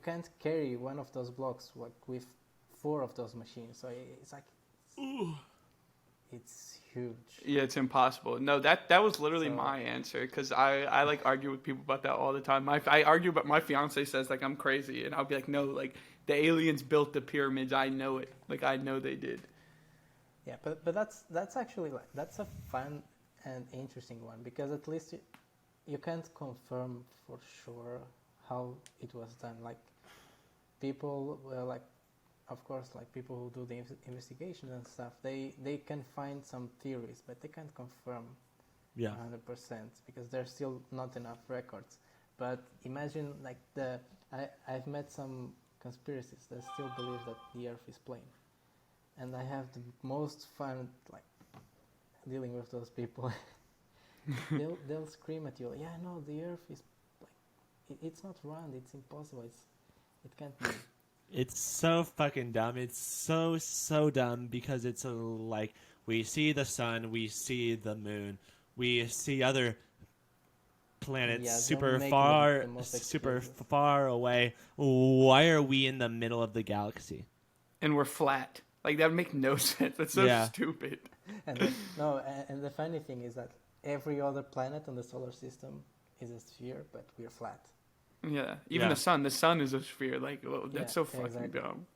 can't carry one of those blocks like with 4 of those machines. So it's like it's huge.
Yeah, it's impossible. No, that was literally
So-
my answer because I like argue with people about that all the time. I argue about my fiance says like I'm crazy, and I'll be like, no, like the aliens built the pyramids. I know it. Like I know they did.
Yeah, but that's actually like that's a fun and interesting one because at least you can't confirm for sure how it was done. Like people, like of course, like people who do the investigations and stuff, they can find some theories, but they can't confirm
Yeah.
100% because there's still not enough records. But imagine like I've met some conspiracies that still believe that the Earth is plane, and I have the most fun like dealing with those people. they'll scream at you, yeah, no, the Earth is like it's not round, it's impossible, it can't be.
It's so fucking dumb. It's so dumb because it's like we see the sun, we see the moon, we see other planets
Yeah, they'll
super
make
far,
the most
super
extreme.
far away. Why are we in the middle of the galaxy?
And we're flat. Like that would make no sense. That's so
Yeah.
stupid.
And and the funny thing is that every other planet in the solar system is a sphere, but we're flat.
Yeah, even
Yeah.
the sun. The sun is a sphere. Like that's
Yeah,
so fucking
exactly.
dumb.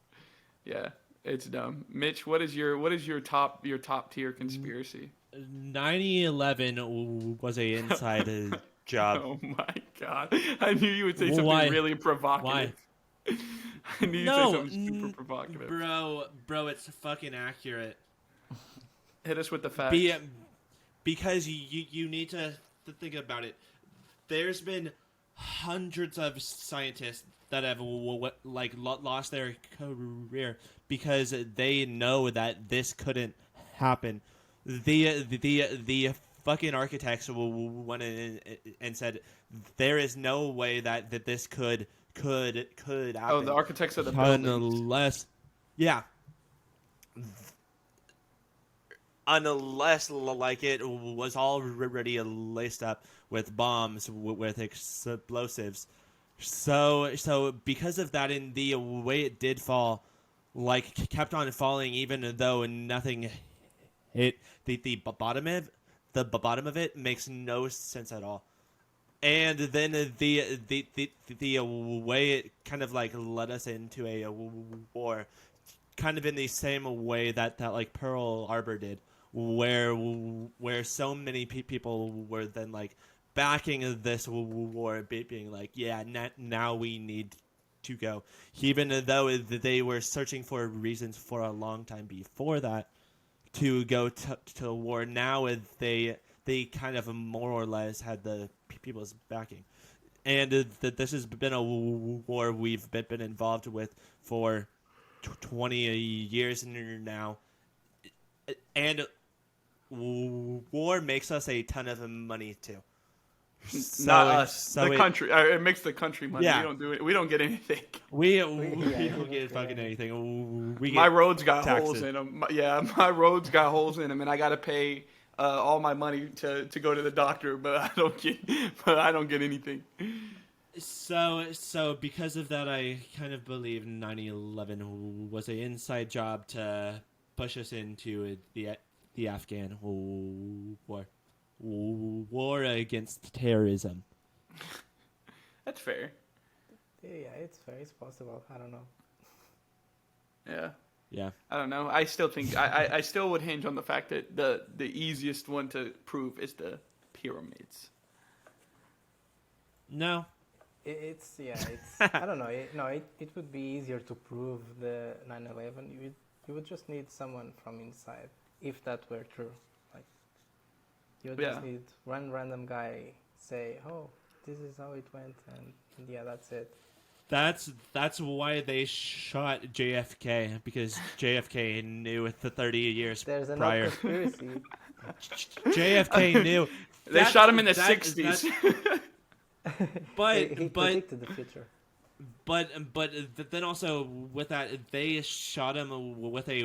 Yeah, it's dumb. Mitch, what is your top tier conspiracy?
9/11 was a inside job.
Oh my god! I knew you would say something
Why?
really provocative. I knew you'd say something super provocative.
Bro, it's fucking accurate.
Hit us with the facts.
Because you need to think about it. There's been hundreds of scientists that have lost their career because they know that this couldn't happen. The fucking architects went in and said there is no way that this could happen.
Oh, the architects of the buildings.
Unless like it was already laced up with bombs with explosives. So because of that, in the way it did fall, like kept on falling, even though nothing hit the bottom of the bottom of it makes no sense at all. And then the way it kind of like led us into a war, kind of in the same way that like Pearl Harbor did, where so many people were then like backing this war, being like, yeah, now we need to go, even though they were searching for reasons for a long time before that to go to war. Now they kind of more or less had the people's backing, and that this has been a war we've been involved with for 20 years now. and war makes us a ton of money too.
Not us.
So
the country. It makes the country money.
Yeah.
We don't do it. We don't get anything.
We
yeah,
don't get fucking anything. We
My
get
roads got
taxes.
holes in them. My roads got holes in them, and I got to pay all my money to go to the doctor, but I don't get anything.
So because of that, I kind of believe 9/11 was an inside job to push us into the Afghan war against terrorism.
That's fair.
Yeah, it's fair. It's possible. I don't know.
Yeah.
Yeah.
I don't know. I still think I still would hinge on the fact that the easiest one to prove is the pyramids.
No.
It's I don't know. It would be easier to prove the 9/11. You would just need someone from inside, if that were true. Like, you would just need one random guy say, "Oh, this is how it went," and yeah, that's it.
That's why they shot JFK, because JFK knew the 30 years
There's an
prior.
conspiracy.
JFK knew.
They shot him in the 60s.
But
he predicted the future.
But then also with that, they shot him with a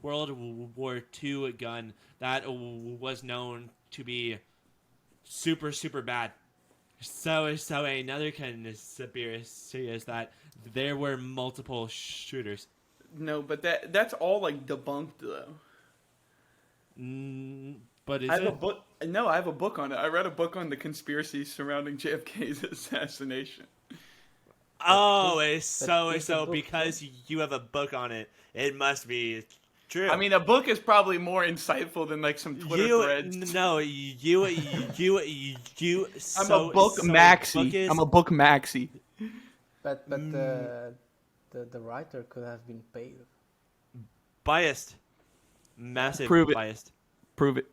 World War II gun that was known to be super, super bad. So another conspiracy is that there were multiple shooters.
No, but that's all like debunked though.
But is
I have
it?
a book. No, I have a book on it. I read a book on the conspiracy surrounding JFK's assassination.
Oh,
it's
so
a book,
because you have a book on it, it must be true.
I mean, a book is probably more insightful than like some Twitter threads.
No, you.
I'm a book maxi. I'm a book maxi.
But the writer could have been paid.
Biased, massive
Prove it.
biased.
Prove it.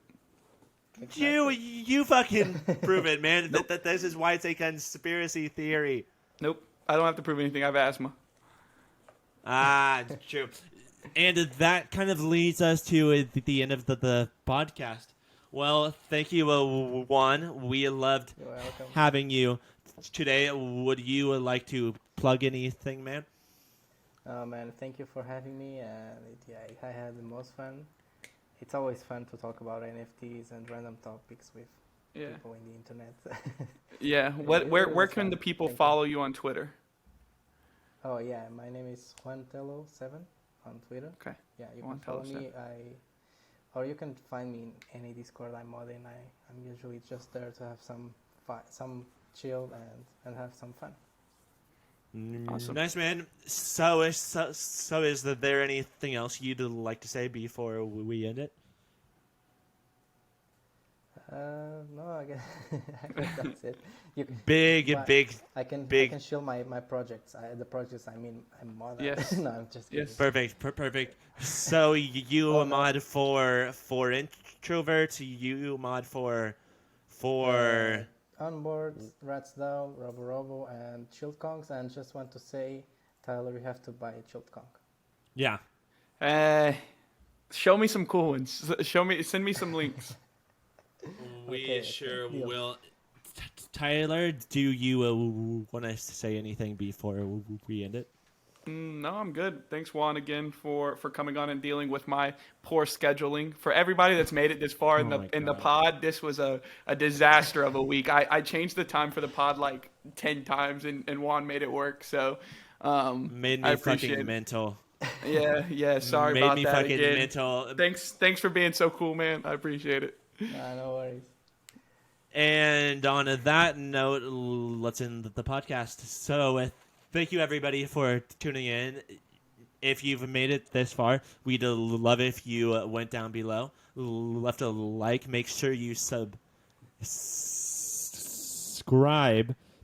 Exactly.
You fucking prove it, man. Nope. That this is why it's a conspiracy theory.
Nope. I don't have to prove anything. I have asthma.
Ah, true. And that kind of leads us to the end of the podcast. Well, thank you, Juan. We loved
You're welcome.
having you today. Would you like to plug anything, man?
Oh man, thank you for having me. And I had the most fun. It's always fun to talk about NFTs and random topics with people in the internet.
Yeah. Where can the people follow you on Twitter?
Oh yeah, my name is JuanTelo7 on Twitter.
Okay.
Yeah, you can follow me. Or you can find me in any Discord I'm on. I'm usually just there to have some chill and have some fun.
Awesome.
Nice, man. So is there anything else you'd like to say before we end it?
No, I guess that's it.
I
can show my projects. The projects I'm mod.
Yes.
No, I'm just kidding.
Yes.
Perfect. So you mod for introverts. You mod for
Onboard, RatsDAO, RoboRobo, and ChilledKongs. And just want to say, Tyler, you have to buy a ChilledKong.
Yeah.
Show me some cool ones. Send me some links.
We sure
deal.
will. Tyler, do you want to say anything before we end it?
No, I'm good. Thanks, Juan, again for coming on and dealing with my poor scheduling. For everybody that's made it this far in the pod, this was a disaster of a week. I changed the time for the pod like 10 times, and Juan made it work. So
Made me fucking mental.
Yeah. Sorry
Made
about
me
that
fucking
again.
mental.
Thanks for being so cool, man. I appreciate it.
No worries.
And on that note, let's end the podcast. So, thank you everybody for tuning in. If you've made it this far, we'd love if you went down below, left a like, make sure you subscribe,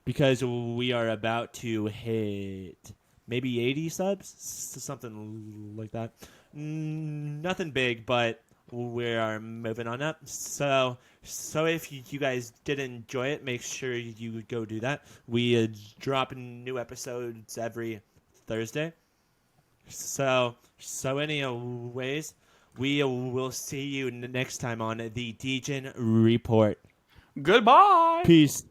because we are about to hit maybe 80 subs, something like that. Nothing big, but we are moving on up. So if you guys did enjoy it, make sure you go do that. We drop new episodes every Thursday. So anyways, We will see you next time on the Degen Report.
Goodbye.
Peace.